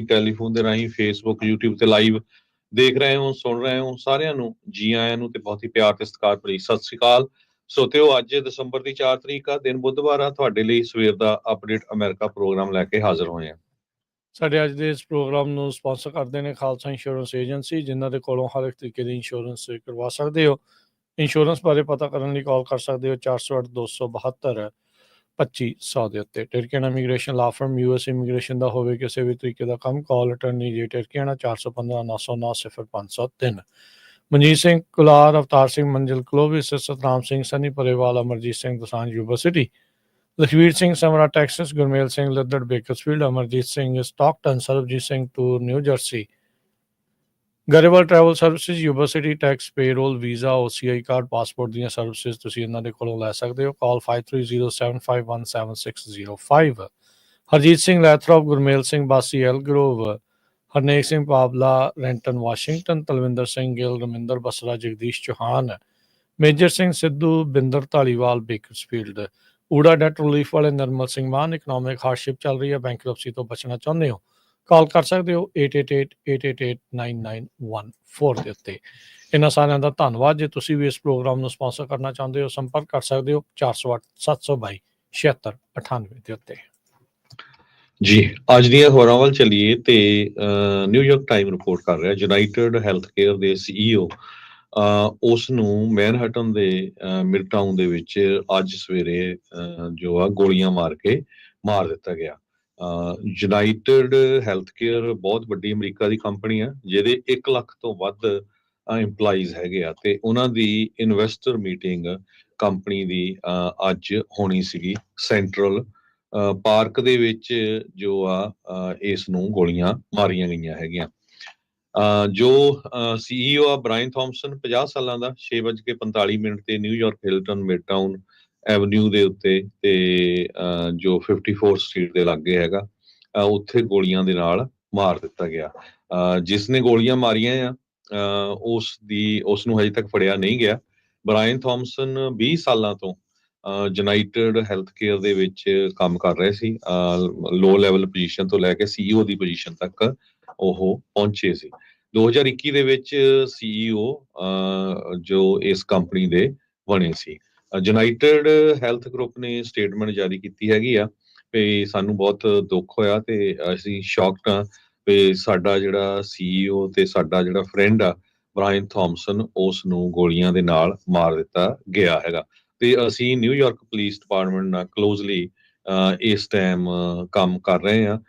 Telephone ਦੇ ਰਾਹੀਂ, Facebook, YouTube ਤੇ ਲਾਈਵ ਦੇਖ ਰਹੇ ਹੋ, ਸੁਣ ਰਹੇ ਹੋ, ਸਾਰਿਆਂ ਨੂੰ ਜੀ ਆਇਆਂ ਨੂੰ ਤੇ ਬਹੁਤ ਹੀ ਪਿਆਰ ਤੇ ਸਤਿਕਾਰ ਭਰੀ ਸਤਿ ਸ੍ਰੀ ਅਕਾਲ। ਸੋਤਿਓ, ਅੱਜ ਦਸੰਬਰ ਦੀ 4 ਤਰੀਕ ਆ, ਦਿਨ ਬੁੱਧਵਾਰ ਆ। ਤੁਹਾਡੇ ਲਈ ਸਵੇਰ ਦਾ ਅਪਡੇਟ ਅਮਰੀਕਾ ਪ੍ਰੋਗਰਾਮ ਲੈ ਕੇ ਹਾਜ਼ਰ ਹੋਏ ਆ। ਸਾਡੇ ਅੱਜ ਦੇ ਇਸ ਪ੍ਰੋਗਰਾਮ ਨੂੰ ਸਪਾਂਸਰ ਕਰਦੇ ਨੇ ਖਾਲਸਾ ਇੰਸ਼ੋਰੈਂਸ ਏਜੰਸੀ, ਜਿਨ੍ਹਾਂ ਦੇ ਕੋਲੋਂ ਹਰ ਇੱਕ ਤਰੀਕੇ ਦੀ ਇੰਸ਼ੋਰੈਂਸ ਕਰਵਾ ਸਕਦੇ ਹੋ। ਇੰਸ਼ੋਰੈਂਸ ਬਾਰੇ ਪਤਾ ਕਰਨ ਲਈ ਕਾਲ ਕਰ ਸਕਦੇ ਹੋ 408 272 2500 ਦੇ ਉੱਤੇ। ਟਿਰਕੀਆਣਾ ਇਮੀਗ੍ਰੇਸ਼ਨ ਲਾ ਫਰਮ, US ਇਮੀਗ੍ਰੇਸ਼ਨ ਦਾ ਹੋਵੇ ਕਿਸੇ ਵੀ ਤਰੀਕੇ ਦਾ ਕੰਮ, ਕਾਲ ਅਟਰਨੀ ਜੀ ਟਿਰਕੀਆਣਾ 415 909 0503। Manjeet Singh Kular, Avtar Singh Manzil Clovis, Satnam Singh Sunny Parewal, Amarjit Singh Dosanjh university, Lakhvir Singh Samra Texas, Gurmel Singh Laddar Bakersfield, Amarjit Singh Stockton, Sarabjit Singh Toor New Jersey, Grewal travel services, university tax, payroll, visa, OCI card, passport ਦੀਆਂ ਸਰਵਿਸਿਜ਼ ਤੁਸੀਂ ਇਹਨਾਂ ਦੇ ਕੋਲੋਂ ਲੈ ਸਕਦੇ ਹੋ। ਕਾਲ 5307517605। Harjeet Singh ਲੈਥਰੋਪ, Gurmel Singh Basi Elk Grove, Harnek Singh Pabla Renton Washington, Talwinder Singh Gill, Raminder Basra, Jagdish Chauhan, Major Singh Sidhu, Binder Dhaliwal Bakersfield, ਊੜਾ ਡੈਟ ਰਿਲੀਫ ਵਾਲੇ ਨਰਮਲ ਸਿੰਘ ਮਾਨ, ਇਕਨੋਮਿਕ ਹਾਰਡਸ਼ਿਪ ਚੱਲ ਰਹੀ ਹੈ, ਬੈਂਕਰਪਸੀ ਤੋਂ ਬਚਣਾ ਚਾਹੁੰਦੇ ਹੋ, ਕਾਲ ਕਰ ਸਕਦੇ ਹੋ 8888889914 ਦੇ ਉੱਤੇ। ਇਹਨਾਂ ਸਾਰਿਆਂ ਦਾ ਧੰਨਵਾਦ। ਜੇ ਤੁਸੀਂ ਵੀ ਇਸ ਪ੍ਰੋਗਰਾਮ ਨੂੰ ਸਪਾਂਸਰ ਕਰਨਾ ਚਾਹੁੰਦੇ ਹੋ, ਸੰਪਰਕ ਕਰ ਸਕਦੇ ਹੋ 408 722 7698 ਦੇ ਉੱਤੇ। ਜੀ, ਅੱਜ ਦੀਆਂ ਖਬਰਾਂ ਵੱਲ ਚੱਲੀਏ ਤੇ ਨਿਊਯਾਰਕ ਟਾਈਮ ਰਿਪੋਰਟ ਕਰ ਰਿਹਾ, ਯੂਨਾਈਟਿਡ ਹੈਲਥ ਕੇਅਰ ਦੇ CEO ਉਸ ਨੂੰ ਮੈਨਹਟਨ ਦੇ ਮਿਡਟਾਊਨ ਦੇ ਵਿੱਚ ਅੱਜ ਸਵੇਰੇ ਜੋ ਆ ਗੋਲੀਆਂ ਮਾਰ ਕੇ ਮਾਰ ਦਿੱਤਾ ਗਿਆ। ਯੂਨਾਈਟਿਡ ਹੈਲਥ ਕੇਅਰ ਬਹੁਤ ਵੱਡੀ ਅਮਰੀਕਾ ਦੀ ਕੰਪਨੀ ਆ, ਜਿਹਦੇ 1 ਲੱਖ ਤੋਂ ਵੱਧ ਇੰਪਲਾਈਜ਼ ਹੈਗੇ ਆ, ਤੇ ਉਹਨਾਂ ਦੀ ਇਨਵੈਸਟਰ ਮੀਟਿੰਗ ਕੰਪਨੀ ਦੀ ਅੱਜ ਹੋਣੀ ਸੀਗੀ ਸੈਂਟਰਲ ਪਾਰਕ ਦੇ ਵਿੱਚ, ਜੋ ਆ ਇਸ ਨੂੰ ਗੋਲੀਆਂ ਮਾਰੀਆਂ ਗਈਆਂ ਹੈਗੀਆਂ। ਜੋ CEO ਆ ਬ੍ਰਾਇਨ ਥਾਮਸਨ, 50 ਸਾਲਾਂ ਦਾ, 6:45 ਤੇ ਨਿਊਯਾਰਕ ਹਿਲਟਨ ਮਿਡਟਾਊਨ ਐਵਨਿਊ ਦੇ ਉੱਤੇ ਤੇ ਜੋ 54 ਸਟਰੀਟ ਦੇ ਲਾਗੇ ਹੈਗਾ, ਉੱਥੇ ਗੋਲੀਆਂ ਦੇ ਨਾਲ ਮਾਰ ਦਿੱਤਾ ਗਿਆ। ਜਿਸ ਨੇ ਗੋਲੀਆਂ ਮਾਰੀਆਂ ਆ ਉਸ ਨੂੰ ਹਜੇ ਤੱਕ ਫੜਿਆ ਨਹੀਂ ਗਿਆ। ਬ੍ਰਾਇਨ ਥਾਮਸਨ 20 ਸਾਲਾਂ ਤੋਂ ਯੂਨਾਈਟਿਡ ਹੈਲਥ ਕੇਅਰ ਦੇ ਵਿੱਚ ਕੰਮ ਕਰ ਰਹੇ ਸੀ। ਲੋ ਲੈਵਲ ਪੋਜੀਸ਼ਨ ਤੋਂ ਲੈ ਕੇ CEO ਦੀ ਪੋਜੀਸ਼ਨ ਤੱਕ ਉਹ ਪਹੁੰਚੇ ਸੀ। 2021 ਦੇ ਵਿੱਚ CEO ਜੋ ਇਸ ਕੰਪਨੀ ਦੇ ਬਣੇ ਸੀ। ਯੂਨਾਈਟਿਡ ਹੈਲਥ ਗਰੁੱਪ ਨੇ ਸਟੇਟਮੈਂਟ ਜਾਰੀ ਕੀਤੀ ਹੈਗੀ ਆ ਵੀ ਸਾਨੂੰ ਬਹੁਤ ਦੁੱਖ ਹੋਇਆ ਤੇ ਅਸੀਂ ਸ਼ੌਕਡ ਆ ਵੀ ਸਾਡਾ ਜਿਹੜਾ CEO ਤੇ ਸਾਡਾ ਜਿਹੜਾ ਫਰੈਂਡ ਆ ਬ੍ਰਾਇਨ ਥਾਮਸਨ, ਉਸ ਨੂੰ ਗੋਲੀਆਂ ਦੇ ਨਾਲ ਮਾਰ ਦਿੱਤਾ ਗਿਆ ਹੈਗਾ। ਤੇ ਅਸੀਂ ਨਿਊਯਾਰਕ ਪੁਲਿਸ ਡਿਪਾਰਟਮੈਂਟ ਨਾਲ ਕਲੋਜ਼ਲੀ ਇਸ ਟਾਈਮ ਕੰਮ ਕਰ ਰਹੇ ਆ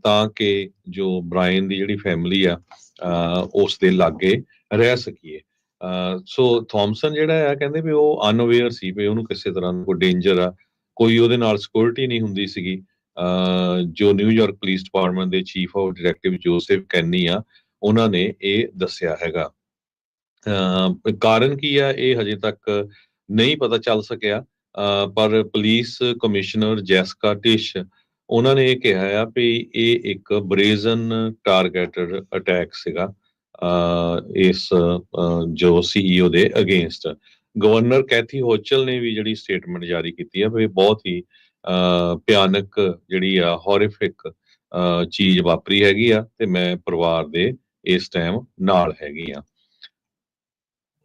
ਤਾਂ ਕਿ ਜੋ ਬ੍ਰਾਇਨ ਦੀ ਜਿਹੜੀ ਫੈਮਿਲੀ ਆ ਉਸ ਦੇ ਲਾਗੇ ਰਹਿ ਸਕੀਏ। ਸੋ ਥਾਮਸਨ ਜਿਹੜਾ ਆ, ਕਹਿੰਦੇ ਵੀ ਉਹ ਅਨਅਵੇਅਰ ਸੀ ਵੀ ਉਹਨੂੰ ਕਿਸੇ ਤਰ੍ਹਾਂ ਦਾ ਕੋਈ ਡੇਂਜਰ ਆ, ਕੋਈ ਉਹਦੇ ਨਾਲ ਸਿਕਿਉਰਿਟੀ ਨਹੀਂ ਹੁੰਦੀ ਸੀਗੀ। ਜੋ ਨਿਊਯਾਰਕ ਪੁਲਿਸ ਡਿਪਾਰਟਮੈਂਟ ਦੇ ਚੀਫ ਆਫ ਡਾਇਰੈਕਟਿਵ ਜੋਸੇਫ ਕੈਨੀ ਆ, ਉਹਨਾਂ ਨੇ ਇਹ ਦੱਸਿਆ ਹੈਗਾ। ਕਾਰਨ ਕੀ ਆ ਇਹ ਹਜੇ ਤੱਕ ਨਹੀਂ ਪਤਾ ਚੱਲ ਸਕਿਆ, ਪਰ ਪੁਲਿਸ ਕਮਿਸ਼ਨਰ ਜੈਸਿਕਾ ਟਿਸ਼, ਉਹਨਾਂ ਨੇ ਇਹ ਕਿਹਾ ਆ ਵੀ ਇਹ ਇੱਕ ਬ੍ਰੇਜ਼ਨ ਟਾਰਗੇਟਡ ਅਟੈਕ ਸੀਗਾ ਇਸ ਜੋ CEO ਦੇ ਅਗੇਂਸਟ। ਗਵਰਨਰ ਕੈਥੀ ਹੋਚਲ ਨੇ ਵੀ ਜਿਹੜੀ ਸਟੇਟਮੈਂਟ ਜਾਰੀ ਕੀਤੀ ਆ ਵੀ ਬਹੁਤ ਹੀ ਭਿਆਨਕ ਜਿਹੜੀ ਆ ਹੌਰੀਫਿਕ ਚੀਜ਼ ਵਾਪਰੀ ਹੈਗੀ ਆ ਤੇ ਮੈਂ ਪਰਿਵਾਰ ਦੇ ਇਸ ਟਾਈਮ ਨਾਲ ਹੈਗੀ ਆ।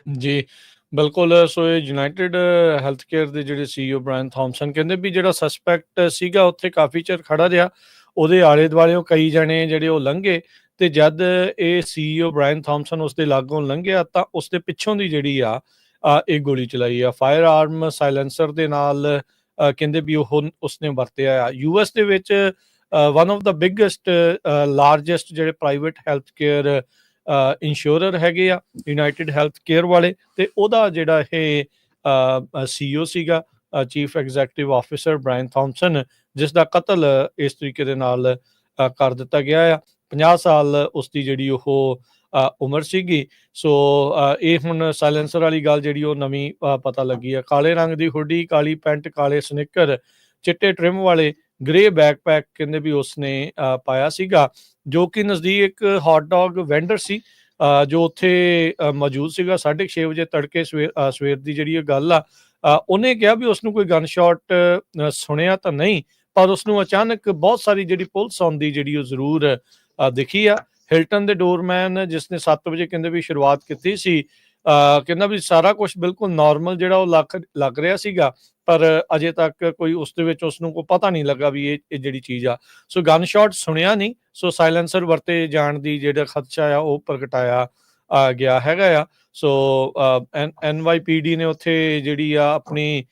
ਜੀ ਬਿਲਕੁਲ। ਸੋ ਇਹ ਯੂਨਾਈਟਿਡ ਹੈਲਥ ਕੇਅਰ ਦੇ ਜਿਹੜੇ CEO ਬ੍ਰਾਇਨ ਥਾਮਸਨ, ਕਹਿੰਦੇ ਵੀ ਜਿਹੜਾ ਸਸਪੈਕਟ ਸੀਗਾ ਉੱਥੇ ਕਾਫੀ ਚਿਰ ਖੜਾ ਰਿਹਾ, ਉਹਦੇ ਆਲੇ ਦੁਆਲੇ ਕਈ ਜਣੇ ਜਿਹੜੇ ਉਹ ਲੰਘੇ, ਤੇ ਜਦ ਇਹ CEO ਬ੍ਰਾਇਨ ਥਾਮਸਨ ਉਸਦੇ ਲਾਗੋਂ ਲੰਘਿਆ ਤਾਂ ਉਸਦੇ ਪਿੱਛੋਂ ਦੀ ਜਿਹੜੀ ਆ ਇਹ ਗੋਲੀ ਚਲਾਈ ਆ। ਫਾਇਰ ਆਰਮ ਸਾਇਲੈਂਸਰ ਦੇ ਨਾਲ ਕਹਿੰਦੇ ਵੀ ਉਹ ਉਸਨੇ ਵਰਤਿਆ ਆ। US ਦੇ ਵਿੱਚ one of the biggest largest ਜਿਹੜੇ ਪ੍ਰਾਈਵੇਟ ਹੈਲਥ ਕੇਅਰ ਇੰਸ਼ੋਰਰ ਹੈਗੇ ਆ ਯੂਨਾਈਟਿਡ ਹੈਲਥ ਕੇਅਰ ਵਾਲੇ, ਤੇ ਉਹਦਾ ਜਿਹੜਾ ਇਹ CEO ਸੀਗਾ, chief executive officer Brian Thomson, ਜਿਸ ਦਾ ਕਤਲ ਇਸ ਤਰੀਕੇ ਦੇ ਨਾਲ ਕਰ ਦਿੱਤਾ ਗਿਆ ਆ। 50 ਸਾਲ ਉਸਦੀ ਜਿਹੜੀ ਉਹ ਉਮਰ ਸੀਗੀ। ਸੋ ਇਹ ਹੁਣ ਸਾਇਲੈਂਸਰ ਵਾਲੀ ਗੱਲ ਜਿਹੜੀ ਉਹ ਨਵੀਂ ਪਤਾ ਲੱਗੀ ਆ। ਕਾਲੇ ਰੰਗ ਦੀ ਹੁੱਡੀ, ਕਾਲੀ ਪੈਂਟ, ਕਾਲੇ ਸਨਿੱਕਰ, ਚਿੱਟੇ ਟ੍ਰਿਮ ਵਾਲੇ ਗ੍ਰੇ ਬੈਕਪੈਕ ਕਹਿੰਦੇ ਵੀ ਉਸਨੇ ਪਾਇਆ ਸੀਗਾ, ਜੋ ਕਿ ਨਜ਼ਦੀਕ ਹੌਟ ਡੌਗ ਵੈਂਡਰ ਸੀ ਜੋ ਉੱਥੇ ਮੌਜੂਦ ਸੀਗਾ। 6:30 ਵਜੇ ਤੜਕੇ ਸਵੇਰ ਦੀ ਜਿਹੜੀ ਇਹ ਗੱਲ ਆ। ਉਹਨੇ ਕਿਹਾ ਵੀ ਉਸਨੂੰ ਕੋਈ ਗਨ ਸ਼ਾਟ ਸੁਣਿਆ ਤਾਂ ਨਹੀਂ, ਪਰ ਉਸਨੂੰ ਅਚਾਨਕ ਬਹੁਤ ਸਾਰੀ ਜਿਹੜੀ ਪੁਲਿਸ ਆਉਂਦੀ ਜਿਹੜੀ ਉਹ ਜ਼ਰੂਰ ਦਿਖੀ ਆ। ਹਿਲਟਨ ਦੇ ਡੋਰਮੈਨ ਜਿਸਨੇ 7 ਵਜੇ ਕਹਿੰਦੇ ਵੀ ਸ਼ੁਰੂਆਤ ਕੀਤੀ ਸੀ, ਕਹਿੰਦਾ ਵੀ ਸਾਰਾ ਕੁਝ ਬਿਲਕੁਲ ਨਾਰਮਲ ਜਿਹੜਾ ਉਹ ਲੱਗ ਰਿਹਾ ਸੀਗਾ, ਪਰ ਅਜੇ ਤੱਕ ਕੋਈ ਉਸ ਦੇ ਵਿੱਚ ਉਸਨੂੰ ਕੋਈ ਪਤਾ ਨਹੀਂ ਲੱਗਾ ਵੀ ਇਹ ਜਿਹੜੀ ਚੀਜ਼ ਆ। ਸੋ ਗਨ ਸ਼ਾਟ ਸੁਣਿਆ ਨਹੀਂ, ਸੋ ਸਾਇਲੈਂਸਰ ਵਰਤੇ ਜਾਣ ਦੀ ਜਿਹੜਾ ਖਦਸ਼ਾ ਆ ਉਹ ਪ੍ਰਗਟਾਇਆ ਗਿਆ ਹੈਗਾ ਆ। ਸੋ NYPD ਨੇ ਉੱਥੇ ਜਿਹੜੀ ਆ ਆਪਣੀ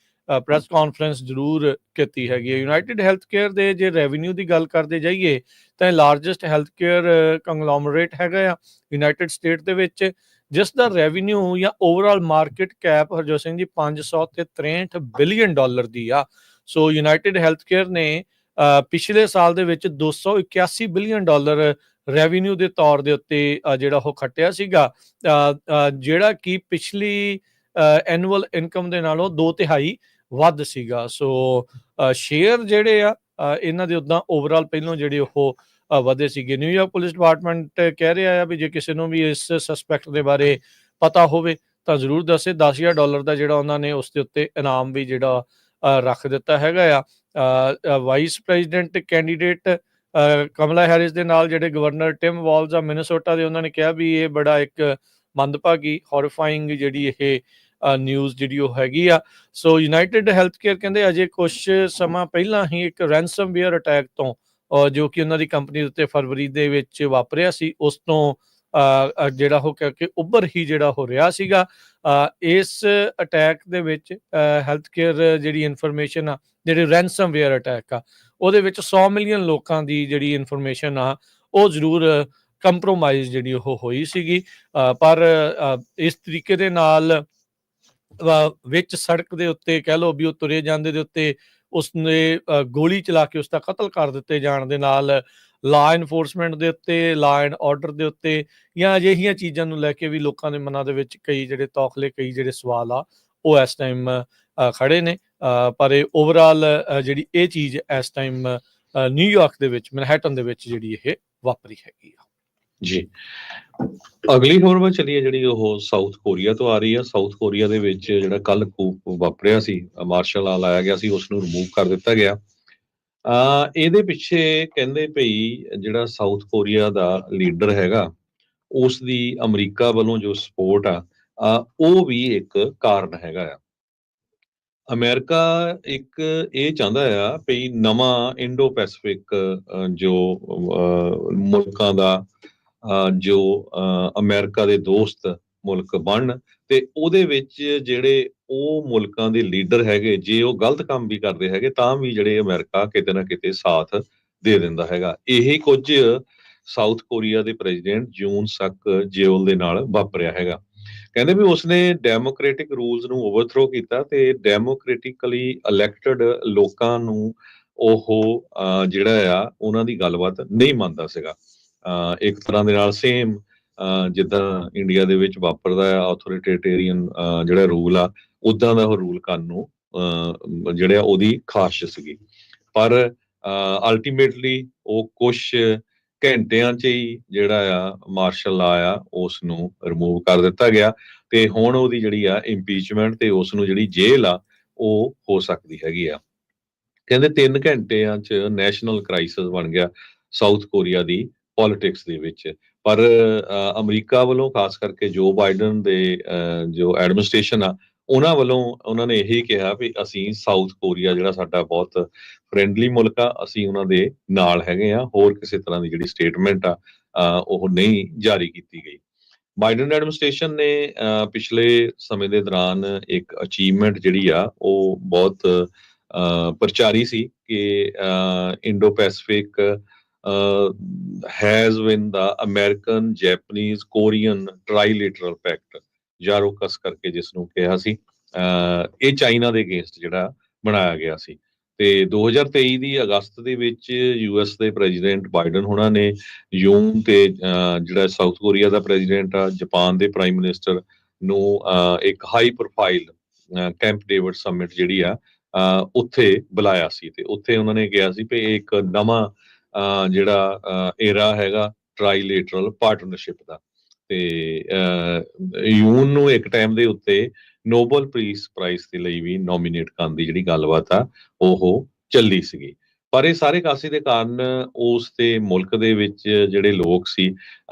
ਪ੍ਰੈਸ ਕਾਨਫਰੰਸ ਜ਼ਰੂਰ ਕੀਤੀ ਹੈਗੀ ਹੈ। ਯੂਨਾਈਟਿਡ ਹੈਲਥ ਕੇਅਰ ਦੇ ਜੇ ਰੈਵਨਿਊ ਦੀ ਗੱਲ ਕਰਦੇ ਜਾਈਏ ਤਾਂ ਲਾਰਜੈਸਟ ਹੈਲਥ ਕੇਅਰ ਕੰਗਲੋਮਰੇਟ ਹੈਗਾ ਆ ਯੂਨਾਈਟਿਡ ਸਟੇਟ ਦੇ ਵਿੱਚ, ਜਿਸ ਦਾ ਰੈਵਨਿਊ ਜਾਂ overall market cap Harjot Singh ji 563 billion dollar ਦੀ ਆ। ਸੋ ਯੂਨਾਈਟਿਡ ਹੈਲਥ ਕੇਅਰ ਨੇ ਪਿਛਲੇ ਸਾਲ ਦੇ ਵਿੱਚ 281 ਬਿਲੀਅਨ ਡਾਲਰ ਰੈਵਨਿਊ ਦੇ ਤੌਰ ਦੇ ਉੱਤੇ ਜਿਹੜਾ ਉਹ ਖੱਟਿਆ ਸੀਗਾ, ਜਿਹੜਾ ਕਿ ਪਿਛਲੀ ਐਨੂਅਲ ਇਨਕਮ ਦੇ ਨਾਲੋਂ 2/3 ਵੱਧ ਸੀਗਾ। ਸੋ ਸ਼ੇਅਰ ਜਿਹੜੇ ਆ ਇਹਨਾਂ ਦੇ ਉੱਦਾਂ ਓਵਰਆਲ ਪਹਿਲੋਂ ਜਿਹੜੇ ਉਹ ਵਧੇ ਸੀਗੇ। ਨਿਊਯਾਰਕ ਪੁਲਿਸ ਡਿਪਾਰਟਮੈਂਟ ਕਹਿ ਰਿਹਾ ਆ ਵੀ ਜੇ ਕਿਸੇ ਨੂੰ ਵੀ ਇਸ ਸਸਪੈਕਟ ਦੇ ਬਾਰੇ ਪਤਾ ਹੋਵੇ ਤਾਂ ਜ਼ਰੂਰ ਦੱਸੇ। $10,000 ਦਾ ਜਿਹੜਾ ਉਹਨਾਂ ਨੇ ਉਸ ਦੇ ਉੱਤੇ ਇਨਾਮ ਵੀ ਜਿਹੜਾ ਰੱਖ ਦਿੱਤਾ ਹੈਗਾ ਆ। ਵਾਈਸ ਪ੍ਰੈਜ਼ੀਡੈਂਟ ਕੈਂਡੀਡੇਟ ਕਮਲਾ ਹੈਰਿਸ ਦੇ ਨਾਲ ਜਿਹੜੇ ਗਵਰਨਰ ਟਿਮ ਵਾਲਜ਼ ਆ ਮਿਨੇਸੋਟਾ ਦੇ, ਉਹਨਾਂ ਨੇ ਕਿਹਾ ਵੀ ਇਹ ਬੜਾ ਇੱਕ ਮੰਦਭਾਗੀ ਹੌਰੀਫਾਈਂਗ ਜਿਹੜੀ ਇਹ ਨਿਊਜ਼ ਜਿਹੜੀ ਉਹ ਹੈਗੀ ਆ। ਸੋ ਯੂਨਾਈਟਿਡ ਹੈਲਥ ਕੇਅਰ ਕਹਿੰਦੇ ਅਜੇ ਕੁਛ ਸਮਾਂ ਪਹਿਲਾਂ ਹੀ ਇੱਕ ਰੈਂਸਮਵੇਅਰ ਅਟੈਕ ਤੋਂ ਜੋ ਕਿ ਉਹਨਾਂ ਦੀ ਕੰਪਨੀ ਦੇ ਉੱਤੇ ਫਰਵਰੀ ਦੇ ਵਿੱਚ ਵਾਪਰਿਆ ਸੀ, ਉਸ ਤੋਂ ਜਿਹੜਾ ਉਹ ਕਰਕੇ ਉੱਭਰ ਹੀ ਜਿਹੜਾ ਹੋ ਰਿਹਾ ਸੀਗਾ। ਇਸ ਅਟੈਕ ਦੇ ਵਿੱਚ ਹੈਲਥ ਕੇਅਰ ਜਿਹੜੀ ਇਨਫੋਰਮੇਸ਼ਨ ਆ, ਜਿਹੜੇ ਰੈਂਸਮਵੇਅਰ ਅਟੈਕ ਆ, ਉਹਦੇ ਵਿੱਚ 100 ਮਿਲੀਅਨ ਲੋਕਾਂ ਦੀ ਜਿਹੜੀ ਇਨਫੋਰਮੇਸ਼ਨ ਆ ਉਹ ਜ਼ਰੂਰ ਕੰਪਰੋਮਾਈਜ਼ ਜਿਹੜੀ ਉਹ ਹੋਈ ਸੀਗੀ। ਪਰ ਇਸ ਤਰੀਕੇ ਦੇ ਨਾਲ ਵਿੱਚ ਸੜਕ ਦੇ ਉੱਤੇ ਕਹਿ ਲਓ ਵੀ ਉਹ ਤੁਰੇ ਜਾਂਦੇ ਦੇ ਉੱਤੇ ਉਸਨੇ ਗੋਲੀ ਚਲਾ ਕੇ ਉਸਦਾ ਕਤਲ ਕਰ ਦਿੱਤੇ ਜਾਣ ਦੇ ਨਾਲ ਲਾ ਇਨਫੋਰਸਮੈਂਟ ਦੇ ਉੱਤੇ, ਲਾ ਐਂਡ ਆਰਡਰ ਦੇ ਉੱਤੇ ਜਾਂ ਅਜਿਹੀਆਂ ਚੀਜ਼ਾਂ ਨੂੰ ਲੈ ਕੇ ਵੀ ਲੋਕਾਂ ਦੇ ਮਨਾਂ ਦੇ ਵਿੱਚ ਕਈ ਜਿਹੜੇ ਤੌਖਲੇ, ਕਈ ਜਿਹੜੇ ਸਵਾਲ ਆ ਉਹ ਇਸ ਟਾਈਮ ਖੜੇ ਨੇ। ਪਰ ਇਹ ਓਵਰਆਲ ਜਿਹੜੀ ਇਹ ਚੀਜ਼ ਇਸ ਟਾਈਮ ਨਿਊਯਾਰਕ ਦੇ ਵਿੱਚ, ਮੈਨਹੈਟਨ ਦੇ ਵਿੱਚ ਜਿਹੜੀ ਇਹ ਵਾਪਰੀ ਹੈਗੀ ਆ। ਜੀ, ਅਗਲੀ ਖਬਰ ਵੱਲ ਚੱਲੀਏ ਜਿਹੜੀ ਉਹ ਸਾਊਥ ਕੋਰੀਆ ਤੋਂ ਆ ਰਹੀ ਆ। ਸਾਊਥ ਕੋਰੀਆ ਦੇ ਵਿੱਚ ਜਿਹੜਾ ਕੱਲ ਕੂਪ ਵਾਪਰਿਆ ਸੀ, ਮਾਰਸ਼ਲ ਲਾ ਲਾਇਆ ਗਿਆ ਸੀ, ਉਸ ਨੂੰ ਰਿਮੂਵ ਕਰ ਦਿੱਤਾ ਗਿਆ। ਇਹਦੇ ਪਿੱਛੇ ਕਹਿੰਦੇ ਭਈ ਜਿਹੜਾ ਸਾਊਥ ਕੋਰੀਆ ਦਾ ਲੀਡਰ ਹੈਗਾ ਉਸ ਦੀ ਅਮਰੀਕਾ ਵੱਲੋਂ ਜੋ ਸਪੋਰਟ ਆ ਉਹ ਵੀ ਇੱਕ ਕਾਰਨ ਹੈਗਾ ਆ। ਅਮਰੀਕਾ ਇੱਕ ਇਹ ਚਾਹੁੰਦਾ ਆ ਭਈ ਨਵਾਂ ਇੰਡੋ ਪੈਸੀਫਿਕ ਜੋ ਮੁਲਕਾਂ ਦਾ ਜੋ ਅਮਰੀਕਾ ਦੇ ਦੋਸਤ ਮੁਲਕ ਬਣਨ, ਤੇ ਉਹਦੇ ਵਿੱਚ ਜਿਹੜੇ ਉਹ ਮੁਲਕਾਂ ਦੇ ਲੀਡਰ ਹੈਗੇ ਜੇ ਉਹ ਗਲਤ ਕੰਮ ਵੀ ਕਰਦੇ ਹੈਗੇ ਤਾਂ ਵੀ ਜਿਹੜੇ ਅਮਰੀਕਾ ਕਿਤੇ ਨਾ ਕਿਤੇ ਸਾਥ ਦੇ ਦਿੰਦਾ ਹੈਗਾ। ਇਹ ਕੁਝ ਸਾਊਥ ਕੋਰੀਆ ਦੇ ਪ੍ਰੈਜ਼ੀਡੈਂਟ ਜੂਨ ਸਕ ਜਿਓਲ ਦੇ ਨਾਲ ਵਾਪਰਿਆ ਹੈਗਾ। ਕਹਿੰਦੇ ਵੀ ਉਸਨੇ ਡੈਮੋਕ੍ਰੈਟਿਕ ਰੂਲਸ ਨੂੰ ਓਵਰਥਰੋ ਕੀਤਾ ਤੇ ਡੈਮੋਕ੍ਰੈਟਿਕਲੀ ਇਲੈਕਟਡ ਲੋਕਾਂ ਨੂੰ ਉਹ ਜਿਹੜਾ ਆ ਉਹਨਾਂ ਦੀ ਗੱਲਬਾਤ ਨਹੀਂ ਮੰਨਦਾ ਸੀਗਾ। ਇੱਕ ਤਰ੍ਹਾਂ ਦੇ ਨਾਲ ਸੇਮ ਜਿੱਦਾਂ ਇੰਡੀਆ ਦੇ ਵਿੱਚ ਵਾਪਰਦਾ ਆ ਆਥੋਰੀਟੇਰੀਅਨ ਜਿਹੜਾ ਰੂਲ ਆ, ਉਦਾਂ ਦਾ ਉਹ ਰੂਲ ਕਰਨ ਨੂੰ ਜਿਹੜਾ ਉਹਦੀ ਖਾਸ਼ ਸੀਗੀ। ਪਰ ਅਲਟੀਮੇਟਲੀ ਉਹ ਕੁਛ ਘੰਟਿਆਂ 'ਚ ਹੀ ਜਿਹੜਾ ਆ ਮਾਰਸ਼ਲ ਲਾ ਆ ਉਸ ਨੂੰ ਰਿਮੂਵ ਕਰ ਦਿੱਤਾ ਗਿਆ ਤੇ ਹੁਣ ਉਹਦੀ ਜਿਹੜੀ ਆ ਇੰਪੀਚਮੈਂਟ ਤੇ ਉਸ ਨੂੰ ਜਿਹੜੀ ਜੇਲ੍ਹ ਆ ਉਹ ਹੋ ਸਕਦੀ ਹੈਗੀ ਆ। ਕਹਿੰਦੇ 3 ਘੰਟਿਆਂ 'ਚ ਨੈਸ਼ਨਲ ਕ੍ਰਾਈਸਿਸ ਬਣ ਗਿਆ ਸਾਊਥ ਕੋਰੀਆ ਦੀ ਪੋਲਿਟਿਕਸ ਦੇ ਵਿੱਚ। ਪਰ ਅਮਰੀਕਾ ਵੱਲੋਂ ਖਾਸ ਕਰਕੇ ਜੋ ਬਾਈਡਨ ਦੇ ਜੋ ਐਡਮਿਨਿਸਟ੍ਰੇਸ਼ਨ ਆ ਉਹਨਾਂ ਵੱਲੋਂ ਉਹਨਾਂ ਨੇ ਇਹੀ ਕਿਹਾ ਵੀ ਅਸੀਂ ਸਾਊਥ ਕੋਰੀਆ ਜਿਹੜਾ ਸਾਡਾ ਬਹੁਤ ਫਰੈਂਡਲੀ ਮੁਲਕ ਆ, ਅਸੀਂ ਉਹਨਾਂ ਦੇ ਨਾਲ ਹੈਗੇ ਆ। ਹੋਰ ਕਿਸੇ ਤਰ੍ਹਾਂ ਦੀ ਜਿਹੜੀ ਸਟੇਟਮੈਂਟ ਆ ਉਹ ਨਹੀਂ ਜਾਰੀ ਕੀਤੀ ਗਈ। ਬਾਈਡਨ ਐਡਮਿਨਿਸਟ੍ਰੇਸ਼ਨ ਨੇ ਪਿਛਲੇ ਸਮੇਂ ਦੇ ਦੌਰਾਨ ਇੱਕ ਅਚੀਵਮੈਂਟ ਜਿਹੜੀ ਆ ਉਹ ਬਹੁਤ ਪ੍ਰਚਾਰੀ ਸੀ ਕਿ Indo Pacific has win the American Japanese Korean Trilateral Pact, ਜਾਰੋਕਸ ਕਰਕੇ ਜਿਸ ਨੂੰ ਕਿਹਾ ਸੀ। ਇਹ ਚਾਈਨਾ ਦੇ ਅਗੇਂਸਟ ਜਿਹੜਾ ਬਣਾਇਆ ਗਿਆ ਸੀ ਤੇ 2023 ਦੀ ਅਗਸਤ ਦੇ ਵਿੱਚ US ਦੇ ਪ੍ਰੈਜ਼ੀਡੈਂਟ ਬਾਈਡਨ ਹੋਣਾ ਨੇ ਯੂਨ ਤੇ ਜਿਹੜਾ ਸਾਊਥ ਕੋਰੀਆ ਦਾ ਪ੍ਰੈਜ਼ੀਡੈਂਟ ਆ, ਜਾਪਾਨ ਦੇ ਪ੍ਰਾਈਮ ਮਿਨਿਸਟਰ ਨੂੰ ਇੱਕ high profile Camp David summit ਜਿਹੜੀ ਆ ਉੱਥੇ ਬੁਲਾਇਆ ਸੀ ਤੇ ਉੱਥੇ ਉਹਨਾਂ ਨੇ ਕਿਹਾ ਸੀ ਵੀ ਇੱਕ ਨਵਾਂ ਜਿਹੜਾ ਏਰਾ ਹੈਗਾ ਟ੍ਰਾਈਲੇਟਰਲ ਪਾਰਟਨਰਸ਼ਿਪ ਦਾ। ਤੇ ਯੂਨ ਨੂੰ ਇੱਕ ਟਾਈਮ ਦੇ ਉੱਤੇ ਨੋਬਲ ਪੀਸ ਪ੍ਰਾਈਜ਼ ਦੇ ਲਈ ਵੀ ਨੋਮੀਨੇਟ ਕਰਨ ਦੀ ਜਿਹੜੀ ਗੱਲਬਾਤ ਆ ਉਹ ਚੱਲੀ ਸੀਗੀ। ਪਰ ਇਹ ਸਾਰੇ ਕਾਸੇ ਦੇ ਕਾਰਨ ਉਸ ਦੇ ਮੁਲਕ ਦੇ ਵਿੱਚ ਜਿਹੜੇ ਲੋਕ ਸੀ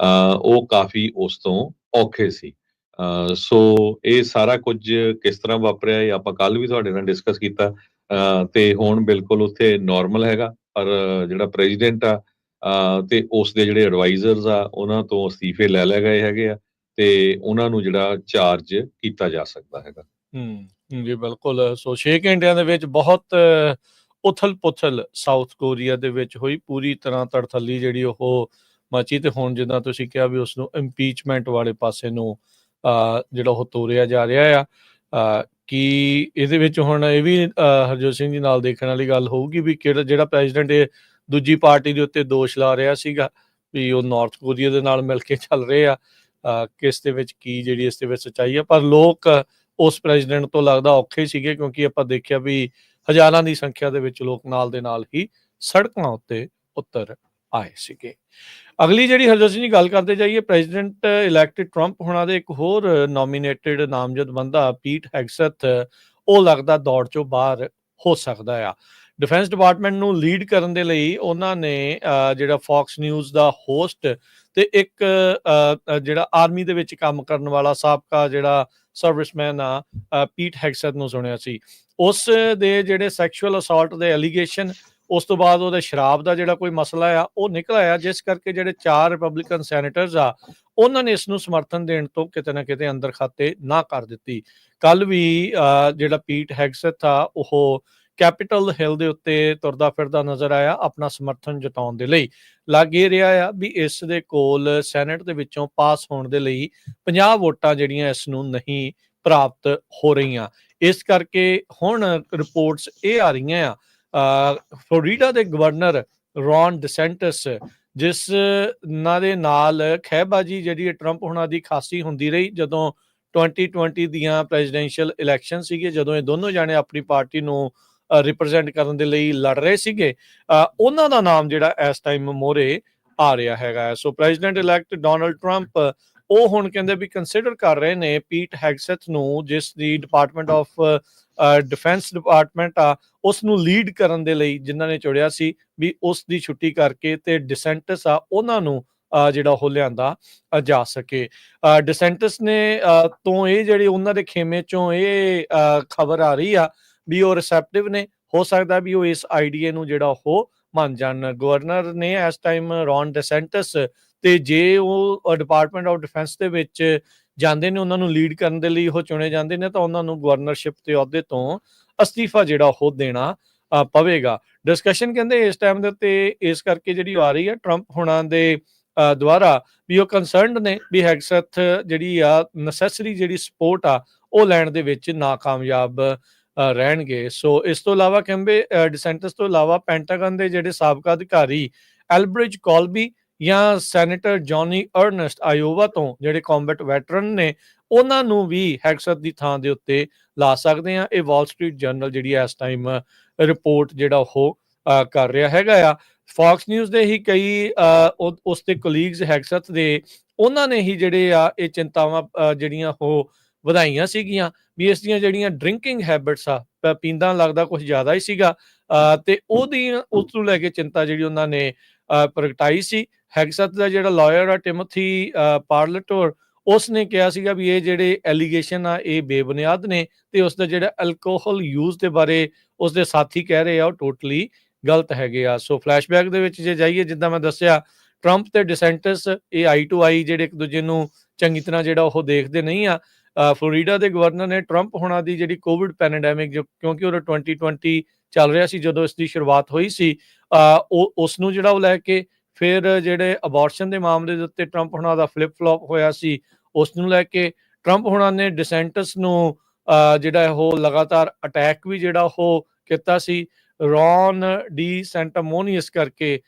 ਉਹ ਕਾਫੀ ਉਸ ਤੋਂ ਔਖੇ ਸੀ। ਸੋ ਇਹ ਸਾਰਾ ਕੁਝ ਕਿਸ ਤਰ੍ਹਾਂ ਵਾਪਰਿਆ ਇਹ ਆਪਾਂ ਕੱਲ ਵੀ ਤੁਹਾਡੇ ਨਾਲ ਡਿਸਕਸ ਕੀਤਾ ਤੇ ਹੁਣ ਬਿਲਕੁਲ ਉੱਥੇ ਨਾਰਮਲ ਹੈਗਾ। ਪਰ ਜਿਹੜਾ ਪ੍ਰੈਜ਼ੀਡੈਂਟ ਆ ਤੇ ਉਸ ਦੇ ਜਿਹੜੇ ਐਡਵਾਈਜ਼ਰਸ ਆ ਉਹਨਾਂ ਤੋਂ ਅਸਤੀਫੇ ਲੈ ਲਏ ਗਏ ਹੈਗੇ ਆ ਤੇ ਉਹਨਾਂ ਨੂੰ ਜਿਹੜਾ ਚਾਰਜ ਕੀਤਾ ਜਾ ਸਕਦਾ ਹੈਗਾ। ਜੀ ਬਿਲਕੁਲ। ਸੋ 6 ਘੰਟਿਆਂ ਦੇ ਵਿੱਚ ਬਹੁਤ ਉਥਲ-ਪੁਥਲ ਸਾਊਥ ਕੋਰੀਆ ਦੇ ਵਿੱਚ ਹੋਈ, ਪੂਰੀ ਤਰ੍ਹਾਂ ਤੜਥੱਲੀ ਜਿਹੜੀ ਉਹ ਮਚੀ ਤੇ ਹੁਣ ਜਿੱਦਾਂ ਤੁਸੀਂ ਕਿਹਾ ਵੀ ਉਸਨੂੰ ਇੰਪੀਚਮੈਂਟ ਵਾਲੇ ਪਾਸੇ ਨੂੰ ਜਿਹੜਾ ਉਹ ਤੋਰਿਆ ਜਾ ਰਿਹਾ ਆ। ਕਿ ਇਹਦੇ ਵਿੱਚ ਹੁਣ ਇਹ ਵੀ ਹਰਜੋਤ ਸਿੰਘ ਜੀ ਨਾਲ ਦੇਖਣ ਵਾਲੀ ਗੱਲ ਹੋਊਗੀ ਵੀ ਜਿਹੜਾ ਪ੍ਰੈਜ਼ੀਡੈਂਟ ਇਹ ਦੂਜੀ ਪਾਰਟੀ ਦੇ ਉੱਤੇ ਦੋਸ਼ ਲਾ ਰਿਹਾ ਸੀਗਾ ਵੀ ਉਹ ਨਾਰਥ ਕੋਰੀਆ ਦੇ ਨਾਲ ਮਿਲ ਕੇ ਚੱਲ ਰਹੇ ਆ, ਕਿਸ ਦੇ ਵਿੱਚ ਕੀ ਜਿਹੜੀ ਇਸ ਦੇ ਵਿੱਚ ਸੱਚਾਈ ਆ। ਪਰ ਲੋਕ ਉਸ ਪ੍ਰੈਜ਼ੀਡੈਂਟ ਤੋਂ ਲੱਗਦਾ ਔਖੇ ਸੀਗੇ ਕਿਉਂਕਿ ਆਪਾਂ ਦੇਖਿਆ ਵੀ ਹਜ਼ਾਰਾਂ ਦੀ ਸੰਖਿਆ ਦੇ ਵਿੱਚ ਲੋਕ ਨਾਲ ਦੇ ਨਾਲ ਹੀ ਸੜਕਾਂ ਉੱਤੇ ਉਤਰ ਆਏ ਸੀਗੇ। ਅਗਲੀ ਜਿਹੜੀ ਹਰਜੋਤ ਸਿੰਘ ਜੀ ਗੱਲ ਕਰਦੇ ਜਾਈਏ, ਪ੍ਰੈਜ਼ੀਡੈਂਟ ਇਲੈਕਟਡ ਟਰੰਪ ਹੋਣਾ ਦੇ ਇੱਕ ਹੋਰ ਨੋਮੀਨੇਟਡ ਨਾਮਜ਼ਦ ਬੰਦਾ ਪੀਟ ਹੈਗਸੈਥ, ਉਹ ਲੱਗਦਾ ਦੌੜ ਚੋਂ ਬਾਹਰ ਹੋ ਸਕਦਾ ਆ। ਡਿਫੈਂਸ ਡਿਪਾਰਟਮੈਂਟ ਨੂੰ ਲੀਡ ਕਰਨ ਦੇ ਲਈ ਉਹਨਾਂ ਨੇ ਜਿਹੜਾ ਫੌਕਸ ਨਿਊਜ਼ ਦਾ ਹੋਸਟ ਤੇ ਇੱਕ ਜਿਹੜਾ ਆਰਮੀ ਦੇ ਵਿੱਚ ਕੰਮ ਕਰਨ ਵਾਲਾ ਸਾਬਕਾ ਜਿਹੜਾ ਸਰਵਿਸਮੈਨ ਆ ਪੀਟ ਹੈਗਸੈਥ ਨੂੰ ਸੁਣਿਆ ਸੀ। ਉਸ ਦੇ ਜਿਹੜੇ ਸੈਕਸ਼ੂਅਲ ਅਸਾਲਟ ਦੇ ਐਲੀਗੇਸ਼ਨ, ਉਸ ਤੋਂ ਬਾਅਦ ਉਹਦੇ ਸ਼ਰਾਬ ਦਾ ਜਿਹੜਾ ਕੋਈ ਮਸਲਾ ਆ ਉਹ ਨਿਕਲ ਆਇਆ, ਜਿਸ ਕਰਕੇ ਜਿਹੜੇ 4 ਰਿਪਬਲਿਕਨ ਸੈਨੇਟਰਸ ਆ ਉਹਨਾਂ ਨੇ ਇਸ ਨੂੰ ਸਮਰਥਨ ਦੇਣ ਤੋਂ ਕਿਤੇ ਨਾ ਕਿਤੇ ਅੰਦਰ ਖਾਤੇ ਨਾ ਕਰ ਦਿੱਤੀ। ਕੱਲ ਵੀ ਜਿਹੜਾ ਪੀਟ ਹੈਗਸੈਥ ਆ ਉਹ ਕੈਪੀਟਲ ਹਿੱਲ ਦੇ ਉੱਤੇ ਤੁਰਦਾ ਫਿਰਦਾ ਨਜ਼ਰ ਆਇਆ ਆਪਣਾ ਸਮਰਥਨ ਜਤਾਉਣ ਦੇ ਲਈ। ਲੱਗ ਇਹ ਰਿਹਾ ਆ ਵੀ ਇਸ ਦੇ ਕੋਲ ਸੈਨੇਟ ਦੇ ਵਿੱਚੋਂ ਪਾਸ ਹੋਣ ਦੇ ਲਈ 50 ਵੋਟਾਂ ਜਿਹੜੀਆਂ ਇਸ ਨੂੰ ਨਹੀਂ ਪ੍ਰਾਪਤ ਹੋ ਰਹੀਆਂ। ਇਸ ਕਰਕੇ ਹੁਣ ਰਿਪੋਰਟਸ ਇਹ ਆ ਰਹੀਆਂ ਆ ਫਲੋਰੀਡਾ ਦੇ ਗਵਰਨਰ ਰੌਨ ਡਿਸੈਂਟਿਸ, ਜਿਸ ਨਾਲ ਦੇ ਨਾਲ ਖਹਿਬਾਜੀ ਜਿਹੜੀ ਟਰੰਪ ਹੁਣਾਂ ਦੀ ਖਾਸੀ ਹੁੰਦੀ ਰਹੀ ਜਦੋਂ 2020 ਦੀਆਂ ਪ੍ਰੈਜ਼ੀਡੈਂਸ਼ੀਅਲ ਇਲੈਕਸ਼ਨ ਸੀਗੇ, ਜਦੋਂ ਇਹ ਦੋਨੋਂ ਜਾਣੇ ਆਪਣੀ ਪਾਰਟੀ ਨੂੰ ਰਿਪਰੈਜ਼ੈਂਟ ਕਰਨ ਦੇ ਲਈ ਲੜ ਰਹੇ ਸੀਗੇ, ਉਹਨਾਂ ਦਾ ਨਾਮ ਜਿਹੜਾ ਇਸ ਟਾਈਮ ਮੋਹਰੇ ਆ ਰਿਹਾ ਹੈਗਾ। ਸੋ ਪ੍ਰੈਜ਼ੀਡੈਂਟ ਇਲੈਕਟ ਡੋਨਲਡ ਟਰੰਪ ਉਹ ਹੁਣ ਕਹਿੰਦੇ ਵੀ ਕੰਸੀਡਰ ਕਰ ਰਹੇ ਨੇ ਪੀਟ ਹੈਗਸੈਥ ਨੂੰ, ਜਿਸ ਦੀ ਡਿਪਾਰਟਮੈਂਟ ਆਫ ਡਿਫੈਂਸ ਡਿਪਾਰਟਮੈਂਟ ਆ ਉਸ ਨੂੰ ਲੀਡ ਕਰਨ ਦੇ ਲਈ, ਜਿਨ੍ਹਾਂ ਨੇ ਚੁਣਿਆ ਸੀ ਵੀ ਉਸ ਦੀ ਛੁੱਟੀ ਕਰਕੇ ਤੇ ਡਿਸੈਂਟਿਸ ਆ ਉਹਨਾਂ ਨੂੰ ਜਿਹੜਾ ਉਹ ਲਿਆਂਦਾ ਜਾ ਸਕੇ। ਡਿਸੈਂਟਿਸ ਨੇ ਤੋਂ ਇਹ ਜਿਹੜੀ ਉਹਨਾਂ ਦੇ ਖੇਮੇ ਚੋਂ ਇਹ ਖਬਰ ਆ ਰਹੀ ਆ ਵੀ ਉਹ ਰਿਸੈਪਟਿਵ ਨੇ, ਹੋ ਸਕਦਾ ਵੀ ਉਹ ਇਸ ਆਈਡੀਏ ਨੂੰ ਜਿਹੜਾ ਉਹ ਮੰਨ ਜਾਣ। ਗਵਰਨਰ ਨੇ ਇਸ ਟਾਈਮ ਰੌਨ ਡਿਸੈਂਟਿਸ, ਤੇ ਜੇ ਉਹ ਡਿਪਾਰਟਮੈਂਟ ਆਫ ਡਿਫੈਂਸ ਦੇ ਵਿੱਚ ਜਾਂਦੇ ਨੇ, ਉਹਨਾਂ ਨੂੰ ਲੀਡ ਕਰਨ ਦੇ ਲਈ ਉਹ ਚੁਣੇ ਜਾਂਦੇ ਨੇ, ਤਾਂ ਉਹਨਾਂ ਨੂੰ ਗਵਰਨਰਸ਼ਿਪ ਦੇ ਅਹੁਦੇ ਤੋਂ ਅਸਤੀਫਾ ਜਿਹੜਾ ਉਹ ਦੇਣਾ ਪਵੇਗਾ। ਡਿਸਕਸ਼ਨ ਕਹਿੰਦੇ ਇਸ ਟਾਈਮ ਦੇ ਉੱਤੇ ਇਸ ਕਰਕੇ ਜਿਹੜੀ ਆ ਰਹੀ ਹੈ ਟਰੰਪ ਹੁਣਾਂ ਦੇ ਦੁਆਰਾ ਵੀ ਉਹ ਕੰਸਰਨਡ ਨੇ ਵੀ ਹੈਗਸੈਥ ਜਿਹੜੀ ਆ ਨੈਸੈਸਰੀ ਜਿਹੜੀ ਸਪੋਰਟ ਆ ਉਹ ਲੈਣ ਦੇ ਵਿੱਚ ਨਾਕਾਮਯਾਬ ਰਹਿਣਗੇ। ਸੋ ਇਸ ਤੋਂ ਇਲਾਵਾ ਕਹਿੰਦੇ ਡਿਸੈਂਟਿਸ ਤੋਂ ਇਲਾਵਾ ਪੈਂਟਾਗਨ ਦੇ ਜਿਹੜੇ ਸਾਬਕਾ ਅਧਿਕਾਰੀ ਐਲਬ੍ਰਿਜ ਕੋਲਬੀ ਜਾਂ ਸੈਨੇਟਰ ਜੌਨੀ ਅਰਨਸਟ ਆਇਓਵਾ ਤੋਂ, ਜਿਹੜੇ ਕੰਬੈਟ ਵੈਟਰਨ ਨੇ, ਉਹਨਾਂ ਨੂੰ ਵੀ ਹੈਗਸੈਥ ਦੀ ਥਾਂ ਦੇ ਉੱਤੇ ਲਾ ਸਕਦੇ ਆ। ਇਹ ਵਾਲ ਸਟਰੀਟ ਜਰਨਲ ਜਿਹੜੀ ਇਸ ਟਾਈਮ ਰਿਪੋਰਟ ਜਿਹੜਾ ਉਹ ਕਰ ਰਿਹਾ ਹੈਗਾ ਆ। ਫੌਕਸ ਨਿਊਜ਼ ਦੇ ਹੀ ਕਈ ਉਸ ਦੇ ਕੋਲੀਗਸ ਹੈਗਸੈਥ ਦੇ, ਉਹਨਾਂ ਨੇ ਹੀ ਜਿਹੜੇ ਆ ਇਹ ਚਿੰਤਾਵਾਂ ਜਿਹੜੀਆਂ ਉਹ ਵਧਾਈਆਂ ਸੀਗੀਆਂ ਵੀ ਇਸ ਦੀਆਂ ਜਿਹੜੀਆਂ ਡਰਿੰਕਿੰਗ ਹੈਬਿਟਸ ਆ, ਪੀਂਦਾ ਲੱਗਦਾ ਕੁਝ ਜ਼ਿਆਦਾ ਹੀ ਸੀਗਾ, ਤੇ ਉਸ ਨੂੰ ਲੈ ਕੇ ਚਿੰਤਾ ਜਿਹੜੀ ਉਹਨਾਂ ਨੇ ਪ੍ਰਗਟਾਈ ਸੀ। ਹੈਗਸੈਥ ਦਾ ਜਿਹੜਾ ਲਾਇਰ ਆ ਟਿਮੋਥੀ ਪਾਰਲਟੋਰ, ਉਸ ਨੇ ਕਿਹਾ ਸੀਗਾ ਵੀ ਇਹ ਜਿਹੜੇ ਐਲੀਗੇਸ਼ਨ ਆ ਇਹ ਬੇਬੁਨਿਆਦ ਨੇ, ਤੇ ਉਸ ਦਾ ਜਿਹੜਾ ਅਲਕੋਹਲ ਯੂਜ਼ ਦੇ ਬਾਰੇ ਉਸ ਦੇ ਸਾਥੀ ਕਹਿ ਰਹੇ ਆ ਉਹ ਟੋਟਲੀ ਗਲਤ ਹੈਗੇ ਆ। ਸੋ ਫਲੈਸ਼ਬੈਕ ਦੇ ਵਿੱਚ ਜੇ ਜਾਈਏ, ਜਿੱਦਾਂ ਮੈਂ ਦੱਸਿਆ ਟਰੰਪ ਤੇ ਡਿਸੈਂਟਿਸ ਇਹ ਆਈ ਟੂ ਆਈ ਜਿਹੜੇ ਇੱਕ ਦੂਜੇ ਨੂੰ ਚੰਗੀ ਤਰ੍ਹਾਂ ਜਿਹੜਾ ਉਹ ਦੇਖਦੇ ਨਹੀਂ ਆ। ਫਲੋਰੀਡਾ ਦੇ ਗਵਰਨਰ ਨੇ ਟਰੰਪ ਹੋਣਾ ਦੀ ਜਿਹੜੀ ਕੋਵਿਡ ਪੈਂਡੈਮਿਕ, ਕਿਉਂਕਿ ਉਹ 2020 ਚੱਲ ਰਿਹਾ ਸੀ ਜਦੋਂ ਇਸ ਦੀ ਸ਼ੁਰੂਆਤ ਹੋਈ ਸੀ, ਉਸ ਨੂੰ ਜਿਹੜਾ ਉਹ ਲੈ ਕੇ, ਫਿਰ ਜਿਹੜੇ ਅਬੋਰਸ਼ਨ ਦੇ ਮਾਮਲੇ ਦੇ ਉੱਤੇ ਟਰੰਪ ਹੋਣਾ ਦਾ ਫਲਿਪ ਫਲॉप ਹੋਇਆ ਸੀ, ਉਸ ਨੂੰ ਲੈ ਕੇ ਟਰੰਪ ਹੋਣਾ ਨੇ ਡਿਸੈਂਟਿਸ ਨੂੰ ਜਿਹੜਾ ਉਹ ਲਗਾਤਾਰ ਅਟੈਕ ਵੀ ਜਿਹੜਾ ਉਹ ਕੀਤਾ ਸੀ। ਰੌਨ ਡੀ ਸੈਂਟਾਮੋਨੀਅਸ ਕਰਕੇ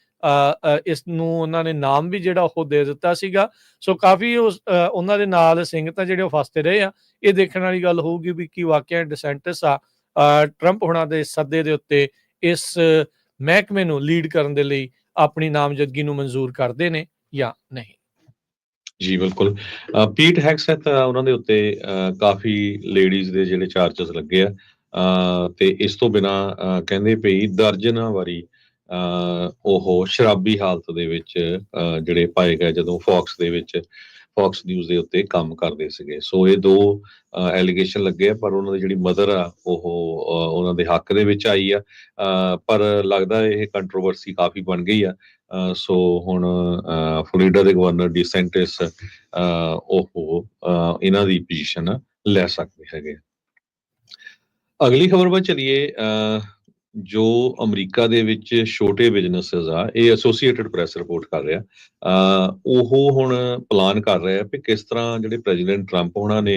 ਇਸ ਨੂੰ ਉਹਨਾਂ ਨੇ ਨਾਮ ਵੀ ਜਿਹੜਾ ਉਹ ਦੇ ਦਿੱਤਾ ਸੀਗਾ। ਸੋ ਕਾਫੀ ਉਹਨਾਂ ਦੇ ਨਾਲ ਸਿੰਗਤਾਂ ਜਿਹੜੇ ਉਹ ਫਸਦੇ ਰਹੇ ਆ। ਇਹ ਦੇਖਣ ਵਾਲੀ ਗੱਲ ਹੋਊਗੀ ਵੀ ਕੀ ਵਾਕਿਆ ਡਿਸੈਂਟਿਸ ਆ ਟਰੰਪ ਹੋਣਾ ਦੇ ਸੱਦੇ ਦੇ ਉੱਤੇ ਇਸ ਮਹਿਕਮੇ ਨੂੰ ਲੀਡ ਕਰਨ ਦੇ ਲਈ ਆਪਣੀ ਨਾਮਜ਼ਦਗੀ ਨੂੰ ਮਨਜ਼ੂਰ ਕਰਦੇ ਨੇ ਜਾਂ ਨਹੀਂ। ਜੀ ਬਿਲਕੁਲ। ਪੀਟ ਹੈਗਸੈਥ ਉਹਨਾਂ ਦੇ ਉੱਤੇ ਕਾਫੀ ਲੇਡੀਜ਼ ਦੇ ਜਿਹੜੇ ਚਾਰਜਸ ਲੱਗੇ ਆ, ਤੇ ਇਸ ਤੋਂ ਬਿਨਾਂ ਕਹਿੰਦੇ ਪਈ ਦਰਜਨਾਂ ਵਾਰੀ ਉਹ ਸ਼ਰਾਬੀ ਹਾਲਤ ਦੇ ਵਿੱਚ ਜਿਹੜੇ ਪਾਏ ਗਏ ਜਦੋਂ ਫੌਕਸ ਨਿਊਜ਼ ਦੇ ਉੱਤੇ ਕੰਮ ਕਰਦੇ ਸੀਗੇ। ਸੋ ਇਹ 2 ਐਲੀਗੇਸ਼ਨ ਲੱਗੇ ਆ, ਪਰ ਉਹਨਾਂ ਦੀ ਜਿਹੜੀ ਮਦਰ ਆ ਉਹ ਉਹਨਾਂ ਦੇ ਹੱਕ ਦੇ ਵਿੱਚ ਆਈ ਆ। ਪਰ ਲੱਗਦਾ ਇਹ ਕੰਟਰੋਵਰਸੀ ਕਾਫੀ ਬਣ ਗਈ ਆ। ਸੋ ਹੁਣ ਫਲੋਰੀਡਾ ਦੇ ਗਵਰਨਰ ਡੀਸੈਂਟਿਸ ਉਹ ਇਹਨਾਂ ਦੀ ਪੋਜੀਸ਼ਨ ਲੈ ਸਕਦੇ ਹੈਗੇ। ਅਗਲੀ ਖਬਰ ਵੱਲ ਚਲੀਏ। ਜੋ ਅਮਰੀਕਾ ਦੇ ਵਿੱਚ ਛੋਟੇ ਬਿਜ਼ਨੈਸਿਸ ਆ, ਇਹ ਐਸੋਸੀਏਟਡ ਪ੍ਰੈਸ ਰਿਪੋਰਟ ਕਰ ਰਿਹਾ, ਉਹ ਹੁਣ ਪਲਾਨ ਕਰ ਰਿਹਾ ਵੀ ਕਿਸ ਤਰ੍ਹਾਂ ਜਿਹੜੇ ਪ੍ਰੈਜ਼ੀਡੈਂਟ ਟਰੰਪ ਉਹਨਾਂ ਨੇ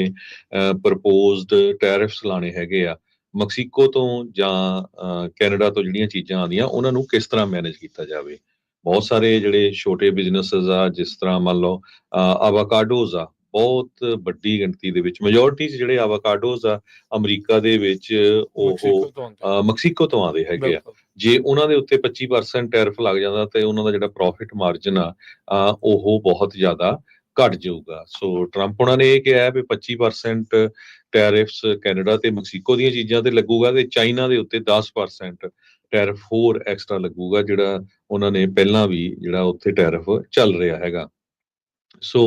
ਪ੍ਰਪੋਜ਼ਡ ਟੈਰਿਫਸ ਲਾਣੇ ਹੈਗੇ ਆ ਮੈਕਸੀਕੋ ਤੋਂ ਜਾਂ ਕੈਨੇਡਾ ਤੋਂ, ਜਿਹੜੀਆਂ ਚੀਜ਼ਾਂ ਆਉਂਦੀਆਂ ਉਹਨਾਂ ਨੂੰ ਕਿਸ ਤਰ੍ਹਾਂ ਮੈਨੇਜ ਕੀਤਾ ਜਾਵੇ। ਬਹੁਤ ਸਾਰੇ ਜਿਹੜੇ ਛੋਟੇ ਬਿਜ਼ਨੈਸਿਸ ਆ, ਜਿਸ ਤਰ੍ਹਾਂ ਮੰਨ ਲਓ ਆਵਾਕਾਡੋਜ਼ ਆ, ਬਹੁਤ ਵੱਡੀ ਗਿਣਤੀ ਦੇ ਵਿੱਚ ਮੈਜੋਰਟੀ ਜਿਹੜੇ ਆਵਾਕਾਡੋਜ਼ ਆ ਅਮਰੀਕਾ ਦੇ ਵਿੱਚ ਉਹ ਮੈਕਸੀਕੋ ਤੋਂ ਆਉਂਦੇ ਹੈਗੇ ਆ। ਜੇ ਉਹਨਾਂ ਦੇ ਉੱਤੇ 25% ਟੈਰਿਫ ਲੱਗ ਜਾਂਦਾ ਤੇ ਉਹਨਾਂ ਦਾ ਜਿਹੜਾ ਪ੍ਰੋਫਿਟ ਮਾਰਜਨ ਆ ਉਹ ਬਹੁਤ ਜ਼ਿਆਦਾ ਘਟ ਜਾਊਗਾ। ਸੋ ਟਰੰਪ ਉਹਨਾਂ ਨੇ ਇਹ ਕਿਹਾ ਵੀ 25% ਟੈਰਿਫਸ ਕੈਨੇਡਾ ਤੇ ਮੈਕਸੀਕੋ ਦੀਆਂ ਚੀਜ਼ਾਂ ਤੇ ਲੱਗੂਗਾ ਤੇ ਚਾਈਨਾ ਦੇ ਉੱਤੇ 10% ਟੈਰਿਫ ਹੋਰ ਐਕਸਟਰਾ ਲੱਗੂਗਾ, ਜਿਹੜਾ ਉਹਨਾਂ ਨੇ ਪਹਿਲਾਂ ਵੀ ਜਿਹੜਾ ਉੱਥੇ ਟੈਰਿਫ ਚੱਲ ਰਿਹਾ ਹੈਗਾ। ਸੋ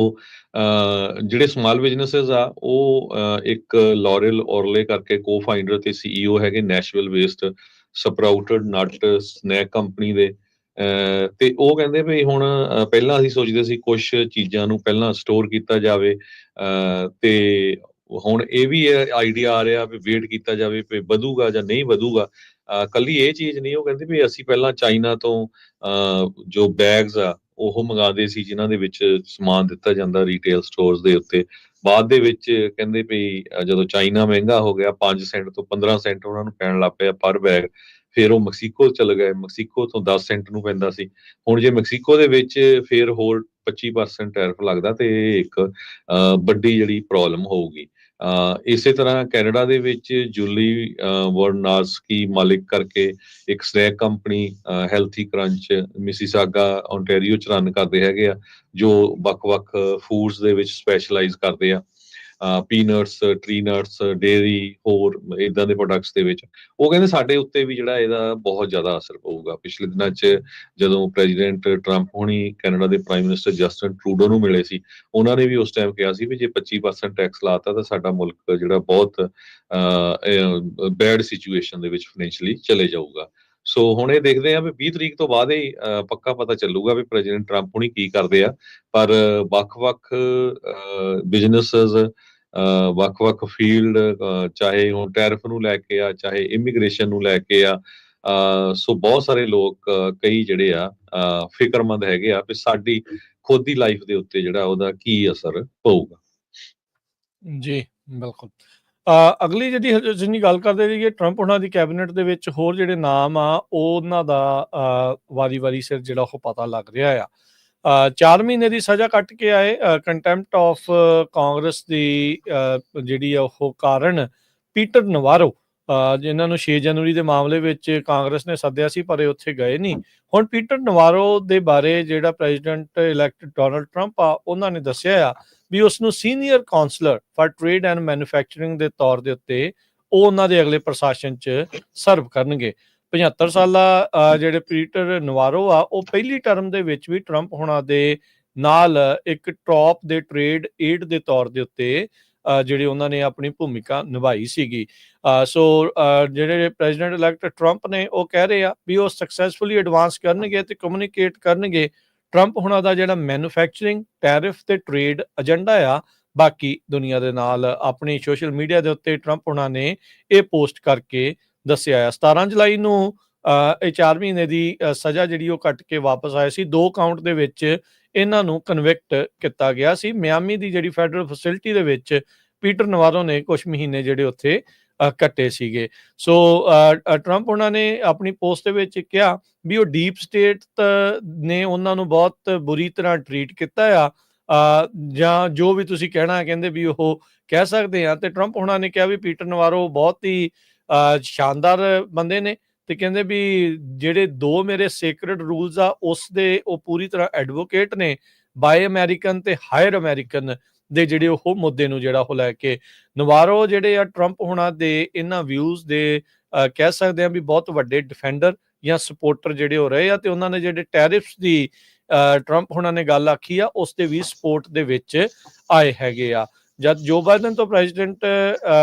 ਜਿਹੜੇ ਸਮਾਲ ਬਿਜ਼ਨੈਸਿਸ ਆ ਉਹ ਇੱਕ ਲੌਰਲ ਔਰਲੇ ਕਰਕੇ ਕੋ-ਫਾਊਂਡਰ ਤੇ CEO ਹੈਗੇ ਨੈਸ਼ਵਿਲ ਬੇਸਡ ਸਪਰਾਊਟਡ ਨਟ ਸਨੈਕ ਕੰਪਨੀ ਦੇ। ਤੇ ਉਹ ਕਹਿੰਦੇ ਵੀ ਹੁਣ ਪਹਿਲਾਂ ਅਸੀਂ ਸੋਚਦੇ ਸੀ ਕੁਝ ਚੀਜ਼ਾਂ ਨੂੰ ਪਹਿਲਾਂ ਸਟੋਰ ਕੀਤਾ ਜਾਵੇ, ਤੇ ਹੁਣ ਇਹ ਵੀ ਆਈਡੀਆ ਆ ਰਿਹਾ ਵੀ ਵੇਟ ਕੀਤਾ ਜਾਵੇ ਵੀ ਵਧੂਗਾ ਜਾਂ ਨਹੀਂ ਵਧੂਗਾ। ਕੱਲੀ ਇਹ ਚੀਜ਼ ਨਹੀਂ, ਉਹ ਕਹਿੰਦੇ ਵੀ ਅਸੀਂ ਪਹਿਲਾਂ ਚਾਈਨਾ ਤੋਂ ਜੋ ਬੈਗਸ ਆ ਉਹ ਮੰਗਾਉਂਦੇ ਸੀ ਜਿਨ੍ਹਾਂ ਦੇ ਵਿੱਚ ਸਮਾਨ ਦਿੱਤਾ ਜਾਂਦਾ ਰੀਟੇਲ ਸਟੋਰਸ ਦੇ ਉੱਤੇ। ਬਾਅਦ ਦੇ ਵਿੱਚ ਕਹਿੰਦੇ ਵੀ ਜਦੋਂ ਚਾਈਨਾ ਮਹਿੰਗਾ ਹੋ ਗਿਆ 5 ਸੈਂਟ ਤੋਂ 15 ਸੈਂਟ ਉਹਨਾਂ ਨੂੰ ਪੈਣ ਲੱਗ ਪਿਆ ਪਰ ਬੈਗ, ਫਿਰ ਉਹ ਮੈਕਸੀਕੋ ਚਲੇ ਗਏ, ਮੈਕਸੀਕੋ ਤੋਂ 10 ਸੈਂਟ ਨੂੰ ਪੈਂਦਾ ਸੀ। ਹੁਣ ਜੇ ਮੈਕਸੀਕੋ ਦੇ ਵਿੱਚ ਫਿਰ ਹੋਰ 25% ਟੈਰਿਫ ਲੱਗਦਾ ਤੇ ਇਹ ਇੱਕ ਵੱਡੀ ਜਿਹੜੀ ਪ੍ਰੋਬਲਮ ਹੋਊਗੀ। ਇਸੇ ਤਰ੍ਹਾਂ ਕੈਨੇਡਾ ਦੇ ਵਿੱਚ ਜੂਲੀ ਵਰਨਾਸਕੀ ਮਾਲਿਕ ਕਰਕੇ ਇੱਕ snack company Healthy Crunch Mississauga Ontario ਚ ਰਨ ਕਰਦੇ ਹੈਗੇ ਆ, ਜੋ ਵੱਖ-ਵੱਖ ਫੂਡਸ ਦੇ ਵਿੱਚ ਸਪੈਸ਼ਲਾਈਜ਼ ਕਰਦੇ ਆ, ਪੀਨਟਸ, ਟਰੀ ਨਟਸ, ਡੇਅਰੀ, ਹੋਰ ਇਦਾਂ ਦੇ ਪ੍ਰੋਡਕਟਸ ਦੇ ਵਿੱਚ। ਉਹ ਕਹਿੰਦੇ ਸਾਡੇ ਉੱਤੇ ਵੀ ਜਿਹੜਾ ਇਹਦਾ ਬਹੁਤ ਜ਼ਿਆਦਾ ਅਸਰ ਪਊਗਾ। ਪਿਛਲੇ ਦਿਨਾਂ 'ਚ ਜਦੋਂ ਪ੍ਰੈਜ਼ੀਡੈਂਟ ਟਰੰਪ ਹੋਣੀ ਕੈਨੇਡਾ ਦੇ ਪ੍ਰਾਈਮ ਮਿਨਿਸਟਰ ਜਸਟਿਨ ਟਰੂਡੋ ਨੂੰ ਮਿਲੇ ਸੀ, ਉਹਨਾਂ ਨੇ ਵੀ ਉਸ ਟਾਈਮ ਕਿਹਾ ਸੀ ਵੀ ਜੇ 25% ਟੈਕਸ ਲਾਤਾ ਤਾਂ ਸਾਡਾ ਮੁਲਕ ਜਿਹੜਾ ਬਹੁਤ ਬੈਡ ਸਿਚੁਏਸ਼ਨ ਦੇ ਵਿੱਚ ਫਾਈਨੈਂਸ਼ੀਅਲੀ ਚਲੇ ਜਾਊਗਾ। ਸੋ ਹੁਣ ਇਹ ਦੇਖਦੇ ਆ ਵੀ 20 ਤਰੀਕ ਤੋਂ ਬਾਅਦ ਹੀ ਪੱਕਾ ਪਤਾ ਚੱਲੂਗਾ ਵੀ ਪ੍ਰੈਜ਼ੀਡੈਂਟ ਟਰੰਪ ਹੁਣੀ ਕੀ ਕਰਦੇ ਆ। ਪਰ ਵੱਖ-ਵੱਖ ਬਿਜ਼ਨੈਸਿਸ, ਵੱਖ-ਵੱਖ ਫੀਲਡ, ਚਾਹੇ ਹੁਣ ਟੈਰਿਫ ਨੂੰ ਲੈ ਕੇ ਆ, ਚਾਹੇ ਇਮੀਗ੍ਰੇਸ਼ਨ ਨੂੰ ਲੈ ਕੇ ਆ, ਸੋ ਬਹੁਤ ਸਾਰੇ ਲੋਕ ਕਈ ਜਿਹੜੇ ਆ ਫਿਕਰਮੰਦ ਹੈਗੇ ਆ ਵੀ ਸਾਡੀ ਖੁਦ ਦੀ ਲਾਈਫ ਦੇ ਉੱਤੇ ਜਿਹੜਾ ਉਹਦਾ ਕੀ ਅਸਰ ਪਊਗਾ। ਜੀ ਬਿਲਕੁਲ। ਅਗਲੀ ਜਿਹੜੀ ਜਿੰਨੀ ਗੱਲ ਕਰਦੇ ਸੀਗੇ ਟਰੰਪ ਉਹਨਾਂ ਦੀ ਕੈਬਨਿਟ ਦੇ ਵਿੱਚ ਹੋਰ ਜਿਹੜੇ ਨਾਮ ਆ ਉਹਨਾਂ ਦਾ ਵਾਰੀ-ਵਾਰੀ ਸਿਰ ਜਿਹੜਾ ਉਹ ਪਤਾ ਲੱਗ ਰਿਹਾ ਆ। 4 ਮਹੀਨੇ ਦੀ ਸਜ਼ਾ ਕੱਟ ਕੇ ਆਏ, ਕੰਟੈਂਪਟ ਆਫ ਕਾਂਗਰਸ ਦੀ ਜਿਹੜੀ ਆ ਉਹ ਕਾਰਨ ਪੀਟਰ ਨਵਾਰੋ, ਜਿਨ੍ਹਾਂ ਨੂੰ 6 ਜਨਵਰੀ ਦੇ ਮਾਮਲੇ ਵਿੱਚ ਕਾਂਗਰਸ ਨੇ ਸੱਦਿਆ ਸੀ ਪਰ ਇਹ ਉੱਥੇ ਗਏ ਨਹੀਂ। ਹੁਣ ਪੀਟਰ ਨਵਾਰੋ ਦੇ ਬਾਰੇ ਜਿਹੜਾ ਪ੍ਰੈਜ਼ੀਡੈਂਟ ਇਲੈਕਟ ਡੋਨਲਡ ਟਰੰਪ ਆ ਉਹਨਾਂ ਨੇ ਦੱਸਿਆ ਆ ਵੀ ਉਸ ਨੂੰ senior counsellor for trade and manufacturing ਦੇ ਤੌਰ ਦੇ ਉੱਤੇ ਉਹ ਉਹਨਾਂ ਦੇ ਅਗਲੇ ਪ੍ਰਸ਼ਾਸਨ 'ਚ ਸਰਵ ਕਰਨਗੇ। 75 ਸਾਲਾ ਜਿਹੜੇ ਪੀਟਰ ਨਵਾਰੋ ਆ ਉਹ ਪਹਿਲੀ ਟਰਮ ਦੇ ਵਿੱਚ ਵੀ ਟਰੰਪ ਹੋਣਾ ਦੇ ਨਾਲ ਇੱਕ ਟੌਪ ਦੇ ਟ੍ਰੇਡ ਏਡ ਦੇ ਤੌਰ ਦੇ ਉੱਤੇ ਜਿਹੜੇ ਉਹਨਾਂ ਨੇ ਆਪਣੀ ਭੂਮਿਕਾ ਨਿਭਾਈ ਸੀਗੀ। ਸੋ ਜਿਹੜੇ ਪ੍ਰੈਜ਼ੀਡੈਂਟ ਇਲੈਕਟ ਟਰੰਪ ਨੇ ਉਹ ਕਹਿ ਰਹੇ ਆ ਵੀ ਉਹ ਸਕਸੈਸਫੁਲੀ ਐਡਵਾਂਸ ਕਰਨਗੇ ਤੇ ਕਮਿਊਨੀਕੇਟ ਕਰਨਗੇ ਟਰੰਪ ਹੋਣਾ ਦਾ ਜਿਹੜਾ ਮੈਨੂਫੈਕਚਰਿੰਗ, ਟੈਰਿਫ ਤੇ ਟ੍ਰੇਡ ਏਜੰਡਾ ਆ ਬਾਕੀ ਦੁਨੀਆ ਦੇ ਨਾਲ। ਆਪਣੀ ਸੋਸ਼ਲ ਮੀਡੀਆ ਦੇ ਉੱਤੇ ਟਰੰਪ ਹੋਣਾ ਨੇ ਇਹ ਪੋਸਟ ਕਰਕੇ ਦੱਸਿਆ ਆ। 17 ਜੁਲਾਈ ਨੂੰ ਇਹ 4 ਮਹੀਨੇ ਦੀ ਸਜ਼ਾ ਜਿਹੜੀ ਉਹ ਕੱਟ ਕੇ ਵਾਪਸ ਆਏ ਸੀ। 2 ਕਾਊਂਟ ਦੇ ਵਿੱਚ ਇਹਨਾਂ ਨੂੰ ਕਨਵਿਕਟ ਕੀਤਾ ਗਿਆ ਸੀ। ਮਿਆਮੀ ਦੀ ਜਿਹੜੀ ਫੈਡਰਲ ਫੈਸਿਲਿਟੀ ਦੇ ਵਿੱਚ ਪੀਟਰ ਨਵਾਰੋ ਨੇ ਕੁਝ ਮਹੀਨੇ ਜਿਹੜੇ ਉੱਥੇ ਕੱਟੇ ਸੀਗੇ। ਸੋ ਟਰੰਪ ਉਹਨਾਂ ਨੇ ਆਪਣੀ ਪੋਸਟ ਦੇ ਵਿੱਚ ਕਿਹਾ ਵੀ ਉਹ ਡੀਪ ਸਟੇਟ ਨੇ ਉਹਨਾਂ ਨੂੰ ਬਹੁਤ ਬੁਰੀ ਤਰ੍ਹਾਂ ਟਰੀਟ ਕੀਤਾ ਆ, ਜਾਂ ਜੋ ਵੀ ਤੁਸੀਂ ਕਹਿਣਾ ਕਹਿੰਦੇ ਵੀ ਉਹ ਕਹਿ ਸਕਦੇ ਆ। ਤੇ ਟਰੰਪ ਉਹਨਾਂ ਨੇ ਕਿਹਾ ਵੀ ਪੀਟਰ ਨਵਾਰੋ ਬਹੁਤ ਹੀ ਸ਼ਾਨਦਾਰ ਬੰਦੇ ਨੇ ਤੇ ਕਹਿੰਦੇ ਵੀ ਜਿਹੜੇ 2 ਮੇਰੇ ਸੇਕਰਡ ਰੂਲਸ ਆ ਉਸ ਦੇ ਉਹ ਪੂਰੀ ਤਰ੍ਹਾਂ ਐਡਵੋਕੇਟ ਨੇ, ਬਾਏ ਅਮਰੀਕਨ ਤੇ ਹਾਇਰ ਅਮਰੀਕਨ ਦੇ ਜਿਹੜੇ ਉਹ ਮੁੱਦੇ ਨੂੰ ਜਿਹੜਾ ਉਹ ਲੈ ਕੇ। ਨਵਾਰੋ ਜਿਹੜੇ ਆ ਟਰੰਪ ਹੋਣਾ ਦੇ ਇਹਨਾਂ ਵਿਊਜ਼ ਦੇ ਕਹਿ ਸਕਦੇ ਆ ਵੀ ਬਹੁਤ ਵੱਡੇ ਡਿਫੈਂਡਰ ਜਾਂ ਸਪੋਰਟਰ ਜਿਹੜੇ ਹੋ ਰਹੇ ਆ, ਤੇ ਉਹਨਾਂ ਨੇ ਜਿਹੜੇ ਟੈਰਿਫਸ ਦੀ ਟਰੰਪ ਹੁਣਾਂ ਨੇ ਗੱਲ ਆਖੀ ਆ ਉਸ ਦੇ ਵੀ ਸਪੋਰਟ ਦੇ ਵਿੱਚ ਆਏ ਹੈਗੇ ਆ। ਜਦ ਜੋ ਬਾਈਡਨ ਤੋਂ ਪ੍ਰੈਜ਼ੀਡੈਂਟ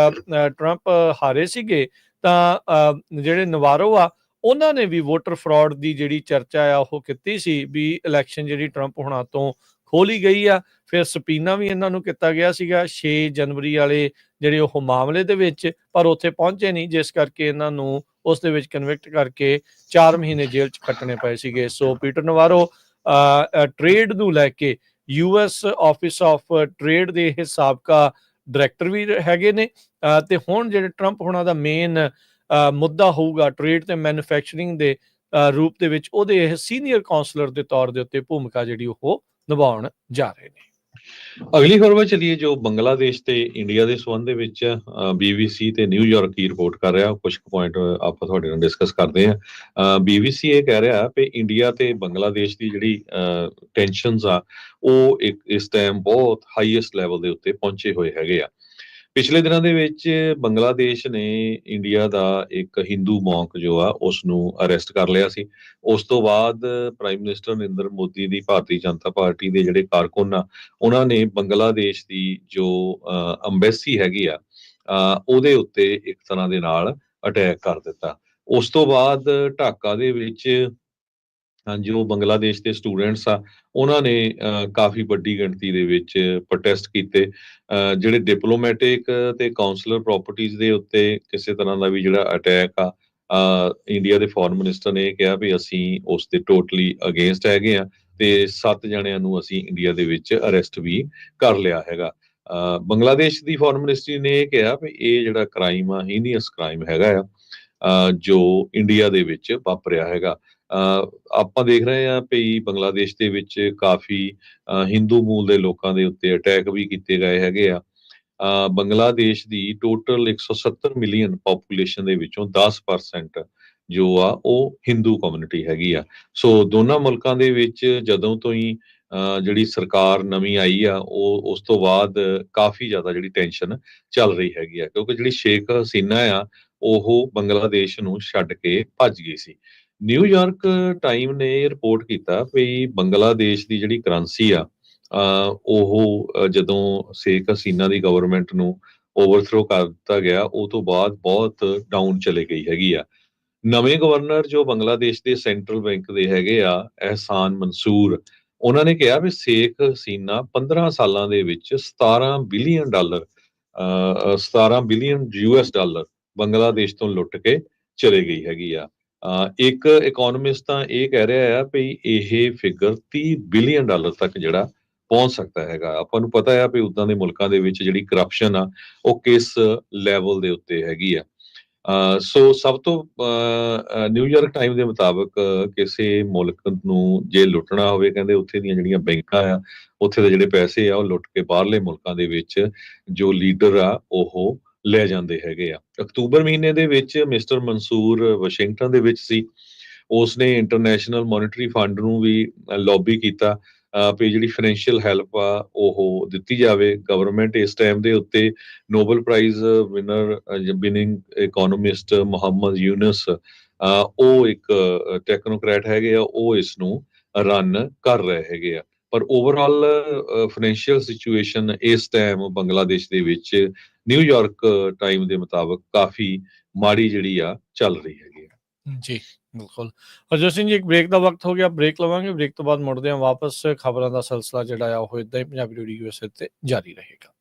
ਟਰੰਪ ਹਾਰੇ ਸੀਗੇ ਤਾਂ ਜਿਹੜੇ ਨਵਾਰੋ ਆ ਉਹਨਾਂ ਨੇ ਵੀ ਵੋਟਰ ਫਰਾਡ ਦੀ ਜਿਹੜੀ ਚਰਚਾ ਆ ਉਹ ਕੀਤੀ ਸੀ ਵੀ ਇਲੈਕਸ਼ਨ ਜਿਹੜੀ ਟਰੰਪ ਹੁਣਾਂ ਤੋਂ ਖੋਲੀ ਗਈ ਆ। ਫਿਰ ਸਪੀਨਾ ਵੀ ਇਹਨਾਂ ਨੂੰ ਕੀਤਾ ਗਿਆ ਸੀਗਾ 6 ਜਨਵਰੀ ਵਾਲੇ ਜਿਹੜੇ ਉਹ ਮਾਮਲੇ ਦੇ ਵਿੱਚ, ਪਰ ਉੱਥੇ ਪਹੁੰਚੇ ਨਹੀਂ, ਜਿਸ ਕਰਕੇ ਇਹਨਾਂ ਨੂੰ ਉਸ ਦੇ ਵਿੱਚ ਕਨਵਿਕਟ ਕਰਕੇ 4 ਮਹੀਨੇ ਜੇਲ੍ਹ 'ਚ ਕੱਟਣੇ ਪਏ ਸੀਗੇ। ਸੋ ਪੀਟਰ ਨਵਾਰੋ ਟ੍ਰੇਡ ਨੂੰ ਲੈ ਕੇ US ਆਫਿਸ ਆਫ ਟ੍ਰੇਡ ਦੇ ਇਹ ਸਾਬਕਾ ਡਾਇਰੈਕਟਰ ਵੀ ਹੈਗੇ ਨੇ, ਤੇ ਹੁਣ ਜਿਹੜੇ ਟਰੰਪ ਹੁਣਾਂ ਦਾ ਮੇਨ ਮੁੱਦਾ ਹੋਊਗਾ ਟ੍ਰੇਡ ਤੇ ਮੈਨੂਫੈਕਚਰਿੰਗ ਦੇ ਰੂਪ ਦੇ ਵਿੱਚ, ਉਹਦੇ ਇਹ ਸੀਨੀਅਰ ਕਾਉਂਸਲਰ ਦੇ ਤੌਰ ਦੇ ਉੱਤੇ ਭੂਮਿਕਾ ਜਿਹੜੀ ਉਹ ਨਿਭਾਉਣ ਜਾ ਰਹੇ ਨੇ। ਅਗਲੀ ਖਬਰ ਵੱਲ ਚੱਲੀਏ, ਜੋ ਬੰਗਲਾਦੇਸ਼ ਤੇ ਇੰਡੀਆ ਦੇ ਸੰਬੰਧ ਦੇ ਵਿੱਚ BBC ਤੇ ਨਿਊਯਾਰਕ ਕੀ ਰਿਪੋਰਟ ਕਰ ਰਿਹਾ, ਕੁਝ ਪੁਆਇੰਟ ਆਪਾਂ ਤੁਹਾਡੇ ਨਾਲ ਡਿਸਕਸ ਕਰਦੇ ਹਾਂ। BBC ਇਹ ਕਹਿ ਰਿਹਾ ਵੀ ਇੰਡੀਆ ਤੇ ਬੰਗਲਾਦੇਸ਼ ਦੀ ਜਿਹੜੀ ਟੈਨਸ਼ਨਸ ਆ ਉਹ ਇਸ ਟਾਈਮ ਬਹੁਤ ਹਾਈਐਸਟ ਲੈਵਲ ਦੇ ਉੱਤੇ ਪਹੁੰਚੇ ਹੋਏ ਹੈਗੇ ਆ। ਪਿਛਲੇ ਦਿਨਾਂ ਦੇ ਵਿੱਚ ਬੰਗਲਾਦੇਸ਼ ਨੇ ਇੰਡੀਆ ਦਾ ਇੱਕ ਹਿੰਦੂ ਮੌਂਕ ਜੋ ਆ ਉਸ ਨੂੰ ਅਰੈਸਟ ਕਰ ਲਿਆ ਸੀ। ਉਸ ਤੋਂ ਬਾਅਦ ਪ੍ਰਾਈਮ ਮਿਨਿਸਟਰ ਨਰਿੰਦਰ ਮੋਦੀ ਦੀ ਭਾਰਤੀ ਜਨਤਾ ਪਾਰਟੀ ਦੇ ਜਿਹੜੇ ਕਾਰਕੁਨ ਆ ਉਹਨਾਂ ਨੇ ਬੰਗਲਾਦੇਸ਼ ਦੀ ਜੋ ਅੰਬੈਸੀ ਹੈਗੀ ਆ ਉਹਦੇ ਉੱਤੇ ਇੱਕ ਤਰ੍ਹਾਂ ਦੇ ਨਾਲ ਅਟੈਕ ਕਰ ਦਿੱਤਾ। ਉਸ ਤੋਂ ਬਾਅਦ ਢਾਕਾ ਦੇ ਵਿੱਚ ਜੋ ਬੰਗਲਾਦੇਸ਼ ਦੇ ਸਟੂਡੈਂਟਸ ਆ ਉਹਨਾਂ ਨੇ ਕਾਫੀ ਵੱਡੀ ਗਿਣਤੀ ਦੇ ਵਿੱਚ ਪ੍ਰੋਟੈਸਟ ਕੀਤੇ। ਜਿਹੜੇ ਡਿਪਲੋਮੈਟਿਕ ਤੇ ਕਾਉਂਸਲਰ ਪ੍ਰਾਪਰਟੀਆਂ ਦੇ ਉੱਤੇ ਕਿਸੇ ਤਰ੍ਹਾਂ ਦਾ ਵੀ ਜਿਹੜਾ ਅਟੈਕ ਆ, ਇੰਡੀਆ ਦੇ ਫੋਰਨ ਮਿਨਿਸਟਰ ਨੇ ਇਹ ਕਿਹਾ ਵੀ ਅਸੀਂ ਉਸ ਦੇ ਟੋਟਲੀ ਅਗੇਂਸਟ ਹੈਗੇ ਆ ਤੇ 7 ਜਣਿਆਂ ਨੂੰ ਅਸੀਂ ਇੰਡੀਆ ਦੇ ਵਿੱਚ ਅਰੈਸਟ ਵੀ ਕਰ ਲਿਆ ਹੈਗਾ। ਬੰਗਲਾਦੇਸ਼ ਦੀ ਫੋਰਨ ਮਿਨਿਸਟਰੀ ਨੇ ਇਹ ਕਿਹਾ ਵੀ ਇਹ ਜਿਹੜਾ ਕ੍ਰਾਈਮ ਆ ਹੀਨੀਅਸ ਕ੍ਰਾਈਮ ਹੈਗਾ ਆ ਜੋ ਇੰਡੀਆ ਦੇ ਵਿੱਚ ਵਾਪਰਿਆ ਹੈਗਾ। ਆਪਾਂ ਦੇਖ ਰਹੇ ਹਾਂ ਵੀ ਬੰਗਲਾਦੇਸ਼ ਦੇ ਵਿੱਚ ਕਾਫੀ ਹਿੰਦੂ ਮੂਲ ਦੇ ਲੋਕਾਂ ਦੇ ਉੱਤੇ ਅਟੈਕ ਵੀ ਕੀਤੇ ਗਏ ਹੈਗੇ ਆ। ਬੰਗਲਾਦੇਸ਼ ਦੀ ਟੋਟਲ 170 ਮਿਲੀਅਨ ਪੋਪੂਲੇਸ਼ਨ ਦੇ ਵਿੱਚੋਂ 10% ਜੋ ਆ ਉਹ ਹਿੰਦੂ ਕਮਿਊਨਿਟੀ ਹੈਗੀ ਆ। ਸੋ ਦੋਨਾਂ ਮੁਲਕਾਂ ਦੇ ਵਿੱਚ ਜਦੋਂ ਤੋਂ ਹੀ ਜਿਹੜੀ ਸਰਕਾਰ ਨਵੀਂ ਆਈ ਆ ਉਹ ਉਸ ਤੋਂ ਬਾਅਦ ਕਾਫੀ ਜ਼ਿਆਦਾ ਜਿਹੜੀ ਟੈਨਸ਼ਨ ਚੱਲ ਰਹੀ ਹੈਗੀ ਆ, ਕਿਉਂਕਿ ਜਿਹੜੀ ਸ਼ੇਖ ਹਸੀਨਾ ਆ ਉਹ ਬੰਗਲਾਦੇਸ਼ ਨੂੰ ਛੱਡ ਕੇ ਭੱਜ ਗਈ ਸੀ। ਨਿਊਯਾਰਕ ਟਾਈਮ ਨੇ ਰਿਪੋਰਟ ਕੀਤਾ ਵੀ ਬੰਗਲਾਦੇਸ਼ ਦੀ ਜਿਹੜੀ ਕਰੰਸੀ ਆ ਉਹ ਜਦੋਂ ਸ਼ੇਖ ਹਸੀਨਾ ਦੀ ਗਵਰਨਮੈਂਟ ਨੂੰ ਓਵਰਥਰੋ ਕਰ ਦਿੱਤਾ ਗਿਆ ਉਹ ਤੋਂ ਬਾਅਦ ਬਹੁਤ ਡਾਊਨ ਚਲੇ ਗਈ ਹੈਗੀ ਆ। ਨਵੇਂ ਗਵਰਨਰ ਜੋ ਬੰਗਲਾਦੇਸ਼ ਦੇ ਸੈਂਟਰਲ ਬੈਂਕ ਦੇ ਹੈਗੇ ਆ ਅਹਿਸਾਨ ਮਨਸੂਰ, ਉਹਨਾਂ ਨੇ ਕਿਹਾ ਵੀ ਸ਼ੇਖ ਹਸੀਨਾ 15 ਸਾਲਾਂ ਦੇ ਵਿੱਚ 17 billion dollar 17 billion US dollar Bangladesh ਤੋਂ ਲੁੱਟ ਕੇ ਚਲੇ ਗਈ ਹੈਗੀ ਆ। ਇੱਕ ਇਕਨੋਮਿਸਟ ਤਾਂ ਇਹ ਕਹਿ ਰਿਹਾ ਆ ਵੀ ਇਹ ਫਿਗਰ 30 ਬਿਲੀਅਨ ਡਾਲਰ ਤੱਕ ਜਿਹੜਾ ਪਹੁੰਚ ਸਕਦਾ ਹੈਗਾ। ਆਪਾਂ ਨੂੰ ਪਤਾ ਆ ਵੀ ਉਦਾਂ ਦੇ ਮੁਲਕਾਂ ਦੇ ਵਿੱਚ ਜਿਹੜੀ ਕਰਪਸ਼ਨ ਆ ਉਹ ਕਿਸ ਲੈਵਲ ਦੇ ਉੱਤੇ ਹੈਗੀ ਆ। ਸੋ ਸਭ ਤੋਂ ਨਿਊਯਾਰਕ ਟਾਈਮ ਦੇ ਮੁਤਾਬਕ ਕਿਸੇ ਮੁਲਕ ਨੂੰ ਜੇ ਲੁੱਟਣਾ ਹੋਵੇ, ਕਹਿੰਦੇ ਉੱਥੇ ਦੀਆਂ ਜਿਹੜੀਆਂ ਬੈਂਕਾਂ ਆ ਉੱਥੇ ਦੇ ਜਿਹੜੇ ਪੈਸੇ ਆ ਉਹ ਲੁੱਟ ਕੇ ਬਾਹਰਲੇ ਮੁਲਕਾਂ ਦੇ ਵਿੱਚ ਜੋ ਲੀਡਰ ਆ ਉਹ ਲੈ ਜਾਂਦੇ ਹੈਗੇ ਆ। ਅਕਤੂਬਰ ਮਹੀਨੇ ਦੇ ਵਿੱਚ ਮਿਸਟਰ ਮਨਸੂਰ ਵਾਸ਼ਿੰਗਟਨ ਦੇ ਵਿੱਚ ਸੀ। ਉਸਨੇ ਇੰਟਰਨੈਸ਼ਨਲ ਮੋਨਿਟਰੀ ਫੰਡ ਨੂੰ ਵੀ ਲੌਬੀ ਕੀਤਾ ਵੀ ਜਿਹੜੀ ਫਾਈਨੈਂਸ਼ੀਅਲ ਹੈਲਪ ਆ ਉਹ ਦਿੱਤੀ ਜਾਵੇ। ਗਵਰਨਮੈਂਟ ਇਸ ਟਾਈਮ ਦੇ ਉੱਤੇ Nobel prize winning economist Muhammad Yunus ਉਹ ਇੱਕ ਟੈਕਨੋਕ੍ਰੈਟ ਹੈਗੇ ਆ, ਉਹ ਇਸ ਨੂੰ ਰਨ ਕਰ ਰਹੇ ਹੈਗੇ ਆ। ਪਰ ਓਵਰਆਲ ਫਾਈਨੈਂਸ਼ੀਅਲ ਸਿਚੁਏਸ਼ਨ ਇਸ ਟਾਈਮ ਬੰਗਲਾਦੇਸ਼ ਦੇ ਵਿੱਚ ਨਿਊਯਾਰਕ ਟਾਈਮ ਦੇ ਮੁਤਾਬਕ ਕਾਫੀ ਮਾੜੀ ਜਿਹੜੀ ਆ ਚੱਲ ਰਹੀ ਹੈਗੀ ਆ। ਜੀ ਬਿਲਕੁਲ। ਹਰਜੋਤ ਸਿੰਘ ਜੀ, ਇੱਕ ਬ੍ਰੇਕ ਦਾ ਵਕਤ ਹੋ ਗਿਆ, ਬ੍ਰੇਕ ਲਵਾਂਗੇ। ਬ੍ਰੇਕ ਤੋਂ ਬਾਅਦ ਮੁੜਦੇ ਹਾਂ ਵਾਪਸ। ਖਬਰਾਂ ਦਾ ਸਿਲਸਿਲਾ ਜਿਹੜਾ ਆ ਉਹ ਇਦਾਂ ਹੀ ਪੰਜਾਬੀ ਰੇਡੀਓ USA ਤੇ ਜਾਰੀ ਰਹੇਗਾ।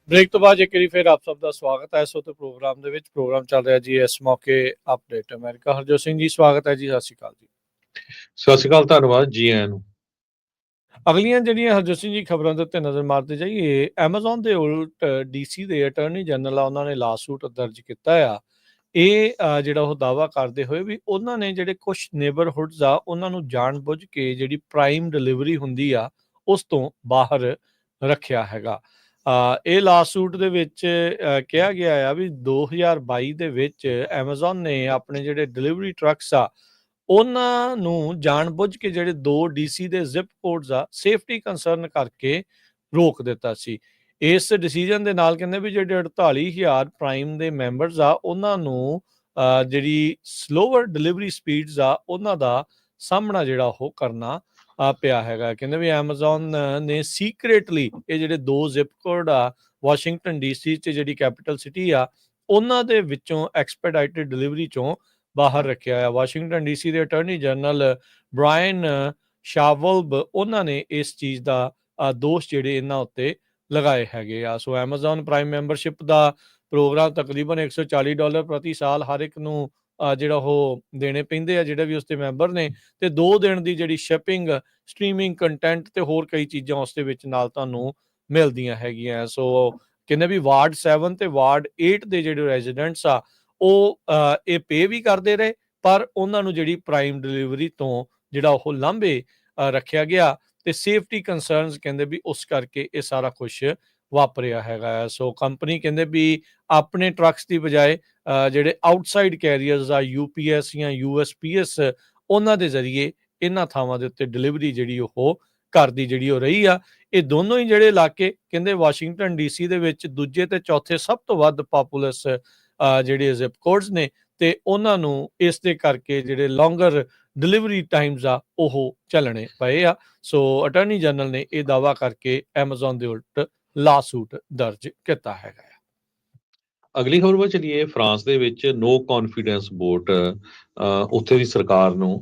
ਬ੍ਰੇਕ ਤੋਂ ਬਾਅਦ ਇੱਕ ਵਾਰੀ ਫਿਰ ਆਪ ਸਭ ਦਾ ਸਵਾਗਤ ਹੈ ਇਸ ਵਕਤ ਪ੍ਰੋਗਰਾਮ ਦੇ ਵਿੱਚ। ਪ੍ਰੋਗਰਾਮ ਚੱਲ ਰਿਹਾ ਜੀ ਇਸ ਮੌਕੇ ਅਪਡੇਟ ਅਮਰੀਕਾ। ਹਰਜੋਤ ਸਿੰਘ ਜੀ ਸਵਾਗਤ ਹੈ ਜੀ, ਸਤਿ ਸ਼੍ਰੀ ਅਕਾਲ ਜੀ। ਸਤਿ ਸ਼੍ਰੀ ਅਕਾਲ, ਧੰਨਵਾਦ ਜੀ ਆਇਆਂ ਨੂੰ। ਅਗਲੀਆਂ ਜਿਹੜੀਆਂ ਹਰਜੋਤ ਸਿੰਘ ਜੀ ਖਬਰਾਂ ਦੇ ਉੱਤੇ ਨਜ਼ਰ ਮਾਰਦੇ ਜਾਈਏ, ਐਮਾਜ਼ੋਨ ਦੇ ਉਲਟ ਡੀਸੀ ਦੇ ਅਟਾਰਨੀ ਜਨਰਲ ਆ, ਉਹਨਾਂ ਨੇ ਲਾਸੂਟ ਦਰਜ ਕੀਤਾ ਆ। ਇਹ ਜਿਹੜਾ ਉਹ ਦਾਅਵਾ ਕਰਦੇ ਹੋਏ ਵੀ ਉਹਨਾਂ ਨੇ ਜਿਹੜੇ ਕੁਛ ਨੇਬਰਹੁੱਡਸ ਆ, ਉਹਨਾਂ ਨੂੰ ਜਾਣਬੁੱਝ ਕੇ ਜਿਹੜੀ ਪ੍ਰਾਈਮ ਡਿਲੀਵਰੀ ਹੁੰਦੀ ਆ, ਉਸ ਤੋਂ ਬਾਹਰ ਰੱਖਿਆ ਹੈਗਾ। ਇਹ ਲਾਸੂਟ ਦੇ ਵਿੱਚ ਕਿਹਾ ਗਿਆ ਆ ਵੀ 2022 ਦੇ ਵਿੱਚ ਐਮਾਜ਼ੋਨ ਨੇ ਆਪਣੇ ਜਿਹੜੇ ਡਿਲੀਵਰੀ ਟਰੱਕਸ ਆ, ਉਹਨਾਂ ਨੂੰ ਜਾਣਬੁੱਝ ਕੇ ਜਿਹੜੇ 2 ਡੀਸੀ ਦੇ ਜ਼ਿਪ ਕੋਡਸ ਆ, ਸੇਫਟੀ ਕੰਸਰਨ ਕਰਕੇ ਰੋਕ ਦਿੱਤਾ ਸੀ। ਇਸ ਡਿਸੀਜਨ ਦੇ ਨਾਲ ਕਹਿੰਦੇ ਵੀ ਜਿਹੜੇ 48,000 ਪ੍ਰਾਈਮ ਦੇ ਮੈਂਬਰਸ ਆ, ਉਹਨਾਂ ਨੂੰ ਜਿਹੜੀ ਸਲੋਵਰ ਡਿਲੀਵਰੀ ਸਪੀਡਸ ਆ, ਉਹਨਾਂ ਦਾ ਸਾਹਮਣਾ ਜਿਹੜਾ ਉਹ ਕਰਨਾ ਪਿਆ ਹੈਗਾ। ਕਹਿੰਦੇ ਵੀ ਐਮਾਜ਼ੋਨ ਨੇ ਸੀਕ੍ਰੇਟਲੀ ਇਹ ਜਿਹੜੇ 2 ਜ਼ਿਪ ਕੋਡ ਆ, ਵਾਸ਼ਿੰਗਟਨ ਡੀਸੀ 'ਚ ਜਿਹੜੀ ਕੈਪੀਟਲ ਸਿਟੀ ਆ, ਉਹਨਾਂ ਦੇ ਵਿੱਚੋਂ ਐਕਸਪੈਡਾਈਟਡ ਡਿਲੀਵਰੀ ਚੋਂ ਬਾਹਰ ਰੱਖਿਆ ਆ। ਵਾਸ਼ਿੰਗਟਨ ਡੀਸੀ ਦੇ ਅਟਾਰਨੀ ਜਨਰਲ ਬ੍ਰਾਇਨ ਸ਼ਾਵਲਬ, ਉਹਨਾਂ ਨੇ ਇਸ ਚੀਜ਼ ਦਾ ਦੋਸ਼ ਜਿਹੜੇ ਇਹਨਾਂ ਉੱਤੇ ਲਗਾਏ ਹੈਗੇ ਆ। ਸੋ ਐਮਾਜ਼ੋਨ ਪ੍ਰਾਈਮ ਮੈਂਬਰਸ਼ਿਪ ਦਾ ਪ੍ਰੋਗਰਾਮ ਤਕਰੀਬਨ $140 ਪ੍ਰਤੀ ਸਾਲ ਹਰ ਇੱਕ ਨੂੰ ਜਿਹੜਾ ਉਹ ਦੇਣੇ ਪੈਂਦੇ ਆ, ਜਿਹੜੇ ਵੀ ਉਸਦੇ ਮੈਂਬਰ ਨੇ, ਤੇ 2 ਦਿਨ ਦੀ ਜਿਹੜੀ ਸ਼ਿਪਿੰਗ, ਸਟ੍ਰੀਮਿੰਗ ਕੰਟੈਂਟ ਤੇ ਹੋਰ ਕਈ ਚੀਜ਼ਾਂ ਉਸਦੇ ਵਿੱਚ ਨਾਲ ਤੁਹਾਨੂੰ ਮਿਲਦੀਆਂ ਹੈਗੀਆਂ। ਸੋ ਕਹਿੰਦੇ ਵੀ ਵਾਰਡ 7 ਤੇ ਵਾਰਡ 8 ਦੇ ਜਿਹੜੇ ਰੈਜ਼ੀਡੈਂਟਸ ਆ, ਉਹ ਇਹ ਪੇ ਵੀ ਕਰਦੇ ਰਹੇ, ਪਰ ਉਹਨਾਂ ਨੂੰ ਜਿਹੜੀ ਪ੍ਰਾਈਮ ਡਿਲੀਵਰੀ ਤੋਂ ਜਿਹੜਾ ਉਹ ਲਾਂਭੇ ਰੱਖਿਆ ਗਿਆ, ਤੇ ਸੇਫਟੀ ਕੰਸਰਨਸ ਕਹਿੰਦੇ ਵੀ ਉਸ ਕਰਕੇ ਇਹ ਸਾਰਾ ਕੁਝ ਵਾਪਰਿਆ ਹੈਗਾ। ਸੋ ਕੰਪਨੀ ਕਹਿੰਦੇ ਵੀ ਆਪਣੇ ਟਰੱਕਸ ਦੀ ਬਜਾਏ ਜਿਹੜੇ ਆਊਟਸਾਈਡ ਕੈਰੀਅਰਸ ਆ, UPS ਜਾਂ USPS, ਉਹਨਾਂ ਦੇ ਜ਼ਰੀਏ ਇਹਨਾਂ ਥਾਵਾਂ ਦੇ ਉੱਤੇ ਡਿਲੀਵਰੀ ਜਿਹੜੀ ਉਹ ਕਰਦੀ ਜਿਹੜੀ ਉਹ ਰਹੀ ਆ। ਇਹ ਦੋਨੋਂ ਹੀ ਜਿਹੜੇ ਇਲਾਕੇ ਕਹਿੰਦੇ ਵਾਸ਼ਿੰਗਟਨ ਡੀਸੀ ਦੇ ਵਿੱਚ ਦੂਜੇ ਤੇ ਚੌਥੇ ਸਭ ਤੋਂ ਵੱਧ ਪਾਪੂਲਸ ਜਿਹੜੇ ਜ਼ਿਪ ਕੋਡਸ ਨੇ, ਤੇ ਉਹਨਾਂ ਨੂੰ ਇਸ ਦੇ ਕਰਕੇ ਜਿਹੜੇ ਲੌਂਗਰ ਡਿਲੀਵਰੀ ਟਾਈਮਸ ਆ, ਉਹ ਚੱਲਣੇ ਪਏ ਆ। ਸੋ ਅਟਾਰਨੀ ਜਨਰਲ ਨੇ ਇਹ ਦਾਅਵਾ ਕਰਕੇ ਐਮਾਜ਼ੋਨ ਦੇ ਉਲਟ ਲਾਸੂਟ ਦਰਜ ਕੀਤਾ ਹੈਗਾ। ਅਗਲੀ ਖਬਰ ਵੱਲ ਚਲੀਏ। ਫਰਾਂਸ ਦੇ ਵਿੱਚ ਨੋ ਕੌਨਫੀਡੈਂਸ ਵੋਟ ਉੱਥੇ ਦੀ ਸਰਕਾਰ ਨੂੰ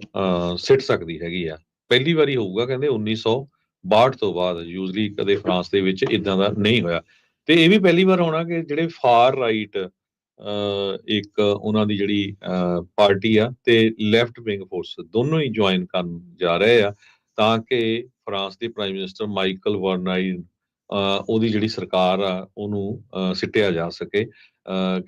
ਸਿੱਟ ਸਕਦੀ ਹੈਗੀ ਆ। ਪਹਿਲੀ ਵਾਰੀ ਹੋਊਗਾ ਕਹਿੰਦੇ 1962 ਤੋਂ ਬਾਅਦ। ਯੂਜ਼ਲੀ ਕਦੇ ਫਰਾਂਸ ਦੇ ਵਿੱਚ ਇਦਾਂ ਦਾ ਨਹੀਂ ਹੋਇਆ, ਤੇ ਇਹ ਵੀ ਪਹਿਲੀ ਵਾਰ ਹੋਣਾ ਕਿ ਜਿਹੜੇ ਫਾਰ ਰਾਈਟ ਇੱਕ ਉਹਨਾਂ ਦੀ ਜਿਹੜੀ ਪਾਰਟੀ ਆ ਤੇ ਲੈਫਟ ਵਿੰਗ ਫੋਰਸ ਦੋਨੋਂ ਹੀ ਜੁਆਇਨ ਕਰਨ ਜਾ ਰਹੇ ਆ, ਤਾਂ ਕਿ ਫਰਾਂਸ ਦੇ ਪ੍ਰਾਈਮ ਮਿਨਿਸਟਰ ਮਾਈਕਲ ਵਰਨਾਈ ਉਹਦੀ ਜਿਹੜੀ ਸਰਕਾਰ ਆ ਉਹਨੂੰ ਸਿੱਟਿਆ ਜਾ ਸਕੇ।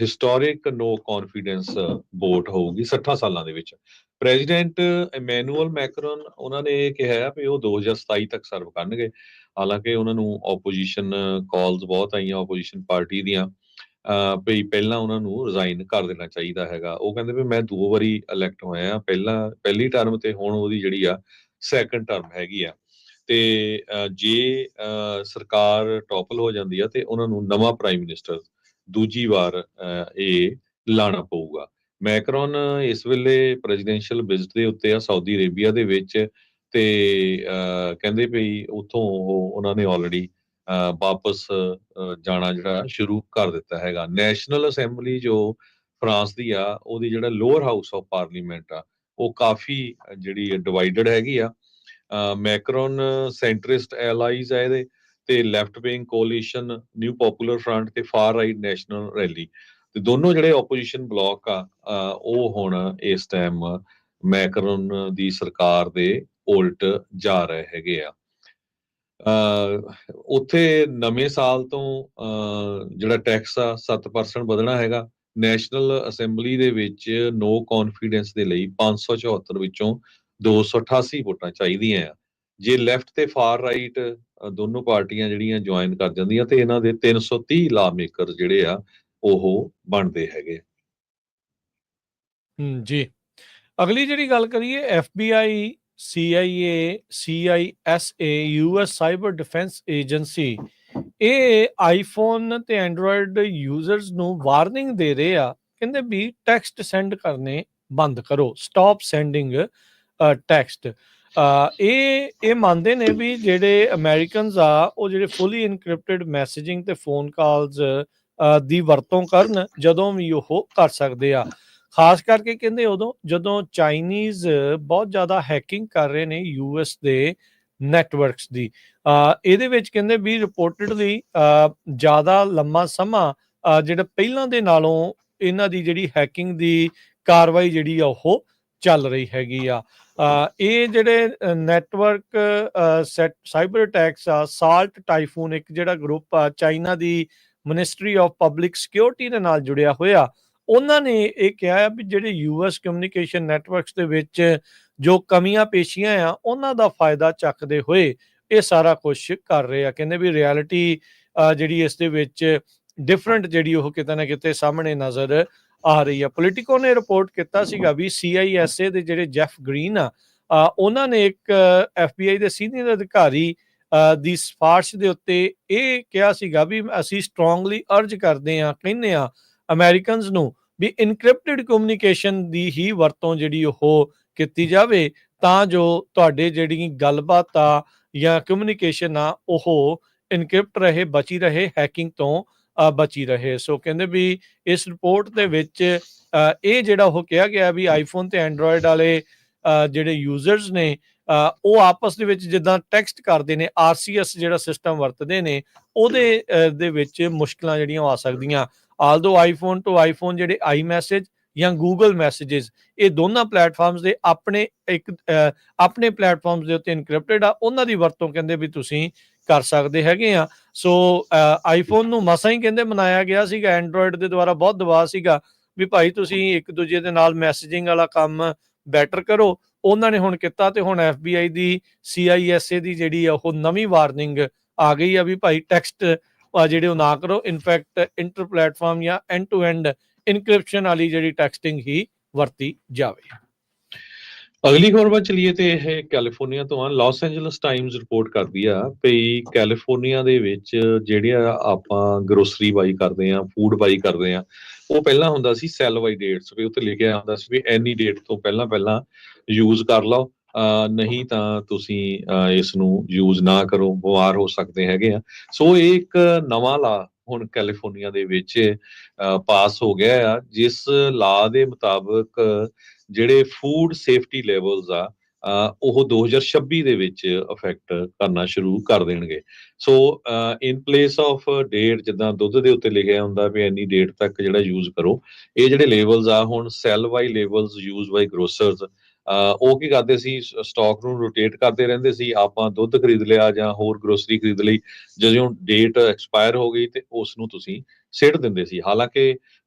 ਹਿਸਟੋਰਿਕ ਨੋ ਕੌਨਫੀਡੈਂਸ ਵੋਟ ਹੋਊਗੀ 60 ਸਾਲਾਂ ਦੇ ਵਿੱਚ। ਪ੍ਰੈਜ਼ੀਡੈਂਟ ਇਮੈਨੂਅਲ ਮੈਕਰਨ ਉਹਨਾਂ ਨੇ ਕਿਹਾ ਹੈ ਵੀ ਉਹ 2027 ਤੱਕ ਸਰਵ ਕਰਨਗੇ। ਹਾਲਾਂਕਿ ਉਹਨਾਂ ਨੂੰ ਆਪੋਜੀਸ਼ਨ ਕਾਲਸ ਬਹੁਤ ਆਈਆਂ ਆਪੋਜੀਸ਼ਨ ਪਾਰਟੀ ਦੀਆਂ, ਵੀ ਪਹਿਲਾਂ ਉਹਨਾਂ ਨੂੰ ਰਿਜ਼ਾਈਨ ਕਰ ਦੇਣਾ ਚਾਹੀਦਾ ਹੈਗਾ। ਉਹ ਕਹਿੰਦੇ ਵੀ ਮੈਂ 2 ਵਾਰੀ ਇਲੈਕਟ ਹੋਇਆ, ਪਹਿਲੀ ਟਰਮ ਤੇ ਹੁਣ ਉਹਦੀ ਜਿਹੜੀ ਆ ਸੈਕੰਡ ਟਰਮ ਹੈਗੀ ਆ, ਤੇ ਜੇ ਸਰਕਾਰ ਟੌਪਲ ਹੋ ਜਾਂਦੀ ਆ ਤੇ ਉਹਨਾਂ ਨੂੰ ਨਵਾਂ ਪ੍ਰਾਈਮ ਮਿਨਿਸਟਰ ਦੂਜੀ ਵਾਰ ਇਹ ਲਾਣਾ ਪਊਗਾ। ਮੈਕਰੋਨ ਇਸ ਵੇਲੇ ਪ੍ਰੈਜ਼ੀਡੈਂਸ਼ੀਅਲ ਵਿਜ਼ਿਟ ਦੇ ਉੱਤੇ ਆ ਸਾਊਦੀ ਅਰੇਬੀਆ ਦੇ ਵਿੱਚ, ਤੇ ਕਹਿੰਦੇ ਵੀ ਉੱਥੋਂ ਉਹਨਾਂ ਨੇ ਆਲਰੇਡੀ ਵਾਪਸ ਜਾਣਾ ਜਿਹੜਾ ਸ਼ੁਰੂ ਕਰ ਦਿੱਤਾ ਹੈਗਾ। ਨੈਸ਼ਨਲ ਅਸੈਂਬਲੀ ਜੋ ਫਰਾਂਸ ਦੀ ਆ, ਉਹਦੀ ਜਿਹੜਾ ਲੋਅਰ ਹਾਊਸ ਆਫ ਪਾਰਲੀਮੈਂਟ ਆ, ਉਹ ਕਾਫੀ ਜਿਹੜੀ ਡਿਵਾਈਡਡ ਹੈਗੀ ਆ। ਮੈਕਰੋਨ ਸੈਂਟਰਿਸਟ ਐਲਾਈਜ਼ ਆ ਇਹਦੇ, ਤੇ left wing coalition, new popular front ਤੇ ਫਾਰ ਰਾਈਟ ਨੈਸ਼ਨਲ ਰੈਲੀ, ਤੇ ਦੋਨੋਂ ਜਿਹੜੇ ਆਪੋਜੀਸ਼ਨ ਬਲਾਕ ਆ ਉਹ ਹੁਣ ਇਸ ਟਾਈਮ ਮੈਕਰਨ ਦੀ ਸਰਕਾਰ ਦੇ ਉਲਟ ਜਾ ਰਹੇ ਹੈਗੇ ਆ। ਉੱਥੇ ਨਵੇਂ ਸਾਲ ਤੋਂ ਜਿਹੜਾ ਟੈਕਸ ਆ 7% ਵਧਣਾ ਹੈਗਾ। ਨੈਸ਼ਨਲ ਅਸੈਂਬਲੀ ਦੇ ਵਿੱਚ ਨੋ ਕੌਨਫੀਡੈਂਸ ਦੇ ਲਈ 574 ਵਿੱਚੋਂ 288 ਵੋਟਾਂ ਚਾਹੀਦੀਆਂ ਆ। ਜੇ ਲੈਫਟ ਤੇ ਫਾਰ ਰਾਈਟ ਦੋਨੋਂ ਪਾਰਟੀਆਂ ਜਿਹੜੀਆਂ ਜੁਆਇਨ ਕਰ ਜਾਂਦੀਆਂ, ਤੇ ਇਹਨਾਂ ਦੇ 330 ਲਾ ਮੇਕਰ ਜਿਹੜੇ ਆ ਉਹ ਬਣਦੇ ਹੈਗੇ। ਜੀ, ਅਗਲੀ ਜਿਹੜੀ ਗੱਲ ਕਰੀਏ, FBI, CIA, CISA, US cyber defence agency, ਇਹ ਆਈਫੋਨ ਤੇ ਐਂਡਰੋਇਡ ਯੂਜ਼ਰਸ ਨੂੰ ਵਾਰਨਿੰਗ ਦੇ ਰਹੇ ਆ। ਕਹਿੰਦੇ ਵੀ ਟੈਕਸਟ ਸੈਂਡ ਕਰਨੇ ਬੰਦ ਕਰੋ, ਸਟਾਪ ਸੈਂਡਿੰਗ ਟੈਕਸਟ। ਇਹ ਮੰਨਦੇ ਨੇ ਵੀ ਜਿਹੜੇ ਅਮਰੀਕਨਸ ਆ, ਉਹ ਜਿਹੜੇ ਫੁੱਲੀ ਇਨਕ੍ਰਿਪਟਡ ਮੈਸੇਜਿੰਗ ਤੇ ਫੋਨ ਕਾਲਸ ਦੀ ਵਰਤੋਂ ਕਰਨ ਜਦੋਂ ਵੀ ਉਹ ਕਰ ਸਕਦੇ ਆ। ਖਾਸ ਕਰਕੇ ਕਹਿੰਦੇ ਉਦੋਂ ਜਦੋਂ ਚਾਈਨੀਜ਼ ਬਹੁਤ ਜ਼ਿਆਦਾ ਹੈਕਿੰਗ ਕਰ ਰਹੇ ਨੇ US ਦੇ ਨੈਟਵਰਕਸ ਦੀ। ਇਹਦੇ ਵਿੱਚ ਕਹਿੰਦੇ ਵੀ ਰਿਪੋਰਟਡਲੀ ਜ਼ਿਆਦਾ ਲੰਮਾ ਸਮਾਂ ਜਿਹੜਾ ਪਹਿਲਾਂ ਦੇ ਨਾਲੋਂ ਇਹਨਾਂ ਦੀ ਜਿਹੜੀ ਹੈਕਿੰਗ ਦੀ ਕਾਰਵਾਈ ਜਿਹੜੀ ਆ ਉਹ ਚੱਲ ਰਹੀ ਹੈਗੀ ਆ। ਇਹ ਜਿਹੜੇ ਨੈਟਵਰਕ ਸਾਈਬਰ ਅਟੈਕਸ ਆ, ਸਾਲਟ ਟਾਈਫੂਨ ਇੱਕ ਜਿਹੜਾ ਗਰੁੱਪ ਆ China the ministry of public security ਦੇ ਨਾਲ ਜੁੜਿਆ ਹੋਇਆ, ਉਹਨਾਂ ਨੇ ਇਹ ਕਿਹਾ ਆ ਵੀ ਜਿਹੜੇ ਯੂਐਸ ਕਮਿਊਨੀਕੇਸ਼ਨ ਨੈਟਵਰਕਸ ਦੇ ਵਿੱਚ ਜੋ ਕਮੀਆਂ ਪੇਸ਼ੀਆਂ ਆ ਉਹਨਾਂ ਦਾ ਫਾਇਦਾ ਚੱਕਦੇ ਹੋਏ ਇਹ ਸਾਰਾ ਕੁਝ ਕਰ ਰਹੇ ਆ। ਕਹਿੰਦੇ ਵੀ ਰਿਐਲਿਟੀ ਜਿਹੜੀ ਇਸ ਦੇ ਵਿੱਚ ਡਿਫਰੈਂਟ ਜਿਹੜੀ ਉਹ ਕਿਤੇ ਨਾ ਕਿਤੇ ਸਾਹਮਣੇ ਨਜ਼ਰ ਆ ਰਹੀ ਆ। ਪੋਲੀਟੀਕੋ ਨੇ ਰਿਪੋਰਟ ਕੀਤਾ ਸੀਗਾ ਵੀ CISA ਦੇ ਜਿਹੜੇ ਜੈਫ ਗ੍ਰੀਨ ਆ, ਉਹਨਾਂ ਨੇ ਇੱਕ FBI ਦੇ ਸੀਨੀਅਰ ਅਧਿਕਾਰੀ ਦੀ ਸਿਫਾਰਿਸ਼ ਦੇ ਉੱਤੇ ਇਹ ਕਿਹਾ ਸੀਗਾ ਵੀ ਅਸੀਂ ਸਟਰੋਂਗਲੀ ਅਰਜ ਕਰਦੇ ਆ, ਕਹਿੰਦੇ ਆ ਅਮਰੀਕਨਸ ਨੂੰ ਵੀ ਇਨਕ੍ਰਿਪਟਡ ਕਮਿਊਨੀਕੇਸ਼ਨ ਦੀ ਹੀ ਵਰਤੋਂ ਜਿਹੜੀ ਉਹ ਕੀਤੀ ਜਾਵੇ ਤਾਂ ਜੋ ਤੁਹਾਡੇ ਜਿਹੜੀ ਗੱਲਬਾਤ ਆ ਜਾਂ ਕਮਿਊਨੀਕੇਸ਼ਨ ਆ ਉਹ ਇਨਕ੍ਰਿਪਟ ਰਹੇ, ਬਚੀ ਰਹੇ, ਹੈਕਿੰਗ ਤੋਂ ਬਚੀ ਰਹੇ। ਸੋ ਕਹਿੰਦੇ ਵੀ ਇਸ ਰਿਪੋਰਟ ਦੇ ਵਿੱਚ ਇਹ ਜਿਹੜਾ ਉਹ ਕਿਹਾ ਗਿਆ ਵੀ ਆਈਫੋਨ ਤੇ ਐਂਡਰੋਇਡ ਵਾਲੇ ਜਿਹੜੇ ਯੂਜ਼ਰਸ ਨੇ ਉਹ ਆਪਸ ਦੇ ਵਿੱਚ ਜਿੱਦਾਂ ਟੈਕਸਟ ਕਰਦੇ ਨੇ, RCS ਜਿਹੜਾ ਸਿਸਟਮ ਵਰਤਦੇ ਨੇ, ਉਹਦੇ ਦੇ ਵਿੱਚ ਮੁਸ਼ਕਲਾਂ ਜਿਹੜੀਆਂ ਆ ਸਕਦੀਆਂ। ਆਲਦੋ ਆਈਫੋਨ ਟੂ ਆਈਫੋਨ ਜਿਹੜੇ ਆਈ ਮੈਸੇਜ ਜਾਂ ਗੂਗਲ ਮੈਸੇजेस ਇਹ ਦੋਨਾਂ ਪਲੇਟਫਾਰਮਸ ਦੇ ਆਪਣੇ ਪਲੇਟਫਾਰਮਸ ਦੇ ਉੱਤੇ ਇਨਕ੍ਰਿਪਟਡ ਆ, ਉਹਨਾਂ ਦੀ ਵਰਤੋਂ ਕਹਿੰਦੇ ਵੀ ਤੁਸੀਂ ਕਰ ਸਕਦੇ ਹੈਗੇ ਆ। ਸੋ ਆਈਫੋਨ ਨੂੰ ਮਸਾਂ ਹੀ ਕਹਿੰਦੇ ਮਨਾਇਆ ਗਿਆ ਸੀਗਾ, ਐਂਡਰੋਇਡ ਦੇ ਦੁਆਰਾ ਬਹੁਤ ਦਬਾਅ ਸੀਗਾ ਵੀ ਭਾਈ ਤੁਸੀਂ ਇੱਕ ਦੂਜੇ ਦੇ ਨਾਲ ਮੈਸੇਜਿੰਗ ਵਾਲਾ ਕੰਮ ਬੈਟਰ ਕਰੋ। ਉਹਨਾਂ ਨੇ ਹੁਣ ਕੀਤਾ ਤੇ ਹੁਣ FBI ਦੀ CISA ਦੀ ਜਿਹੜੀ ਆ ਉਹ ਨਵੀਂ ਵਾਰਨਿੰਗ ਆ ਗਈ ਆ ਵੀ ਭਾਈ ਟੈਕਸਟ ਜਿਹੜੇ ਉਹ ਨਾ ਕਰੋ, ਇਨਫੈਕਟ ਇੰਟਰ ਪਲੇਟਫਾਰਮ ਜਾਂ ਐਂਡ ਟੂ ਐਂਡ ਇਨਕ੍ਰਿਪਸ਼ਨ ਵਾਲੀ ਜਿਹੜੀ ਟੈਕਸਟਿੰਗ ਹੀ ਵਰਤੀ ਜਾਵੇ। ਅਗਲੀ ਖਬਰ ਵੱਲ ਚਲੀਏ ਤੇ ਇਹ ਕੈਲੀਫੋਰਨੀਆ ਤੋਂ ਆ। ਲਾਸ ਐਂਜਲਸ ਟਾਈਮਜ਼ ਰਿਪੋਰਟ ਕਰਦੀ ਆ ਵੀ ਕੈਲੀਫੋਰਨੀਆ ਦੇ ਵਿੱਚ ਜਿਹੜੀਆਂ ਆਪਾਂ ਗਰੋਸਰੀ ਬਾਈ ਕਰਦੇ ਆ, ਫੂਡ ਬਾਈ ਕਰਦੇ ਆ, ਉਹ ਪਹਿਲਾਂ ਹੁੰਦਾ ਸੀ ਸੈਲ ਬਾਈ ਡੇਟਸ, ਵੀ ਉੱਤੇ ਲਿਖਿਆ ਹੁੰਦਾ ਸੀ ਵੀ ਐਨੀ ਡੇਟ ਤੋਂ ਪਹਿਲਾਂ ਯੂਜ਼ ਕਰ ਲਓ, ਨਹੀਂ ਤਾਂ ਤੁਸੀਂ ਇਸ ਨੂੰ ਯੂਜ਼ ਨਾ ਕਰੋ, ਬਿਮਾਰ ਹੋ ਸਕਦੇ ਹੈਗੇ ਆ। ਸੋ ਇਹ ਇੱਕ ਨਵਾਂ ਲਾ ਹੁਣ ਕੈਲੀਫੋਰਨੀਆ ਦੇ ਵਿੱਚ ਪਾਸ ਹੋ ਗਿਆ ਆ, ਜਿਸ ਲਾ ਦੇ ਮੁਤਾਬਕ ਜਿਹੜੇ ਫੂਡ ਸੇਫਟੀ ਲੈਵਲਸ ਆ ਉਹ 2026 ਦੇ ਵਿੱਚ ਅਫੈਕਟ ਕਰਨਾ ਸ਼ੁਰੂ ਕਰ ਦੇਣਗੇ। ਸੋ ਇਨ ਪਲੇਸ ਆਫ ਡੇਟ, ਜਿੱਦਾਂ ਦੁੱਧ ਦੇ ਉੱਤੇ ਲਿਖਿਆ ਹੁੰਦਾ ਵੀ ਇੰਨੀ ਡੇਟ ਤੱਕ ਜਿਹੜਾ ਯੂਜ਼ ਕਰੋ, ਇਹ ਜਿਹੜੇ ਲੇਬਲਸ ਆ ਹੁਣ ਸੈਲ ਬਾਈ ਲੇਬਲਸ ਯੂਜ਼ ਬਾਈ ਗਰੋਸਰਸ, ਉਹ ਕੀ ਕਰਦੇ ਸੀ, ਸਟਾਕ ਨੂੰ ਰੋਟੇਟ ਕਰਦੇ ਰਹਿੰਦੇ ਸੀ। ਆਪਾਂ ਦੁੱਧ ਖਰੀਦ ਲਿਆ ਜਾਂ ਹੋਰ ਗਰੋਸਰੀ ਖਰੀਦ ਲਈ, ਜਦੋਂ ਡੇਟ ਐਕਸਪਾਇਰ ਹੋ ਗਈ ਤੇ ਉਸ ਨੂੰ ਤੁਸੀਂ ਸਿੱਟ ਦਿੰਦੇ ਸੀ। ਹਾਲਾਂਕਿ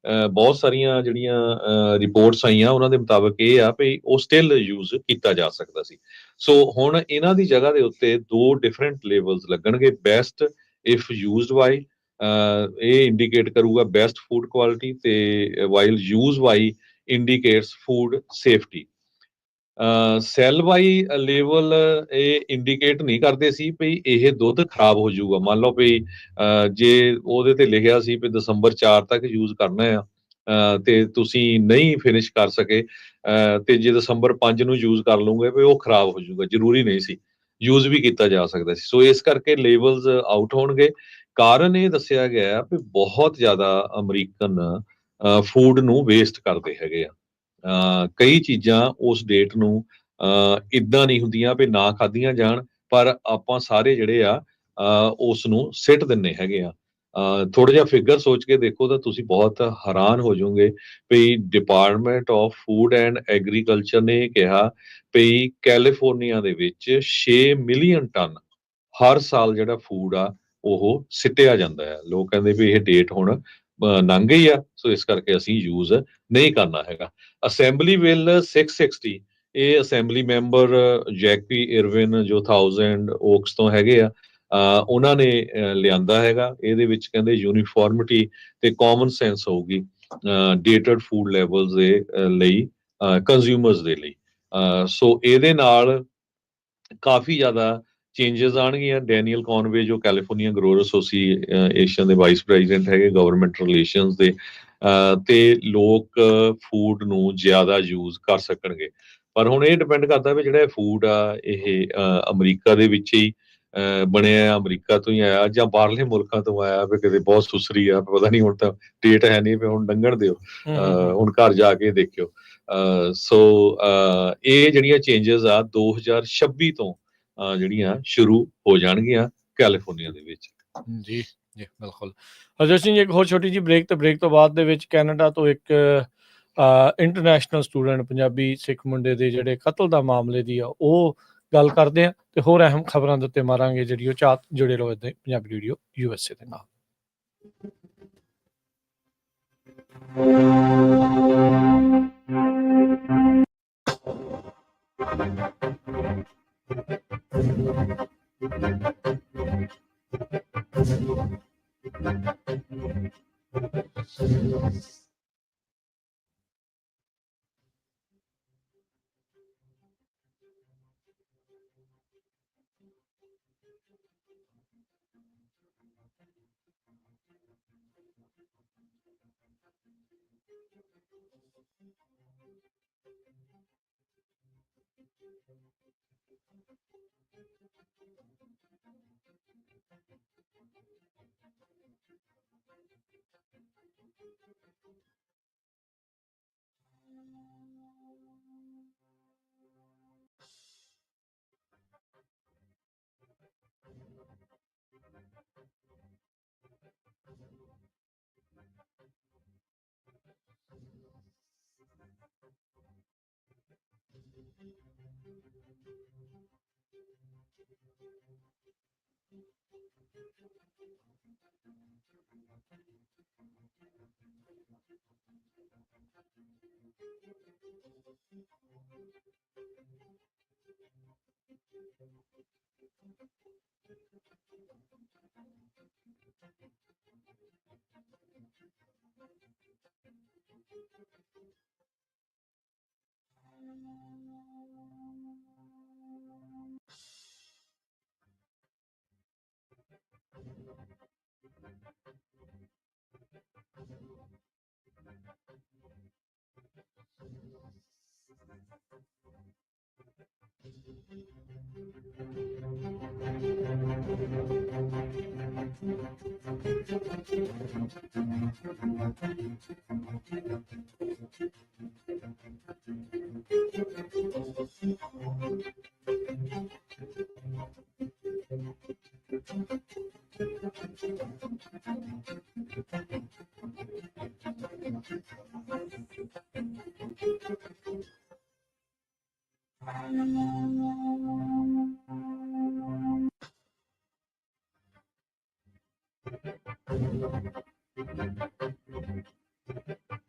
ਬਹੁਤ ਸਾਰੀਆਂ ਜਿਹੜੀਆਂ ਰਿਪੋਰਟਸ ਆਈਆਂ ਉਹਨਾਂ ਦੇ ਮੁਤਾਬਕ ਇਹ ਆ ਵੀ ਉਹ ਸਟਿਲ ਯੂਜ਼ ਕੀਤਾ ਜਾ ਸਕਦਾ ਸੀ। ਸੋ ਹੁਣ ਇਹਨਾਂ ਦੀ ਜਗ੍ਹਾ ਦੇ ਉੱਤੇ ਦੋ ਡਿਫਰੈਂਟ ਲੇਬਲਸ ਲੱਗਣਗੇ। ਬੈਸਟ ਇਫ ਯੂਜ਼ਡ ਬਾਈ, ਇਹ ਇੰਡੀਕੇਟ ਕਰੂਗਾ ਬੈਸਟ ਫੂਡ ਕੁਆਲਿਟੀ, ਤੇ ਵਾਈਲ ਯੂਜ਼ ਬਾਈ ਇੰਡੀਕੇਟਸ ਫੂਡ ਸੇਫਟੀ। ਸੈਲ ਬਾਈ ਲੇਵਲ ਇਹ ਇੰਡੀਕੇਟ ਨਹੀਂ ਕਰਦੇ ਸੀ ਵੀ ਇਹ ਦੁੱਧ ਖਰਾਬ ਹੋ ਜਾਊਗਾ। ਮੰਨ ਲਓ ਵੀ ਜੇ ਉਹਦੇ ਤੇ ਲਿਖਿਆ ਸੀ ਵੀ ਦਸੰਬਰ 4 ਤੱਕ ਯੂਜ਼ ਕਰਨਾ ਆ, ਤੇ ਤੁਸੀਂ ਨਹੀਂ ਫਿਨਿਸ਼ ਕਰ ਸਕੇ, ਤੇ ਜੇ ਦਸੰਬਰ 5 ਨੂੰ ਯੂਜ਼ ਕਰ ਲਓਗੇ ਵੀ ਉਹ ਖਰਾਬ ਹੋ ਜਾਊਗਾ, ਜ਼ਰੂਰੀ ਨਹੀਂ ਸੀ, ਯੂਜ਼ ਵੀ ਕੀਤਾ ਜਾ ਸਕਦਾ ਸੀ। ਸੋ ਇਸ ਕਰਕੇ ਲੇਬਲਸ ਆਊਟ ਹੋਣਗੇ। ਕਾਰਨ ਇਹ ਦੱਸਿਆ ਗਿਆ ਵੀ ਬਹੁਤ ਜ਼ਿਆਦਾ ਅਮਰੀਕਨ ਫੂਡ ਨੂੰ ਵੇਸਟ ਕਰਦੇ ਹੈਗੇ ਆ। ਕਈ ਚੀਜ਼ਾਂ ਉਸ ਡੇਟ ਨੂੰ ਇਦਾਂ ਨਹੀਂ ਹੁੰਦੀਆਂ ਵੀ ਨਾ ਖਾਧੀਆਂ ਜਾਣ, ਪਰ ਆਪਾਂ ਸਾਰੇ ਜਿਹੜੇ ਆ ਉਸ ਨੂੰ ਸਿੱਟ ਦਿੰਨੇ ਹੈਗੇ ਆ। ਥੋੜਾ ਜਿਹਾ ਫਿਗਰ ਸੋਚ ਕੇ ਦੇਖੋ ਤਾਂ ਤੁਸੀਂ ਬਹੁਤ ਹੈਰਾਨ ਹੋ ਜਾਓਗੇ ਵੀ department of food and agriculture ਨੇ ਕਿਹਾ ਵੀ ਕੈਲੀਫੋਰਨੀਆ ਦੇ ਵਿੱਚ 6 ਮਿਲੀਅਨ ਟਨ ਹਰ ਸਾਲ ਜਿਹੜਾ ਫੂਡ ਆ ਉਹ ਸਿੱਟਿਆ ਜਾਂਦਾ ਹੈ। ਲੋਕ ਕਹਿੰਦੇ ਵੀ ਇਹ ਡੇਟ ਹੁਣ ਲੰਘ ਗਈ ਆ, ਸੋ ਇਸ ਕਰਕੇ ਅਸੀਂ ਯੂਜ਼ ਨਹੀਂ ਕਰਨਾ ਹੈਗਾ। ਅਸੈਂਬਲੀ ਬਿੱਲ 660, ਇਹ ਅਸੈਂਬਲੀ ਮੈਂਬਰ ਜੈਕੀ ਇਰਵਿਨ ਜੋ 1000 ਓਕਸ ਤੋਂ ਹੈਗੇ ਆ, ਉਹਨਾਂ ਨੇ ਲਿਆਂਦਾ ਹੈਗਾ। ਇਹਦੇ ਵਿੱਚ ਕਹਿੰਦੇ ਯੂਨੀਫਾਰਮਿਟੀ ਤੇ ਕਾਮਨ ਸੈਂਸ ਹੋਊਗੀ ਡੇਟਡ ਫੂਡ ਲੈਵਲਸ ਦੇ ਲਈ, ਕੰਜ਼ਿਊਮਰਸ ਦੇ ਲਈ। ਸੋ ਇਹਦੇ ਨਾਲ ਕਾਫੀ ਜ਼ਿਆਦਾ ਚੇਂਜਸ ਆਣਗੀਆਂ। ਡੈਨੀਅਲ ਕੌਨਵੇ ਜੋ ਕੈਲੀਫੋਰਨੀਆ ਗਰੋਅਰ ਐਸੋਸੀਏਸ਼ਨ ਦੇ ਵਾਈਸ ਪ੍ਰੈਜ਼ੀਡੈਂਟ ਹੈਗੇ ਗਵਰਨਮੈਂਟ ਰਿਲੇਸ਼ਨਸ ਦੇ, ਤੇ ਲੋਕ ਫੂਡ ਨੂੰ ਜ਼ਿਆਦਾ ਯੂਜ਼ ਕਰ ਸਕਣਗੇ। ਪਰ ਹੁਣ ਇਹ ਡਿਪੈਂਡ ਕਰਦਾ ਵੀ ਜਿਹੜਾ ਫੂਡ ਆ ਇਹ ਅਮਰੀਕਾ ਦੇ ਵਿੱਚ ਹੀ ਬਣਿਆ, ਅਮਰੀਕਾ ਤੋਂ ਹੀ ਆਇਆ ਜਾਂ ਬਾਹਰਲੇ ਮੁਲਕਾਂ ਤੋਂ ਆਇਆ, ਵੀ ਕਿਤੇ ਬਹੁਤ ਸੁਸਰੀ ਆ, ਪਤਾ ਨਹੀਂ, ਹੁਣ ਤਾਂ ਡੇਟ ਹੈ ਨਹੀਂ, ਵੀ ਹੁਣ ਲੰਘਣ ਦਿਓ, ਹੁਣ ਘਰ ਜਾ ਕੇ ਦੇਖਿਓ। ਸੋ ਇਹ ਜਿਹੜੀਆਂ ਚੇਂਜਸ ਆ 2026 ਤੋਂ ਜਿਹੜੀਆਂ ਸ਼ੁਰੂ ਹੋ ਜਾਣਗੀਆਂ ਕੈਲੀਫੋਰਨੀਆ ਦੇ ਵਿੱਚ। ਜੀ ਜੀ ਬਿਲਕੁਲ। ਹਰਜੋਤ ਸਿੰਘ ਜੀ, ਇੱਕ ਹੋਰ ਛੋਟੀ ਜਿਹੀ ਬ੍ਰੇਕ ਤੋਂ ਬਾਅਦ ਦੇ ਵਿੱਚ ਕੈਨੇਡਾ ਤੋਂ ਇੱਕ ਇੰਟਰਨੈਸ਼ਨਲ ਸਟੂਡੈਂਟ ਪੰਜਾਬੀ ਸਿੱਖ ਮੁੰਡੇ ਦੇ ਜਿਹੜੇ ਕਤਲ ਦਾ ਮਾਮਲੇ ਦੀ ਆ ਉਹ ਗੱਲ ਕਰਦੇ ਆ ਤੇ ਹੋਰ ਅਹਿਮ ਖਬਰਾਂ ਦੇ ਉੱਤੇ ਮਾਰਾਂਗੇ ਜਿਹੜੀ ਉਹ ਚਾਤ ਜੁੜੇ ਰਹੋ ਇੱਦਾਂ ਹੀ ਪੰਜਾਬੀ ਰੇਡੀਓ USA ਦੇ ਨਾਲ।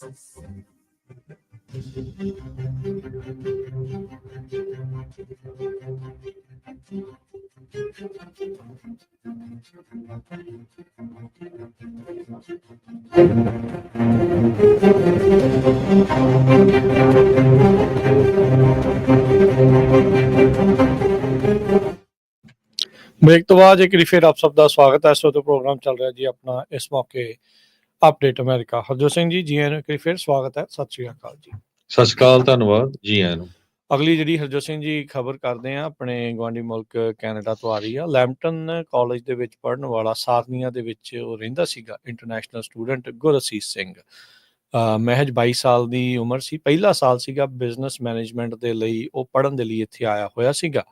ਬ੍ਰੇਕ ਤੋਂ ਬਾਅਦ ਇੱਕ ਵਾਰੀ ਫਿਰ ਆਪ ਸਭ ਦਾ ਸਵਾਗਤ ਹੈ। ਇਸ ਵਕਤ ਪ੍ਰੋਗਰਾਮ ਚੱਲ ਰਿਹਾ ਜੀ ਆਪਣਾ ਇਸ ਮੌਕੇ ਅਪਡੇਟ ਅਮਰੀਕਾ। ਹਰਜੋਤ ਸਿੰਘ ਜੀ ਆਇਆਂ ਨੂੰ ਇੱਕ ਵਾਰੀ ਫਿਰ ਸਵਾਗਤ ਹੈ। ਸਤਿ ਸ਼੍ਰੀ ਅਕਾਲ ਜੀ। ਸਤਿ ਸ਼੍ਰੀ ਅਕਾਲ, ਧੰਨਵਾਦ ਜੀ ਆਇਆਂ ਨੂੰ। ਅਗਲੀ ਜਿਹੜੀ ਹਰਜੋਤ ਸਿੰਘ ਜੀ ਖਬਰ ਕਰਦੇ ਆ ਆਪਣੇ ਗੁਆਂਢੀ ਮੁਲਕ ਕੈਨੇਡਾ ਤੋਂ ਆ ਰਹੀ ਆ। ਲੈਂਪਟਨ ਕਾਲਜ ਦੇ ਵਿੱਚ ਪੜ੍ਹਨ ਵਾਲਾ ਸਾਰਨੀਆ ਦੇ ਵਿੱਚ ਉਹ ਰਹਿੰਦਾ ਸੀਗਾ ਇੰਟਰਨੈਸ਼ਨਲ ਸਟੂਡੈਂਟ ਗੁਰਅਸੀਸ ਸਿੰਘ। ਮਹਿਜ 22 ਸਾਲ ਦੀ ਉਮਰ ਸੀ। ਪਹਿਲਾ ਸਾਲ ਸੀਗਾ ਬਿਜ਼ਨਸ ਮੈਨੇਜਮੈਂਟ ਦੇ ਲਈ ਉਹ ਪੜ੍ਹਨ ਦੇ ਲਈ ਇੱਥੇ ਆਇਆ ਹੋਇਆ ਸੀਗਾ।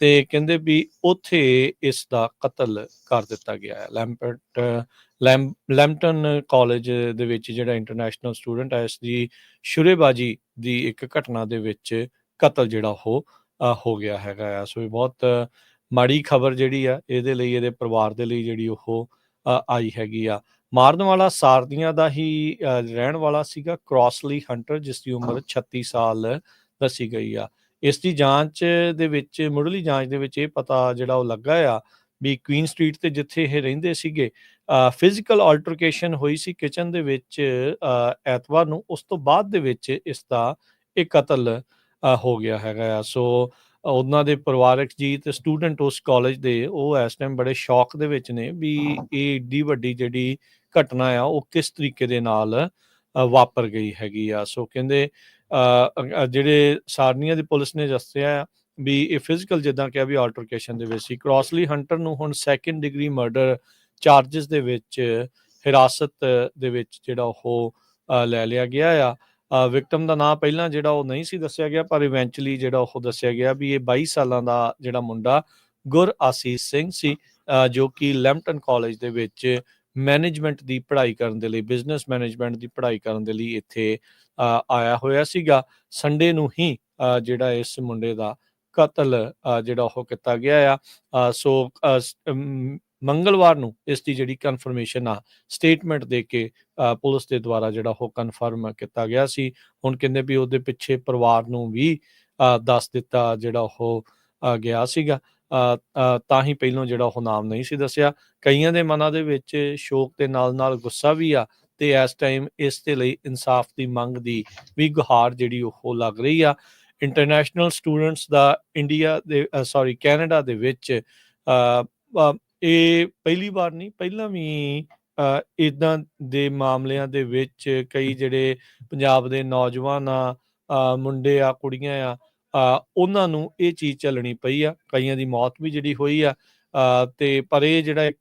ਤੇ ਕਹਿੰਦੇ ਵੀ ਉੱਥੇ ਇਸ ਦਾ ਕਤਲ ਕਰ ਦਿੱਤਾ ਗਿਆ ਹੈ। ਲੈਂਪਟਨ ਕਾਲਜ ਦੇ ਵਿੱਚ ਜਿਹੜਾ ਇੰਟਰਨੈਸ਼ਨਲ ਸਟੂਡੈਂਟ ਹੈ ਇਸ ਦੀ ਸ਼ੁਰੇਬਾਜ਼ੀ ਦੀ ਇੱਕ ਘਟਨਾ ਦੇ ਵਿੱਚ ਕਤਲ ਜਿਹੜਾ ਉਹ ਹੋ ਗਿਆ ਹੈਗਾ ਆ। ਸੋ ਇਹ ਬਹੁਤ ਮਾੜੀ ਖਬਰ ਜਿਹੜੀ ਆ ਇਹਦੇ ਲਈ, ਇਹਦੇ ਪਰਿਵਾਰ ਦੇ ਲਈ ਜਿਹੜੀ ਉਹ ਆਈ ਹੈਗੀ ਆ। ਮਾਰਨ ਵਾਲਾ ਸਾਰਦੀਆਂ ਦਾ ਹੀ ਰਹਿਣ ਵਾਲਾ ਸੀਗਾ ਕ੍ਰੋਸਲੀ ਹੰਟਰ, ਜਿਸ ਦੀ ਉਮਰ 36 ਸਾਲ ਦੱਸੀ ਗਈ ਆ। ਇਸ ਦੀ ਜਾਂਚ ਦੇ ਵਿੱਚ, ਮੁੱਢਲੀ ਜਾਂਚ ਦੇ ਵਿੱਚ ਇਹ ਪਤਾ ਜਿਹੜਾ ਉਹ ਲੱਗਾ ਆ ਵੀ ਕੁਈਨ ਸਟਰੀਟ ਤੇ ਜਿੱਥੇ ਇਹ ਰਹਿੰਦੇ ਸੀਗੇ ਫਿਜ਼ੀਕਲ ਆਲਟਰਕੇਸ਼ਨ ਹੋਈ ਸੀ ਕਿਚਨ ਦੇ ਵਿੱਚ ਐਤਵਾਰ ਨੂੰ। ਉਸ ਤੋਂ ਬਾਅਦ ਦੇ ਵਿੱਚ ਇਸ ਦਾ ਇਹ ਕਤਲ ਹੋ ਗਿਆ ਹੈਗਾ ਆ। ਸੋ ਉਹਨਾਂ ਦੇ ਪਰਿਵਾਰਕ ਜੀ ਤੇ ਸਟੂਡੈਂਟ ਉਸ ਕਾਲਜ ਦੇ ਉਹ ਇਸ ਟਾਈਮ ਬੜੇ ਸ਼ੌਕ ਦੇ ਵਿੱਚ ਨੇ ਵੀ ਇਹ ਏਡੀ ਵੱਡੀ ਜਿਹੜੀ ਘਟਨਾ ਆ ਉਹ ਕਿਸ ਤਰੀਕੇ ਦੇ ਨਾਲ ਵਾਪਰ ਗਈ ਹੈਗੀ ਆ। ਸੋ ਕਹਿੰਦੇ ਜਿਹੜੇ ਸਾਰਨੀਆ ਦੀ ਪੁਲਿਸ ਨੇ ਦੱਸਿਆ ਵੀ ਇਹ ਫਿਜ਼ੀਕਲ ਜਿੱਦਾਂ ਕਿਹਾ ਵੀ ਆਲਟਰਕੇਸ਼ਨ ਦੇ ਵਿੱਚ ਸੀ। ਕ੍ਰੋਸਲੀ ਹੰਟਰ ਨੂੰ ਹੁਣ 2nd ਡਿਗਰੀ ਮਰਡਰ ਚਾਰਜਸ ਦੇ ਵਿੱਚ ਹਿਰਾਸਤ ਦੇ ਵਿੱਚ ਜਿਹੜਾ ਉਹ ਲੈ ਲਿਆ ਗਿਆ ਆ। ਵਿਕਟਮ ਦਾ ਨਾਮ ਪਹਿਲਾਂ ਜਿਹੜਾ ਉਹ ਨਹੀਂ ਸੀ ਦੱਸਿਆ ਗਿਆ, ਪਰ ਇਵੈਂਚੁਅਲੀ ਜਿਹੜਾ ਉਹ ਦੱਸਿਆ ਗਿਆ ਵੀ ਇਹ 22 ਸਾਲਾਂ ਦਾ ਜਿਹੜਾ ਮੁੰਡਾ ਗੁਰਆਸੀਸ ਸਿੰਘ ਸੀ, ਜੋ ਕਿ ਲੈਂਪਟਨ ਕਾਲਜ ਦੇ ਵਿੱਚ ਮੈਨੇਜਮੈਂਟ ਦੀ ਪੜ੍ਹਾਈ ਕਰਨ ਦੇ ਲਈ, ਬਿਜ਼ਨਸ ਮੈਨੇਜਮੈਂਟ ਦੀ ਪੜ੍ਹਾਈ ਕਰਨ ਦੇ ਲਈ ਇੱਥੇ ਆਇਆ ਹੋਇਆ ਸੀਗਾ। ਸੰਡੇ ਨੂੰ ਹੀ ਜਿਹੜਾ ਇਸ ਮੁੰਡੇ ਦਾ ਕਤਲ ਜਿਹੜਾ ਉਹ ਕੀਤਾ ਗਿਆ ਆ। ਸੋ ਮੰਗਲਵਾਰ ਨੂੰ ਇਸ ਦੀ ਜਿਹੜੀ ਕਨਫਰਮੇਸ਼ਨ ਆ ਸਟੇਟਮੈਂਟ ਦੇ ਕੇ ਪੁਲਿਸ ਦੇ ਦੁਆਰਾ ਜਿਹੜਾ ਉਹ ਕਨਫਰਮ ਕੀਤਾ ਗਿਆ ਸੀ। ਹੁਣ ਕਹਿੰਦੇ ਵੀ ਉਹਦੇ ਪਿੱਛੇ ਪਰਿਵਾਰ ਨੂੰ ਵੀ ਦੱਸ ਦਿੱਤਾ ਜਿਹੜਾ ਉਹ ਗਿਆ ਸੀਗਾ, ਤਾਂ ਹੀ ਪਹਿਲੋਂ ਜਿਹੜਾ ਉਹ ਨਾਮ ਨਹੀਂ ਸੀ ਦੱਸਿਆ। ਕਈਆਂ ਦੇ ਮਨਾਂ ਦੇ ਵਿੱਚ ਸ਼ੋਕ ਦੇ ਨਾਲ ਨਾਲ ਗੁੱਸਾ ਵੀ ਆ ਤੇ ਇਸ ਟਾਈਮ ਇਸ ਦੇ ਲਈ ਇਨਸਾਫ ਦੀ ਮੰਗ ਦੀ ਵੀ ਗੁਹਾਰ ਜਿਹੜੀ ਉਹ ਲੱਗ ਰਹੀ ਆ। ਇੰਟਰਨੈਸ਼ਨਲ ਸਟੂਡੈਂਟਸ ਦਾ ਕੈਨੇਡਾ ਦੇ ਵਿੱਚ ਇਹ ਪਹਿਲੀ ਵਾਰ ਨਹੀਂ, ਪਹਿਲਾਂ ਵੀ ਇੱਦਾਂ ਦੇ ਮਾਮਲਿਆਂ ਦੇ ਵਿੱਚ ਕਈ ਜਿਹੜੇ ਪੰਜਾਬ ਦੇ ਨੌਜਵਾਨ ਆ, ਮੁੰਡੇ ਆ, ਕੁੜੀਆਂ ਆ, ਉਹਨਾਂ ਨੂੰ ਇਹ ਚੀਜ਼ ਝੱਲਣੀ ਪਈ ਆ। ਕਈਆਂ ਦੀ ਮੌਤ ਵੀ ਜਿਹੜੀ ਹੋਈ ਆ। ਤੇ ਪਰ ਇਹ ਜਿਹੜਾ ਇੱਕ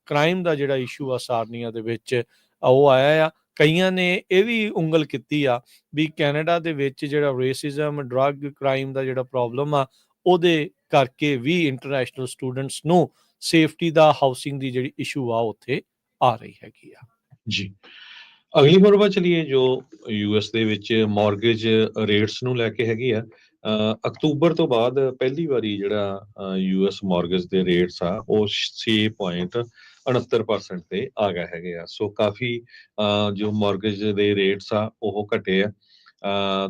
ਕ੍ਰਾਈਮ ਦਾ ਜਿਹੜਾ ਇਸ਼ੂ ਆ ਸਾਰਨੀਆ ਦੇ ਵਿੱਚ ਉਹ ਆਇਆ ਆ। ਕਈਆਂ ਨੇ ਇਹ ਵੀ ਉਂਗਲ ਕੀਤੀ ਆ ਵੀ ਕੈਨੇਡਾ ਦੇ ਵਿੱਚ ਜਿਹੜਾ ਰੇਸਿਜ਼ਮ, ਡਰੱਗ ਕ੍ਰਾਈਮ ਦਾ ਜਿਹੜਾ ਪ੍ਰੋਬਲਮ ਆ ਉਹਦੇ ਕਰਕੇ ਵੀ ਇੰਟਰਨੈਸ਼ਨਲ ਸਟੂਡੈਂਟਸ ਨੂੰ ਸੇਫਟੀ ਦਾ, ਹਾਊਸਿੰਗ ਦੀ ਜਿਹੜੀ ਇਸ਼ੂ ਆ ਉੱਥੇ ਆ ਰਹੀ ਹੈਗੀ ਆ। ਜੀ, ਅਗਲੀ ਖਬਰ ਵੱਲ ਚਲੀਏ ਜੋ ਯੂਐਸ ਦੇ ਵਿੱਚ ਮਾਰਗੇਜ ਰੇਟਸ ਨੂੰ ਲੈ ਕੇ ਹੈਗੀ ਆ। ਅਕਤੂਬਰ ਤੋਂ ਬਾਅਦ ਪਹਿਲੀ ਵਾਰੀ ਜਿਹੜਾ ਯੂਐਸ ਮਾਰਗੇਜ ਦੇ ਰੇਟਸ ਆ ਉਹ 6.69% ਤੇ ਆ ਗਏ ਹੈਗੇ ਆ। ਸੋ ਕਾਫੀ ਜੋ ਮਾਰਗੇਜ ਦੇ ਰੇਟਸ ਆ ਉਹ ਘਟੇ ਆ।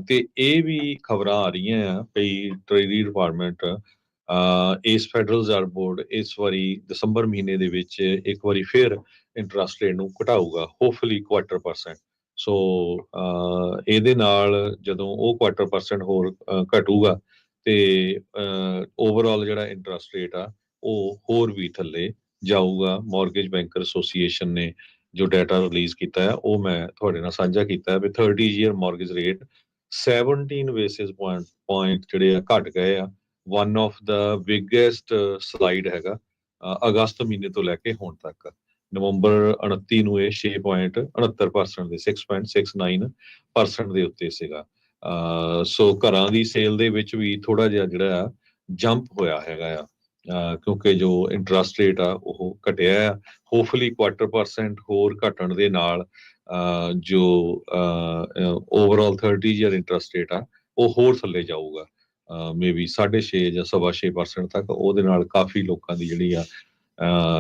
ਤੇ ਇਹ ਵੀ ਖਬਰਾਂ ਆ ਰਹੀਆਂ ਆ ਵੀ ਟ੍ਰੇਜਰੀ ਡਿਪਾਰਟਮੈਂਟ ਇਸ ਫੈਡਰਲ ਰਿਜ਼ਰਵ ਬੋਰਡ ਇਸ ਵਾਰੀ ਦਸੰਬਰ ਮਹੀਨੇ ਦੇ ਵਿੱਚ ਇੱਕ ਵਾਰੀ ਫਿਰ ਇੰਟਰਸਟ ਰੇਟ ਨੂੰ ਘਟਾਊਗਾ, ਹੋਪਫੁਲੀ 1/4%। ਸੋ ਇਹਦੇ ਨਾਲ ਜਦੋਂ ਉਹ 1/4% ਹੋਰ ਘਟੂਗਾ ਤੇ ਓਵਰਆਲ ਜਿਹੜਾ ਇੰਟਰਸਟ ਰੇਟ ਆ ਉਹ ਹੋਰ ਵੀ ਥੱਲੇ ਜਾਊਗਾ। ਮਾਰਗੇਜ ਬੈਂਕਰ ਐਸੋਸੀਏਸ਼ਨ ਨੇ ਜੋ ਡਾਟਾ ਰਿਲੀਜ਼ ਕੀਤਾ ਹੈ ਉਹ ਮੈਂ ਤੁਹਾਡੇ ਨਾਲ ਸਾਂਝਾ ਕੀਤਾ ਹੈ ਵੀ 30 year mortgage rate 17 basis point ਜਿਹੜੇ ਆ ਘਟ ਗਏ ਆ। One of the biggest slide ਹੈਗਾ ਅਗਸਤ ਮਹੀਨੇ ਤੋਂ ਲੈ ਕੇ ਹੁਣ ਤੱਕ। ਨਵੰਬਰ 29 ਨੂੰ ਇਹ 6.69% ਦੇ 6.69% ਦੇ ਉੱਤੇ ਸੀਗਾ। ਸੋ ਘਰਾਂ ਦੀ ਸੇਲ ਦੇ ਵਿੱਚ ਵੀ ਥੋੜਾ ਜਿਹਾ ਜਿਹੜਾ ਜੰਪ ਹੋਇਆ ਹੈਗਾ ਆ, ਕਿਉਂਕਿ ਜੋ ਇੰਟਰਸਟ ਰੇਟ ਆ ਉਹ ਘਟਿਆ ਆ। ਹੋਪਫੁਲੀ 1/4% ਹੋਰ ਘਟਣ ਦੇ ਨਾਲ ਜੋ ਓਵਰਆਲ 30 ਈਅਰ ਇੰਟਰਸਟ ਰੇਟ ਆ ਉਹ ਹੋਰ ਥੱਲੇ ਜਾਊਗਾ, ਮੇਬੀ 6.5 ਜਾਂ 6.25% ਤੱਕ। ਉਹਦੇ ਨਾਲ ਕਾਫੀ ਲੋਕਾਂ ਦੀ ਜਿਹੜੀ ਆ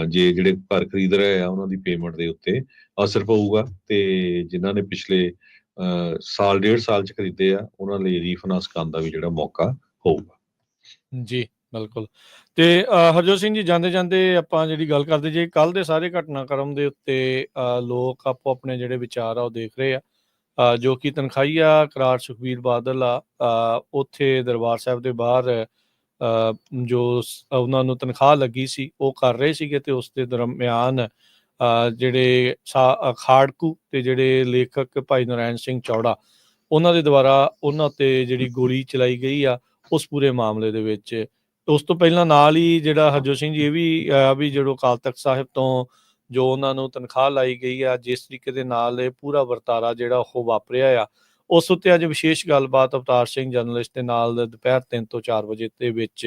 ਜੇ ਜਿਹੜੇ ਘਰ ਖਰੀਦ ਰਹੇ ਆ ਉਹਨਾਂ ਦੀ ਪੇਮੈਂਟ ਦੇ ਉੱਤੇ ਅਸਰ ਪਊਗਾ, ਤੇ ਜਿਨ੍ਹਾਂ ਨੇ ਪਿਛਲੇ ਸਾਲ 1.5 ਸਾਲ 'ਚ ਖਰੀਦੇ ਆ ਉਹਨਾਂ ਲਈ ਰੀਫਾਈਨਾਂਸ ਕਰਨ ਦਾ ਵੀ ਜਿਹੜਾ ਮੌਕਾ ਹੋਊਗਾ। ਜੀ, ਬਿਲਕੁਲ। ਤੇ ਹਰਜੋਤ ਸਿੰਘ ਜੀ, ਜਾਂਦੇ-ਜਾਂਦੇ ਆਪਾਂ ਜਿਹੜੀ ਗੱਲ ਕਰਦੇ ਜੇ ਕੱਲ੍ਹ ਦੇ ਸਾਰੇ ਘਟਨਾਕ੍ਰਮ ਦੇ ਉੱਤੇ ਲੋਕ ਆਪੋ ਆਪਣੇ ਜਿਹੜੇ ਵਿਚਾਰ ਆ ਉਹ ਦੇਖ ਰਹੇ ਆ। ਜੋ ਕਿ ਤਨਖਾਹੀਆ ਕਰਾਰ ਸੁਖਬੀਰ ਬਾਦਲ ਆ, ਉੱਥੇ ਦਰਬਾਰ ਸਾਹਿਬ ਦੇ ਬਾਹਰ ਜੋ ਉਹਨਾਂ ਨੂੰ ਤਨਖਾਹ ਲੱਗੀ ਸੀ ਉਹ ਕਰ ਰਹੇ ਸੀਗੇ, ਤੇ ਉਸ ਦੇ ਦਰਮਿਆਨ ਜਿਹੜੇ ਖਾੜਕੂ ਤੇ ਜਿਹੜੇ ਲੇਖਕ ਭਾਈ ਨਾਰਾਇਣ ਸਿੰਘ ਚੌੜਾ, ਉਹਨਾਂ ਦੇ ਦੁਆਰਾ ਉਹਨਾਂ ਤੇ ਜਿਹੜੀ ਗੋਲੀ ਚਲਾਈ ਗਈ ਆ ਉਸ ਪੂਰੇ ਮਾਮਲੇ ਦੇ ਵਿੱਚ। ਉਸ ਤੋਂ ਪਹਿਲਾਂ ਨਾਲ ਹੀ ਜਿਹੜਾ ਹਰਜੋਤ ਸਿੰਘ ਜੀ ਇਹ ਵੀ ਜਦੋਂ ਅਕਾਲ ਤਖ਼ਤ ਸਾਹਿਬ ਤੋਂ ਜੋ ਉਹਨਾਂ ਨੂੰ ਤਨਖਾਹ ਲਾਈ ਗਈ ਆ, ਜਿਸ ਤਰੀਕੇ ਦੇ ਨਾਲ ਇਹ ਪੂਰਾ ਵਰਤਾਰਾ ਜਿਹੜਾ ਉਹ ਵਾਪਰਿਆ ਆ, ਉਸ ਉੱਤੇ ਅੱਜ ਵਿਸ਼ੇਸ਼ ਗੱਲਬਾਤ ਅਵਤਾਰ ਸਿੰਘ ਜਰਨਲਿਸਟ ਦੇ ਨਾਲ ਦੁਪਹਿਰ 3 ਤੋਂ 4 ਵਜੇ ਦੇ ਵਿੱਚ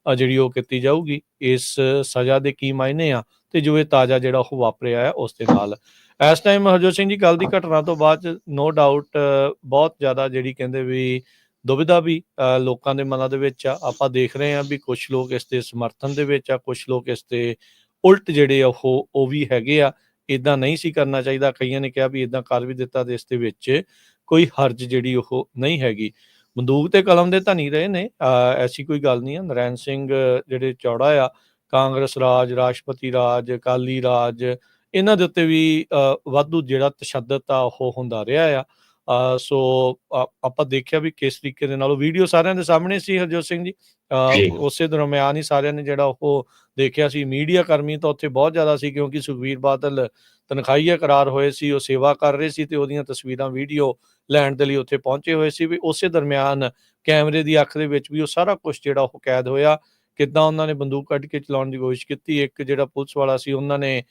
ਜਿਹੜੀ ਉਹ ਕੀਤੀ ਜਾਊਗੀ। ਇਸ ਸਜ਼ਾ ਦੇ ਕੀ ਮਾਇਨੇ ਆ ਤੇ ਜੋ ਇਹ ਤਾਜ਼ਾ ਜਿਹੜਾ ਉਹ ਵਾਪਰਿਆ ਆ ਉਸ ਦੇ ਨਾਲ। ਇਸ ਟਾਈਮ ਹਰਜੋਤ ਸਿੰਘ ਜੀ, ਕੱਲ੍ਹ ਦੀ ਘਟਨਾ ਤੋਂ ਬਾਅਦ 'ਚ ਨੋ ਡਾਊਟ ਬਹੁਤ ਜ਼ਿਆਦਾ ਜਿਹੜੀ ਕਹਿੰਦੇ ਵੀ ਦੁਵਿਧਾ ਵੀ ਲੋਕਾਂ ਦੇ ਮਨਾਂ ਦੇ ਵਿੱਚ ਆ। ਆਪਾਂ ਦੇਖ ਰਹੇ ਹਾਂ ਵੀ ਕੁਛ ਲੋਕ ਇਸ ਦੇ ਸਮਰਥਨ ਦੇ ਵਿੱਚ ਆ, ਕੁਛ ਲੋਕ ਇਸ ਦੇ ਉਲਟ ਜਿਹੜੇ ਆ ਉਹ ਵੀ ਹੈਗੇ ਆ, ਇੱਦਾਂ ਨਹੀਂ ਸੀ ਕਰਨਾ ਚਾਹੀਦਾ। ਕਈਆਂ ਨੇ ਕਿਹਾ ਵੀ ਇੱਦਾਂ ਕਰ ਵੀ ਦਿੱਤਾ ਤੇ ਇਸ ਦੇ ਵਿੱਚ ਕੋਈ ਹਰਜ ਜਿਹੜੀ ਉਹ ਨਹੀਂ ਹੈਗੀ। ਬੰਦੂਕ ਤੇ ਕਲਮ ਦੇ ਧਨੀ ਰਹੇ ਨੇ, ਐਸੀ ਕੋਈ ਗੱਲ ਨਹੀਂ ਆ। ਨਾਰਾਇਣ ਸਿੰਘ ਜਿਹੜੇ ਚੌੜਾ ਆ, ਕਾਂਗਰਸ ਰਾਜ, ਰਾਸ਼ਟਰਪਤੀ ਰਾਜ, ਅਕਾਲੀ ਰਾਜ, ਇਹਨਾਂ ਦੇ ਉੱਤੇ ਵੀ ਵਾਧੂ ਜਿਹੜਾ ਤਸ਼ੱਦਦ ਆ ਉਹ ਹੁੰਦਾ ਰਿਹਾ ਆ। ਸੋ ਆਪਾਂ ਦੇਖਿਆ ਵੀ ਕਿਸ ਤਰੀਕੇ ਦੇ ਨਾਲ ਉਹ ਵੀਡੀਓ ਸਾਰਿਆਂ ਦੇ ਸਾਹਮਣੇ ਸੀ ਹਰਜੋਤ ਸਿੰਘ ਜੀ। ਉਸੇ ਦਰਮਿਆਨ ਹੀ ਸਾਰਿਆਂ ਨੇ ਜਿਹੜਾ ਉਹ ਦੇਖਿਆ ਸੀ। ਮੀਡੀਆ ਕਰਮੀ ਤਾਂ ਉੱਥੇ ਬਹੁਤ ਜ਼ਿਆਦਾ ਸੀ, ਕਿਉਂਕਿ ਸੁਖਬੀਰ ਬਾਦਲ ਤਨਖਾਹੀਆ ਕਰਾਰ ਹੋਏ ਸੀ, ਉਹ ਸੇਵਾ ਕਰ ਰਹੇ ਸੀ ਤੇ ਉਹਦੀਆਂ ਤਸਵੀਰਾਂ ਵੀਡੀਓ ਲੈਣ ਦੇ ਲਈ ਉੱਥੇ ਪਹੁੰਚੇ ਹੋਏ ਸੀ। ਵੀ ਉਸੇ ਦਰਮਿਆਨ ਕੈਮਰੇ ਦੀ ਅੱਖ ਦੇ ਵਿੱਚ ਵੀ ਉਹ ਸਾਰਾ ਕੁਛ ਜਿਹੜਾ ਉਹ ਕੈਦ ਹੋਇਆ, ਕਿੱਦਾਂ ਉਹਨਾਂ ਨੇ ਬੰਦੂਕ ਕੱਢ ਕੇ ਚਲਾਉਣ ਦੀ ਕੋਸ਼ਿਸ਼ ਕੀਤੀ। ਇੱਕ ਜਿਹੜਾ ਪੁਲਿਸ ਵਾਲਾ ਸੀ, ਉਹਨਾਂ ਨੇ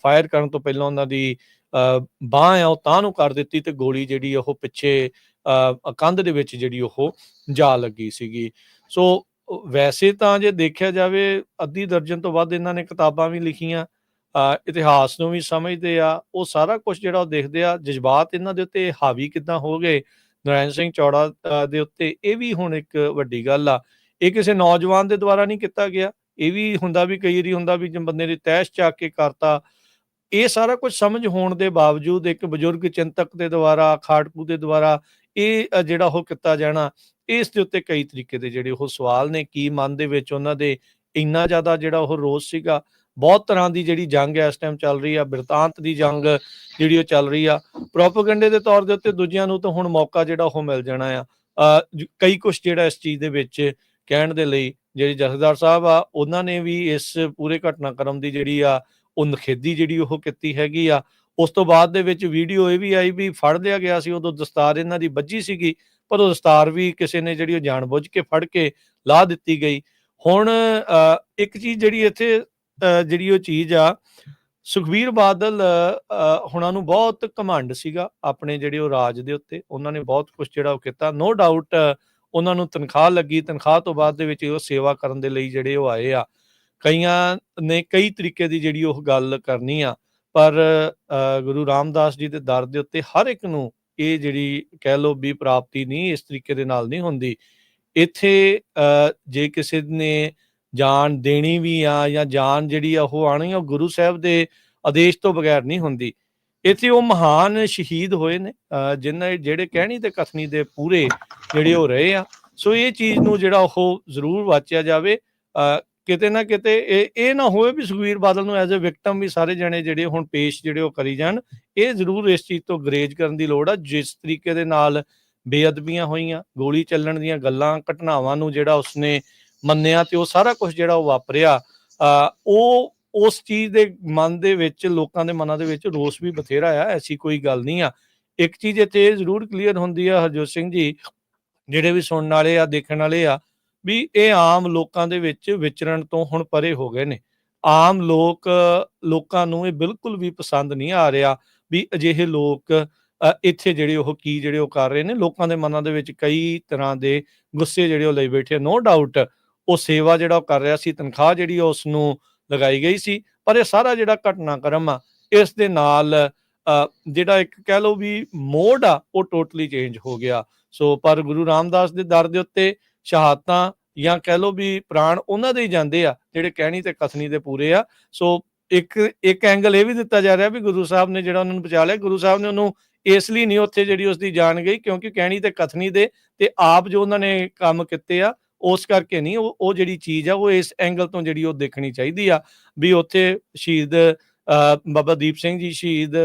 ਫਾਇਰ ਕਰਨ ਤੋਂ ਪਹਿਲਾਂ ਉਹਨਾਂ ਦੀ ਬਾਂਹ ਆ ਉਹ ਤਾਂ ਨੂੰ ਕਰ ਦਿੱਤੀ ਤੇ ਗੋਲੀ ਜਿਹੜੀ ਉਹ ਪਿੱਛੇ ਕੰਧ ਦੇ ਵਿੱਚ ਜਿਹੜੀ ਉਹ ਜਾ ਲੱਗੀ ਸੀਗੀ। ਸੋ ਵੈਸੇ ਤਾਂ ਜੇ ਦੇਖਿਆ ਜਾਵੇ, ਅੱਧੀ ਦਰਜਨ ਤੋਂ ਵੱਧ ਇਹਨਾਂ ਨੇ ਕਿਤਾਬਾਂ ਵੀ ਲਿਖੀਆਂ, ਇਤਿਹਾਸ ਨੂੰ ਵੀ ਸਮਝਦੇ ਆ, ਉਹ ਸਾਰਾ ਕੁਛ ਜਿਹੜਾ ਉਹ ਦੇਖਦੇ ਆ। ਜਜ਼ਬਾਤ ਇਹਨਾਂ ਦੇ ਉੱਤੇ ਹਾਵੀ ਕਿੱਦਾਂ ਹੋ ਗਏ ਨਾਰਾਇਣ ਸਿੰਘ ਚੌੜਾ ਦੇ ਉੱਤੇ, ਇਹ ਵੀ ਹੁਣ ਇੱਕ ਵੱਡੀ ਗੱਲ ਆ। ਇਹ ਕਿਸੇ ਨੌਜਵਾਨ ਦੇ ਦੁਆਰਾ ਨਹੀਂ ਕੀਤਾ ਗਿਆ। ਇਹ ਵੀ ਹੁੰਦਾ ਵੀ ਕਈ ਵਾਰੀ ਹੁੰਦਾ ਵੀ ਜੇ ਬੰਦੇ ਨੇ ਤੈਸ਼ ਚੱਕ ਕੇ ਕਰਤਾ। ਇਹ ਸਾਰਾ ਕੁਝ ਸਮਝ ਹੋਣ ਦੇ ਬਾਵਜੂਦ ਇੱਕ ਬਜ਼ੁਰਗ ਚਿੰਤਕ ਦੇ ਦੁਆਰਾ, ਖਾੜਕੂ ਦੇ ਦੁਆਰਾ ਇਹ ਜਿਹੜਾ ਉਹ ਕੀਤਾ ਜਾਣਾ, ਇਸ ਦੇ ਉੱਤੇ ਕਈ ਤਰੀਕੇ ਦੇ ਜਿਹੜੇ ਉਹ ਸਵਾਲ ਨੇ। ਕੀ ਮਨ ਦੇ ਵਿੱਚ ਉਹਨਾਂ ਦੇ ਇੰਨਾ ਜ਼ਿਆਦਾ ਜਿਹੜਾ ਉਹ ਰੋਸ ਸੀਗਾ। ਬਹੁਤ ਤਰ੍ਹਾਂ ਦੀ ਜਿਹੜੀ ਜੰਗ ਇਸ ਟਾਈਮ ਚੱਲ ਰਹੀ ਆ, ਬਿਰਤਾਂਤ ਦੀ ਜੰਗ ਜਿਹੜੀ ਉਹ ਚੱਲ ਰਹੀ ਆ। ਪ੍ਰੋਪੇਗੈਂਡੇ ਦੇ ਤੌਰ ਦੇ ਉੱਤੇ ਦੂਜਿਆਂ ਨੂੰ ਤਾਂ ਹੁਣ ਮੌਕਾ ਜਿਹੜਾ ਉਹ ਮਿਲ ਜਾਣਾ ਆ। ਕਈ ਕੁਛ ਜਿਹੜਾ ਇਸ ਚੀਜ਼ ਦੇ ਵਿੱਚ ਕਹਿਣ ਦੇ ਲਈ, ਜਿਹੜੇ ਜਥੇਦਾਰ ਸਾਹਿਬ ਆ, ਉਹਨਾਂ ਨੇ ਵੀ ਇਸ ਪੂਰੇ ਘਟਨਾਕ੍ਰਮ ਦੀ ਜਿਹੜੀ ਆ ਉਹ ਨਿਖੇਧੀ ਜਿਹੜੀ ਉਹ ਕੀਤੀ ਹੈਗੀ ਆ। ਉਸ ਤੋਂ ਬਾਅਦ ਦੇ ਵਿੱਚ ਵੀਡੀਓ ਇਹ ਵੀ ਆਈ ਵੀ ਫੜ ਲਿਆ ਗਿਆ ਸੀ, ਉਦੋਂ ਦਸਤਾਰ ਇਹਨਾਂ ਦੀ ਵੱਜੀ ਸੀਗੀ, ਪਰ ਉਹ ਦਸਤਾਰ ਵੀ ਕਿਸੇ ਨੇ ਜਿਹੜੀ ਉਹ ਜਾਣਬੁੱਝ ਕੇ ਫੜ ਕੇ ਲਾਹ ਦਿੱਤੀ ਗਈ। ਹੁਣ ਇੱਕ ਚੀਜ਼ ਜਿਹੜੀ ਇੱਥੇ ਜਿਹੜੀ ਉਹ ਚੀਜ਼ ਆ, ਸੁਖਬੀਰ ਬਾਦਲ ਹੁਣਾਂ ਨੂੰ ਬਹੁਤ ਘਮੰਡ ਸੀਗਾ ਆਪਣੇ ਜਿਹੜੇ ਉਹ ਰਾਜ ਦੇ ਉੱਤੇ। ਉਹਨਾਂ ਨੇ ਬਹੁਤ ਕੁਛ ਜਿਹੜਾ ਉਹ ਕੀਤਾ। ਨੋ ਡਾਊਟ ਉਹਨਾਂ ਨੂੰ ਤਨਖਾਹ ਲੱਗੀ, ਤਨਖਾਹ ਤੋਂ ਬਾਅਦ ਦੇ ਵਿੱਚ ਉਹ ਸੇਵਾ ਕਰਨ ਦੇ ਲਈ ਜਿਹੜੇ ਉਹ ਆਏ ਆ। ਕਈਆਂ ਨੇ ਕਈ ਤਰੀਕੇ ਦੀ ਜਿਹੜੀ ਉਹ ਗੱਲ ਕਰਨੀ ਆ, ਪਰ ਗੁਰੂ ਰਾਮਦਾਸ ਜੀ ਦੇ ਦਰ ਦੇ ਉੱਤੇ ਹਰ ਇੱਕ ਨੂੰ ਇਹ ਜਿਹੜੀ ਕਹਿ ਲਓ ਵੀ ਪ੍ਰਾਪਤੀ ਨਹੀਂ ਇਸ ਤਰੀਕੇ ਦੇ ਨਾਲ ਨਹੀਂ ਹੁੰਦੀ। ਇੱਥੇ ਜੇ ਕਿਸੇ ਨੇ ਜਾਨ ਦੇਣੀ ਵੀ ਆ ਜਾਂ ਜਾਨ ਜਿਹੜੀ ਆ ਉਹ ਆਉਣੀ ਆ, ਉਹ ਗੁਰੂ ਸਾਹਿਬ ਦੇ ਆਦੇਸ਼ ਤੋਂ ਬਗੈਰ ਨਹੀਂ ਹੁੰਦੀ। ਇੱਥੇ ਉਹ ਮਹਾਨ ਸ਼ਹੀਦ ਹੋਏ ਨੇ, ਜਿਹੜੇ ਕਹਿਣੀ ਤੇ ਕਥਨੀ ਦੇ ਪੂਰੇ ਜਿਹੜੇ ਉਹ ਰਹੇ ਆ। ਸੋ ਇਹ ਚੀਜ਼ ਨੂੰ ਜਿਹੜਾ ਉਹ ਜ਼ਰੂਰ ਵਾਚਿਆ ਜਾਵੇ। ਕਿਤੇ ਨਾ ਕਿਤੇ ਇਹ ਨਾ ਹੋਵੇ ਵੀ ਸੁਖਬੀਰ ਬਾਦਲ ਨੂੰ ਐਜ਼ ਅ ਵਿਕਟਮ ਵੀ ਸਾਰੇ ਜਣੇ ਜਿਹੜੇ ਹੁਣ ਪੇਸ਼ ਜਿਹੜੇ ਉਹ ਕਰੀ ਜਾਣ। ਇਹ ਜ਼ਰੂਰ ਇਸ ਚੀਜ਼ ਤੋਂ ਗਰੇਜ ਕਰਨ ਦੀ ਲੋੜ ਆ। ਜਿਸ ਤਰੀਕੇ ਦੇ ਨਾਲ ਬੇਅਦਬੀਆਂ ਹੋਈਆਂ, ਗੋਲੀ ਚੱਲਣ ਦੀਆਂ ਗੱਲਾਂ, ਘਟਨਾਵਾਂ ਨੂੰ ਜਿਹੜਾ ਉਸਨੇ ਮੰਨਿਆ ਤੇ ਉਹ ਸਾਰਾ ਕੁਝ ਜਿਹੜਾ ਉਹ ਵਾਪਰਿਆ, ਉਹ ਉਸ ਚੀਜ਼ ਦੇ ਮਨ ਦੇ ਵਿੱਚ, ਲੋਕਾਂ ਦੇ ਮਨਾਂ ਦੇ ਵਿੱਚ ਰੋਸ ਵੀ ਬਥੇਰਾ ਆ। ਐਸੀ ਕੋਈ ਗੱਲ ਨਹੀਂ ਆ। ਇੱਕ ਚੀਜ਼ ਇੱਥੇ ਇਹ ਜ਼ਰੂਰ ਕਲੀਅਰ ਹੁੰਦੀ ਆ ਹਰਜੋਤ ਸਿੰਘ ਜੀ, ਜਿਹੜੇ ਵੀ ਸੁਣਨ ਵਾਲੇ ਆ, ਦੇਖਣ ਵਾਲੇ ਆ, ਵੀ ਇਹ ਆਮ ਲੋਕਾਂ ਦੇ ਵਿੱਚ ਵਿਚਰਨ ਤੋਂ ਹੁਣ ਪਰੇ ਹੋ ਗਏ ਨੇ। ਆਮ ਲੋਕਾਂ ਨੂੰ ਇਹ ਬਿਲਕੁਲ ਵੀ ਪਸੰਦ ਨਹੀਂ ਆ ਰਿਹਾ ਵੀ ਅਜਿਹੇ ਲੋਕ ਇੱਥੇ ਜਿਹੜੇ ਉਹ ਕੀ ਜਿਹੜੇ ਉਹ ਕਰ ਰਹੇ ਨੇ। ਲੋਕਾਂ ਦੇ ਮਨਾਂ ਦੇ ਵਿੱਚ ਕਈ ਤਰ੍ਹਾਂ ਦੇ ਗੁੱਸੇ ਜਿਹੜੇ ਉਹ ਲਈ ਬੈਠੇ। ਨੋ ਡਾਊਟ ਉਹ ਸੇਵਾ ਜਿਹੜਾ ਉਹ ਕਰ ਰਿਹਾ ਸੀ, ਤਨਖਾਹ ਜਿਹੜੀ ਉਸ ਨੂੰ ਲਗਾਈ ਗਈ ਸੀ, ਪਰ ਇਹ ਸਾਰਾ ਜਿਹੜਾ ਘਟਨਾਕ੍ਰਮ ਆ, ਇਸ ਦੇ ਨਾਲ ਜਿਹੜਾ ਇੱਕ ਕਹਿ ਲਓ ਵੀ ਮੋਡ ਆ, ਉਹ ਟੋਟਲੀ ਚੇਂਜ ਹੋ ਗਿਆ। ਸੋ ਪਰ ਗੁਰੂ ਰਾਮਦਾਸ ਦੇ ਦਰ ਦੇ ਉੱਤੇ ਸ਼ਹਾਦਤਾਂ ਜਾਂ ਕਹਿ ਲਓ ਵੀ ਪ੍ਰਾਣ ਉਹਨਾਂ ਦੇ ਹੀ ਜਾਂਦੇ ਆ ਜਿਹੜੇ ਕਹਿਣੀ ਤੇ ਕਥਨੀ ਦੇ ਪੂਰੇ ਆ। ਸੋ ਇੱਕ ਐਂਗਲ ਇਹ ਵੀ ਦਿੱਤਾ ਜਾ ਰਿਹਾ ਵੀ ਗੁਰੂ ਸਾਹਿਬ ਨੇ ਜਿਹੜਾ ਉਹਨਾਂ ਨੂੰ ਬਚਾ ਲਿਆ, ਗੁਰੂ ਸਾਹਿਬ ਨੇ ਉਹਨੂੰ ਇਸ ਲਈ ਨਹੀਂ ਉੱਥੇ ਜਿਹੜੀ ਉਸਦੀ ਜਾਨ ਗਈ ਕਿਉਂਕਿ ਕਹਿਣੀ ਤੇ ਕਥਨੀ ਦੇ ਤੇ ਆਪ ਜੋ ਉਹਨਾਂ ਨੇ ਕੰਮ ਕੀਤੇ ਆ ਉਸ ਕਰਕੇ ਨਹੀਂ। ਉਹ ਜਿਹੜੀ ਚੀਜ਼ ਆ ਉਹ ਇਸ ਐਂਗਲ ਤੋਂ ਜਿਹੜੀ ਉਹ ਦੇਖਣੀ ਚਾਹੀਦੀ ਆ ਵੀ ਉੱਥੇ ਸ਼ਹੀਦ ਬਾਬਾ ਦੀਪ ਸਿੰਘ ਜੀ, ਸ਼ਹੀਦ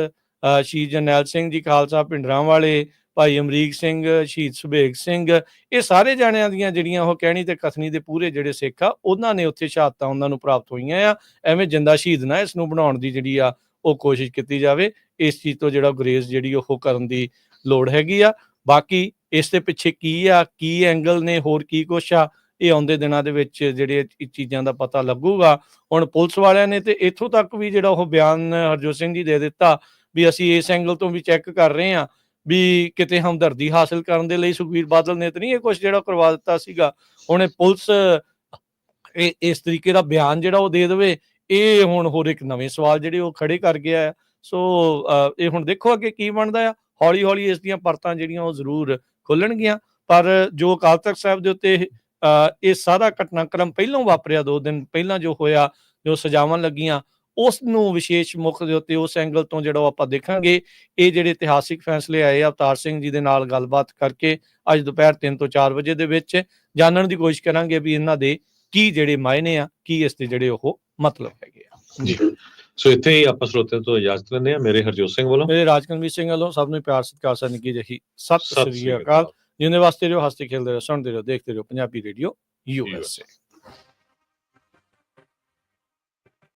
ਜਰਨੈਲ ਸਿੰਘ ਜੀ ਖਾਲਸਾ ਭਿੰਡਰਾਂ ਵਾਲੇ, ਭਾਈ ਅਮਰੀਕ ਸਿੰਘ, ਸ਼ਹੀਦ ਸੁਬੇਗ ਸਿੰਘ, ਇਹ ਸਾਰੇ ਜਾਣਿਆਂ ਦੀਆਂ ਜਿਹੜੀਆਂ ਉਹ ਕਹਿਣੀ ਤੇ ਕਥਨੀ ਦੇ ਪੂਰੇ ਜਿਹੜੇ ਸਿੱਖ ਆ ਉਹਨਾਂ ਨੇ ਉੱਥੇ ਸ਼ਹਾਦਤਾਂ ਉਹਨਾਂ ਨੂੰ ਪ੍ਰਾਪਤ ਹੋਈਆਂ ਆ। ਐਵੇਂ ਜਿੰਦਾ ਸ਼ਹੀਦ ਨਾ ਇਸ ਨੂੰ ਬਣਾਉਣ ਦੀ ਜਿਹੜੀ ਆ ਉਹ ਕੋਸ਼ਿਸ਼ ਕੀਤੀ ਜਾਵੇ। ਇਸ ਚੀਜ਼ ਤੋਂ ਜਿਹੜਾ ਗੁਰੇਜ਼ ਜਿਹੜੀ ਉਹ ਕਰਨ ਦੀ ਲੋੜ ਹੈਗੀ ਆ। ਬਾਕੀ ਇਸ ਦੇ ਪਿੱਛੇ ਕੀ ਆ, ਕੀ ਐਂਗਲ ਨੇ, ਹੋਰ ਕੀ ਕੁਛ ਆ, ਇਹ ਆਉਂਦੇ ਦਿਨਾਂ ਦੇ ਵਿੱਚ ਜਿਹੜੇ ਚੀਜ਼ਾਂ ਦਾ ਪਤਾ ਲੱਗੂਗਾ। ਹੁਣ ਪੁਲਿਸ ਵਾਲਿਆਂ ਨੇ ਤੇ ਇੱਥੋਂ ਤੱਕ ਵੀ ਜਿਹੜਾ ਉਹ ਬਿਆਨ ਹਰਜੋਤ ਸਿੰਘ ਜੀ ਦੇ ਦਿੱਤਾ ਵੀ ਅਸੀਂ ਇਸ ਐਂਗਲ ਤੋਂ ਵੀ ਚੈੱਕ ਕਰ ਰਹੇ ਹਾਂ ਵੀ ਕਿਤੇ ਹਮਦਰਦੀ ਹਾਸਲ ਕਰਨ ਦੇ ਲਈ ਸੁਖਬੀਰ ਬਾਦਲ ਨੇ ਤਾਂ ਨਹੀਂ ਇਹ ਕੁਛ ਜਿਹੜਾ ਕਰਵਾ ਦਿੱਤਾ ਸੀਗਾ। ਹੁਣ ਇਹ ਪੁਲਿਸ ਇਸ ਤਰੀਕੇ ਦਾ ਬਿਆਨ ਜਿਹੜਾ ਉਹ ਦੇ ਦੇਵੇ, ਇਹ ਹੁਣ ਹੋਰ ਇੱਕ ਨਵੇਂ ਸਵਾਲ ਜਿਹੜੇ ਉਹ ਖੜੇ ਕਰ ਗਿਆ ਆ। ਸੋ ਇਹ ਹੁਣ ਦੇਖੋ ਅੱਗੇ ਕੀ ਬਣਦਾ ਆ। ਹੌਲੀ ਹੌਲੀ ਇਸ ਦੀਆਂ ਪਰਤਾਂ ਜਿਹੜੀਆਂ ਉਹ ਜ਼ਰੂਰ ਖੁੱਲਣਗੀਆਂ, ਪਰ ਜੋ ਅਕਾਲ ਤਖਤ ਸਾਹਿਬ ਦੇ ਉੱਤੇ ਇਹ ਸਾਰਾ ਘਟਨਾਕ੍ਰਮ ਪਹਿਲਾਂ ਵਾਪਰਿਆ 2 ਦਿਨ ਪਹਿਲਾਂ ਜੋ ਹੋਇਆ, ਜੋ ਸਜ਼ਾਵਾਂ ਲੱਗੀਆਂ, ਉਸ ਨੂੰ ਵਿਸ਼ੇਸ਼ ਮੁੱਖ ਦੇ ਉੱਤੇ ਉਸ ਐਂਗਲ ਤੋਂ ਜਿਹੜਾ ਆਪਾਂ ਦੇਖਾਂਗੇ। ਇਹ ਜਿਹੜੇ ਇਤਿਹਾਸਿਕ ਫੈਸਲੇ ਆਏ ਆ ਅਵਤਾਰ ਸਿੰਘ ਜੀ ਦੇ ਨਾਲ ਗੱਲਬਾਤ ਕਰਕੇ ਅੱਜ ਦੁਪਹਿਰ 3 ਤੋਂ 4 ਵਜੇ ਦੇ ਵਿੱਚ ਜਾਣਨ ਦੀ ਕੋਸ਼ਿਸ਼ ਕਰਾਂਗੇ ਵੀ ਇਹਨਾਂ ਦੇ ਕੀ ਜਿਹੜੇ ਮਾਇਨੇ ਆ, ਕੀ ਇਸ ਦੇ ਜਿਹੜੇ ਉਹ ਮਤਲਬ ਹੈਗੇ ਆ ਜੀ। ਸੋ ਇੱਥੇ ਹੀ ਆਪਾਂ ਸਰੋਤਿਆਂ ਤੋਂ ਇਜਾਜ਼ਤ ਲੈਂਦੇ ਹਾਂ। ਮੇਰੇ ਹਰਜੋਤ ਸਿੰਘ ਵੱਲੋਂ, ਮੇਰੇ ਰਾਜਕਨਵੀਰ ਸਿੰਘ ਵੱਲੋਂ ਸਭ ਨੂੰ ਪਿਆਰ ਸਤਿਕਾਰ ਸਨ ਨਿੱਘੀ ਜਿਹੀ ਸਤਿ ਸ੍ਰੀ ਅਕਾਲ। ਜਿੰਦੇ ਵਾਸਤੇ ਰਹੋ, ਹੱਸਦੇ ਖੇਲਦੇ ਰਹੋ, ਸੁਣਦੇ ਰਹੋ, ਦੇਖਦੇ ਰਹੋ ਪੰਜਾਬੀ ਰੇਡੀਓ USA।